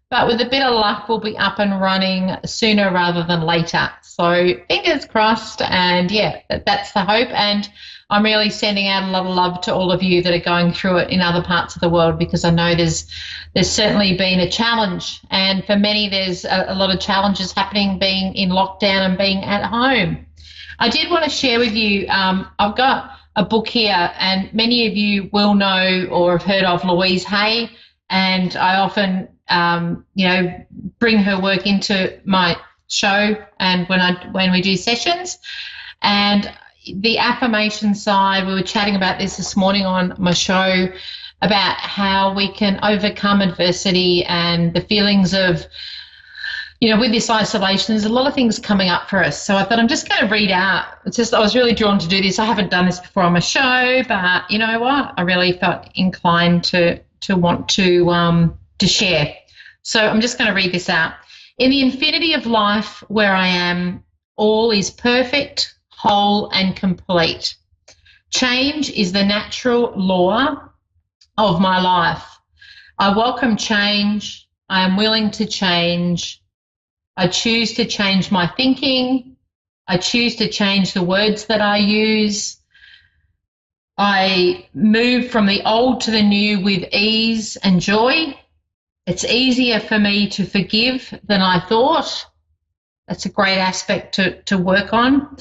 But with a bit of luck, we'll be up and running sooner rather than later. So fingers crossed, and that's the hope. And I'm really sending out a lot of love to all of you that are going through it in other parts of the world, because I know there's certainly been a challenge. And for many, there's a lot of challenges happening being in lockdown and being at home. I did want to share with you, I've got a book here, and many of you will know or have heard of Louise Hay, and I often, bring her work into my show and when we do sessions. And the affirmation side, we were chatting about this morning on my show about how we can overcome adversity and the feelings of, with this isolation, there's a lot of things coming up for us. So I thought I'm just going to read out. I was really drawn to do this. I haven't done this before on my show, but you know what? I really felt inclined to want to share. So I'm just going to read this out. In the infinity of life where I am, all is perfect, whole, and complete. Change is the natural law of my life. I welcome change. I am willing to change. I choose to change my thinking. I choose to change the words that I use. I move from the old to the new with ease and joy. It's easier for me to forgive than I thought. That's a great aspect to work on.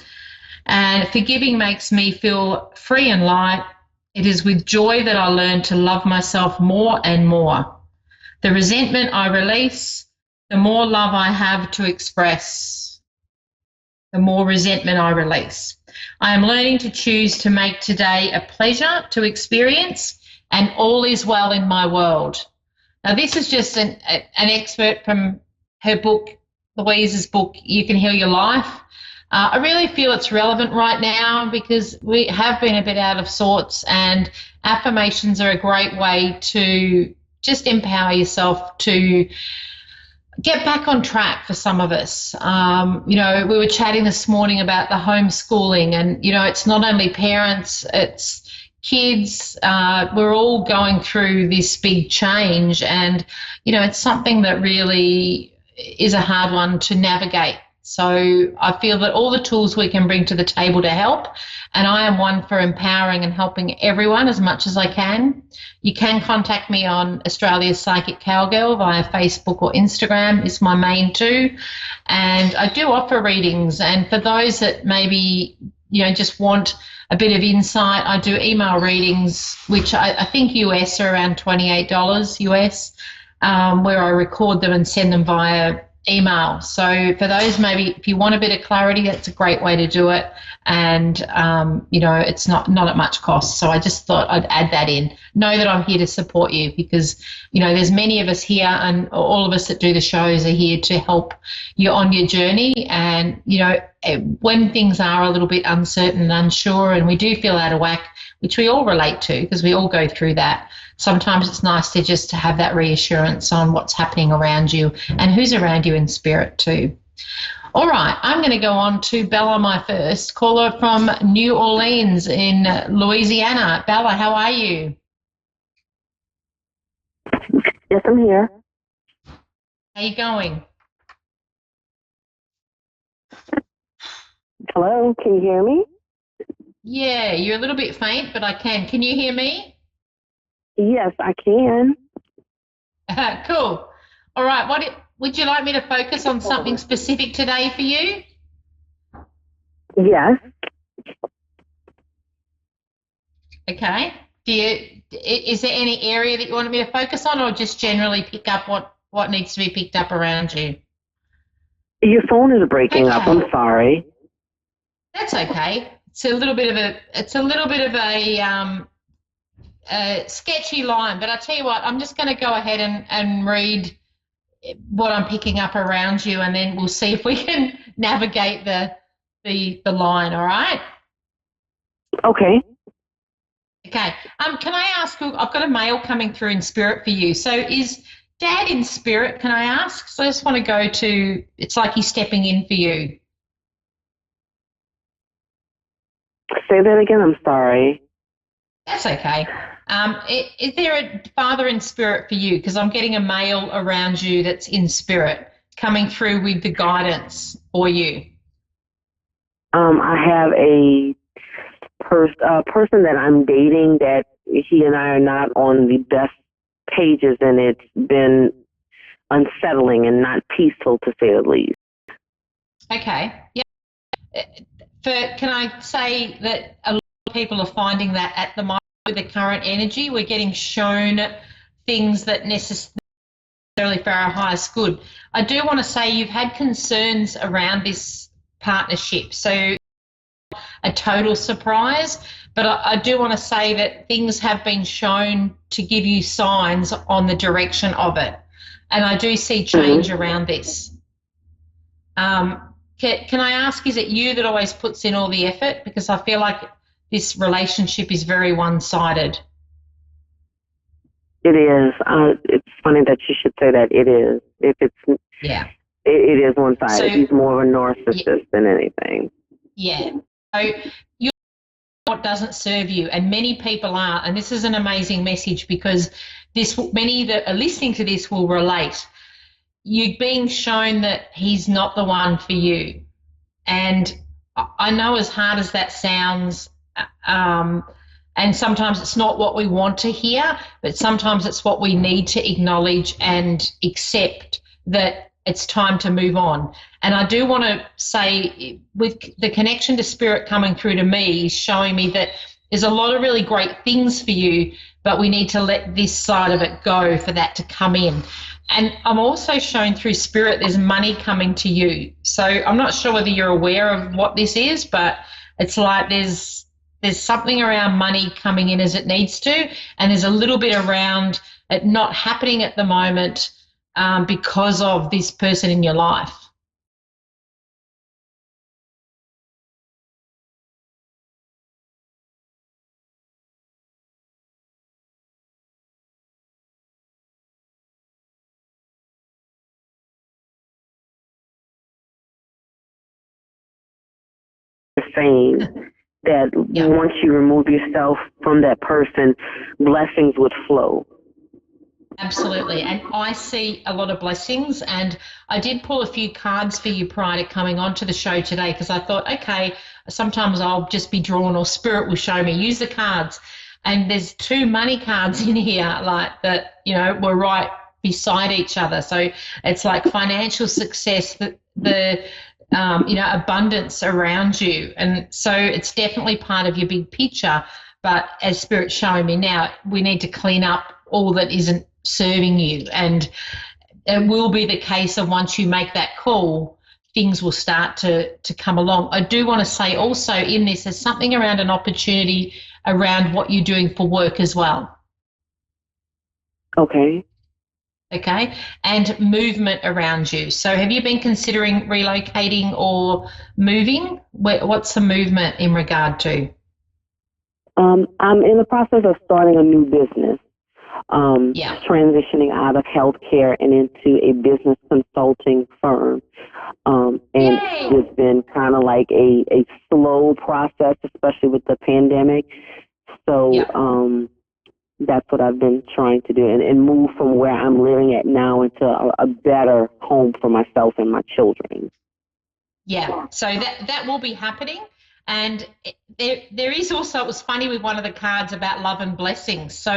And forgiving makes me feel free and light. It is with joy that I learn to love myself more and more. The resentment I release, the more love I have to express, the more resentment I release. I am learning to choose to make today a pleasure to experience, and all is well in my world. Now, this is just an excerpt from her book, Louise's book, You Can Heal Your Life. I really feel it's relevant right now because we have been a bit out of sorts, and affirmations are a great way to just empower yourself to get back on track for some of us. We were chatting this morning about the homeschooling, and, it's not only parents, it's kids. We're all going through this big change, and, it's something that really is a hard one to navigate. So I feel that all the tools we can bring to the table to help, and I am one for empowering and helping everyone as much as I can. You can contact me on Australia's Psychic Cowgirl via Facebook or Instagram is my main two. And I do offer readings. And for those that maybe, just want a bit of insight, I do email readings, which I think US are around $28 US, where I record them and send them via email. So for those, maybe if you want a bit of clarity, that's a great way to do it. And, it's not at much cost. So I just thought I'd add that in. Know that I'm here to support you because, there's many of us here, and all of us that do the shows are here to help you on your journey. And, when things are a little bit uncertain and unsure, and we do feel out of whack, which we all relate to because we all go through that, sometimes it's nice to just have that reassurance on what's happening around you and who's around you in spirit too. All right, I'm going to go on to Bella, my first caller from New Orleans in Louisiana. Bella, how are you? Yes, I'm here. How you going? Hello, can you hear me? Yeah, you're a little bit faint, but I can. Can you hear me? Yes, I can. Cool. All right, would you like me to focus on something specific today for you? Yes. Okay. Is there any area that you want me to focus on, or just generally pick up what needs to be picked up around you? Your phone is breaking up. I'm sorry. That's okay. It's a little bit of a sketchy line, but I tell you what, I'm just going to go ahead and read what I'm picking up around you, and then we'll see if we can navigate the line. All right? Okay. Okay. Can I ask you? I've got a mail coming through in spirit for you. So is Dad in spirit? Can I ask? So I just want to go to. It's like he's stepping in for you. Say that again. I'm sorry. That's okay. Is there a father in spirit for you? Because I'm getting a male around you that's in spirit coming through with the guidance for you. I have a person that I'm dating that he and I are not on the best pages, and it's been unsettling and not peaceful, to say the least. Okay. Yeah. Can I say that a lot of people are finding that at the moment with the current energy, we're getting shown things that necessarily necessarily for our highest good. I do want to say you've had concerns around this partnership, so a total surprise, but I do want to say that things have been shown to give you signs on the direction of it, and I do see change around this. Can I ask, is it you that always puts in all the effort? Because I feel like this relationship is very one-sided. It is. It's funny that you should say that. It is. If it's, yeah, it is one-sided. So, he's more of a narcissist than anything. Yeah. So you're what doesn't serve you, and many people are, and this is an amazing message because many that are listening to this will relate. You're being shown that he's not the one for you, and I know as hard as that sounds, and sometimes it's not what we want to hear, but sometimes it's what we need to acknowledge and accept that it's time to move on. And I do want to say, with the connection to spirit coming through to me, showing me that there's a lot of really great things for you, but we need to let this side of it go for that to come in. And I'm also shown through spirit there's money coming to you. So I'm not sure whether you're aware of what this is, but it's like there's something around money coming in as it needs to, and there's a little bit around it not happening at the moment because of this person in your life. Saying that once you remove yourself from that person, blessings would flow. Absolutely. And I see a lot of blessings, and I did pull a few cards for you prior to coming onto the show today because I thought, okay, sometimes I'll just be drawn or spirit will show me, use the cards. And there's 2 money cards in here like that, you know, were right beside each other. So it's like financial success, the you know, abundance around you. And so it's definitely part of your big picture. But as Spirit's showing me now, we need to clean up all that isn't serving you. And it will be the case of once you make that call, things will start to come along. I do want to say also in this, there's something around an opportunity around what you're doing for work as well. Okay. Okay, and movement around you. So have you been considering relocating or moving? What's the movement in regard to? I'm in the process of starting a new business, transitioning out of healthcare and into a business consulting firm. And it's been kind of like a slow process, especially with the pandemic. So that's what I've been trying to do and move from where I'm living at now into a better home for myself and my children. Yeah, so that will be happening. And there is also, it was funny with one of the cards about love and blessings. So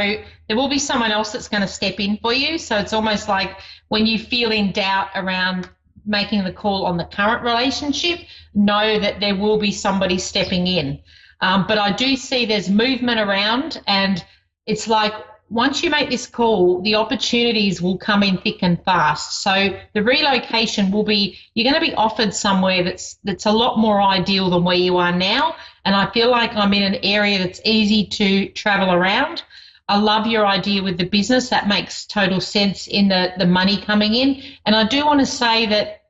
there will be someone else that's going to step in for you. So it's almost like when you feel in doubt around making the call on the current relationship, know that there will be somebody stepping in. But I do see there's movement around, and it's like once you make this call, the opportunities will come in thick and fast. So the relocation will be, you're going to be offered somewhere that's a lot more ideal than where you are now. And I feel like I'm in an area that's easy to travel around. I love your idea with the business. That makes total sense in the money coming in. And I do want to say that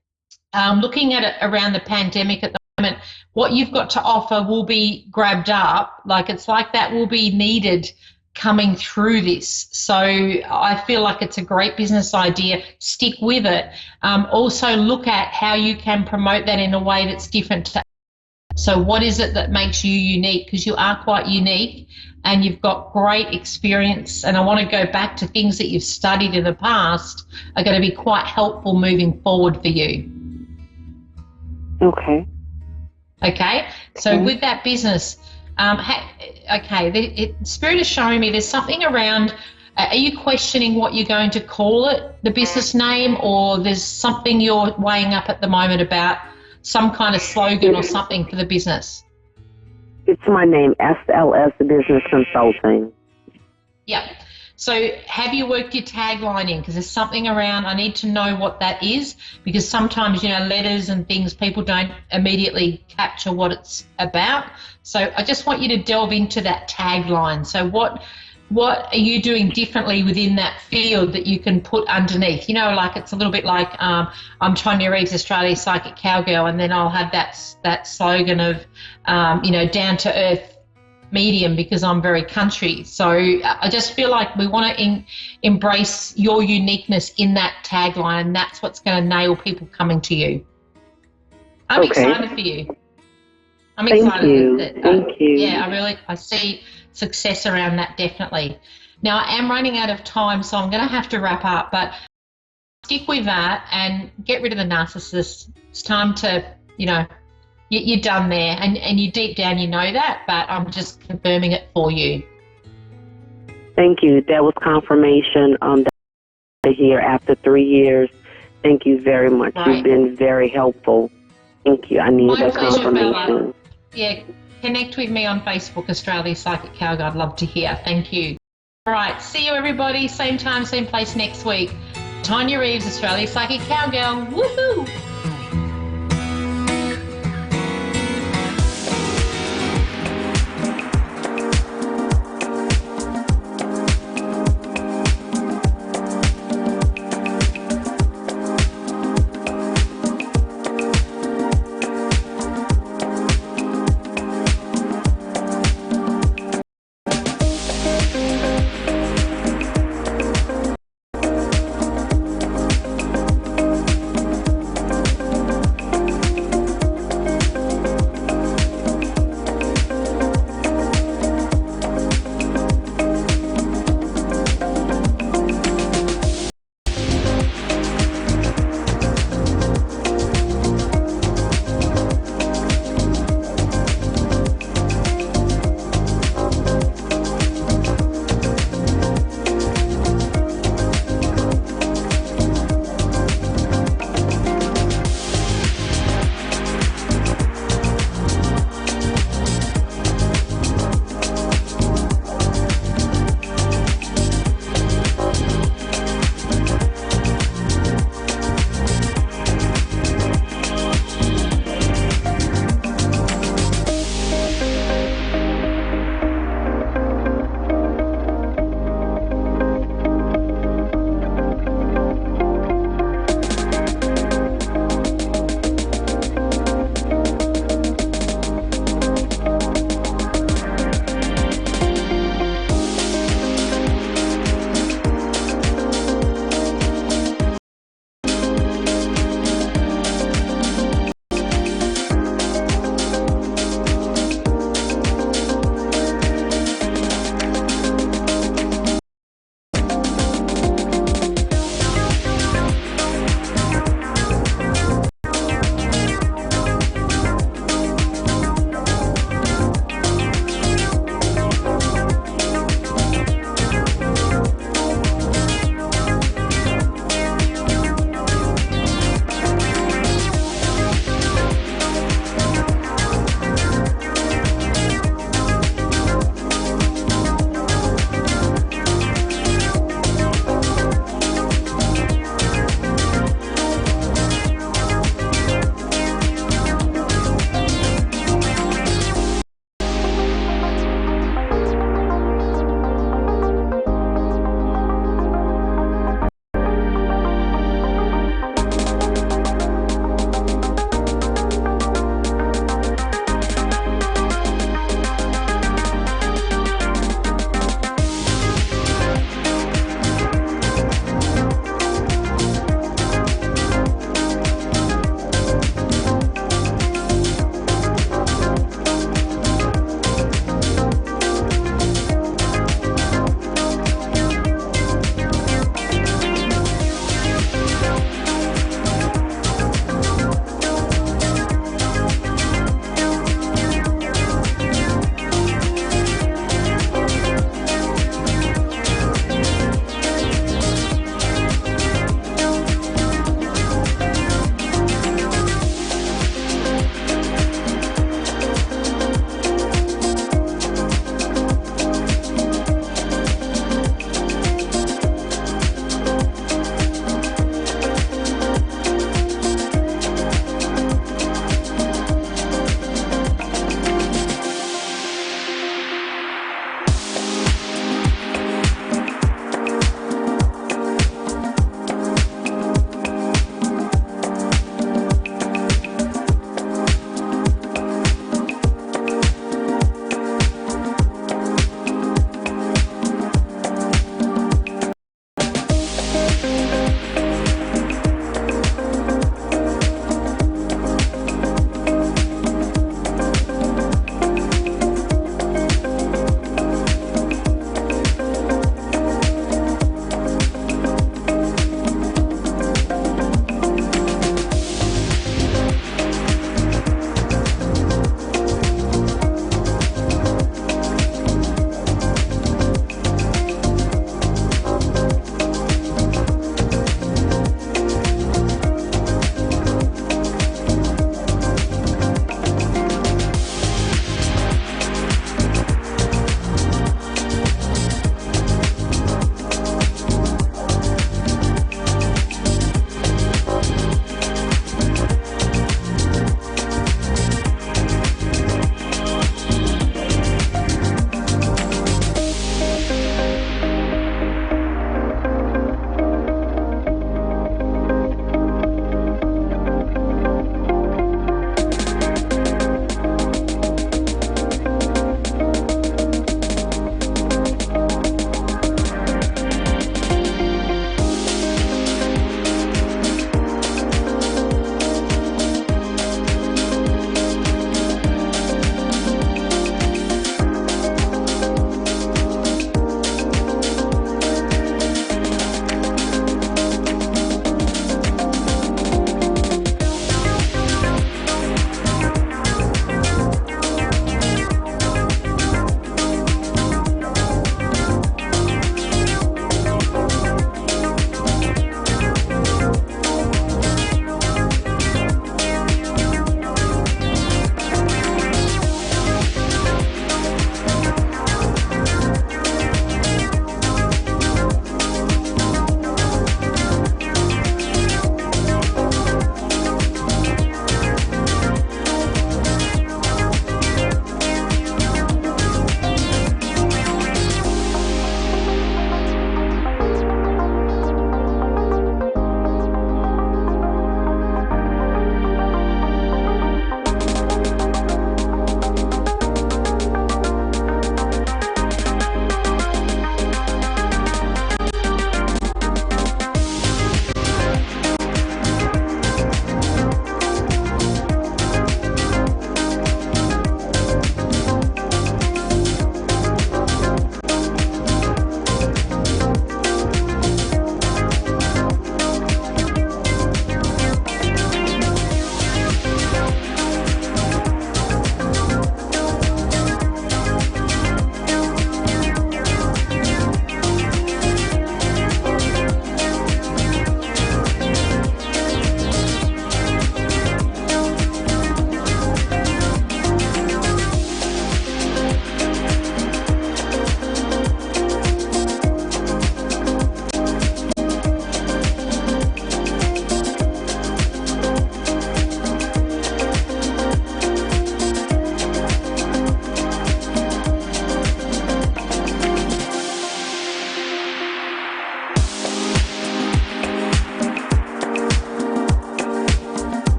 looking at it around the pandemic at the moment, what you've got to offer will be grabbed up. Like it's like that will be needed coming through this. So I feel like it's a great business idea. Stick with it. Also look at how you can promote that in a way that's different to. So what is it that makes you unique? Because you are quite unique and you've got great experience. And I want to go back to things that you've studied in the past are going to be quite helpful moving forward for you. Okay. Okay. So with that business, Spirit is showing me there's something around, are you questioning what you're going to call it, the business name, or there's something you're weighing up at the moment about some kind of slogan or something for the business? It's my name, SLS Business Consulting. Yeah. So have you worked your tagline in? Because there's something around, I need to know what that is, because sometimes, letters and things, people don't immediately capture what it's about. So I just want you to delve into that tagline. So what are you doing differently within that field that you can put underneath? Like it's a little bit like I'm Tonya Reeves, Australia's Psychic Cowgirl, and then I'll have that slogan of, down to earth medium, because I'm very country. So I just feel like we want to embrace your uniqueness in that tagline, and that's what's going to nail people coming to you. I'm excited for you. I'm excited. Thank you. Yeah, I see success around that, definitely. Now, I am running out of time, so I'm going to have to wrap up, but stick with that and get rid of the narcissist. It's time to, you're done there, and you deep down you know that, but I'm just confirming it for you. Thank you. That was confirmation here after 3 years. Thank you very much. Right. You've been very helpful. Thank you. I need My that pleasure, confirmation. Bella. Yeah, connect with me on Facebook, Australia's Psychic Cowgirl. I'd love to hear. Thank you. All right, see you everybody. Same time, same place next week. Tonya Reeves, Australia's Psychic Cowgirl. Woohoo!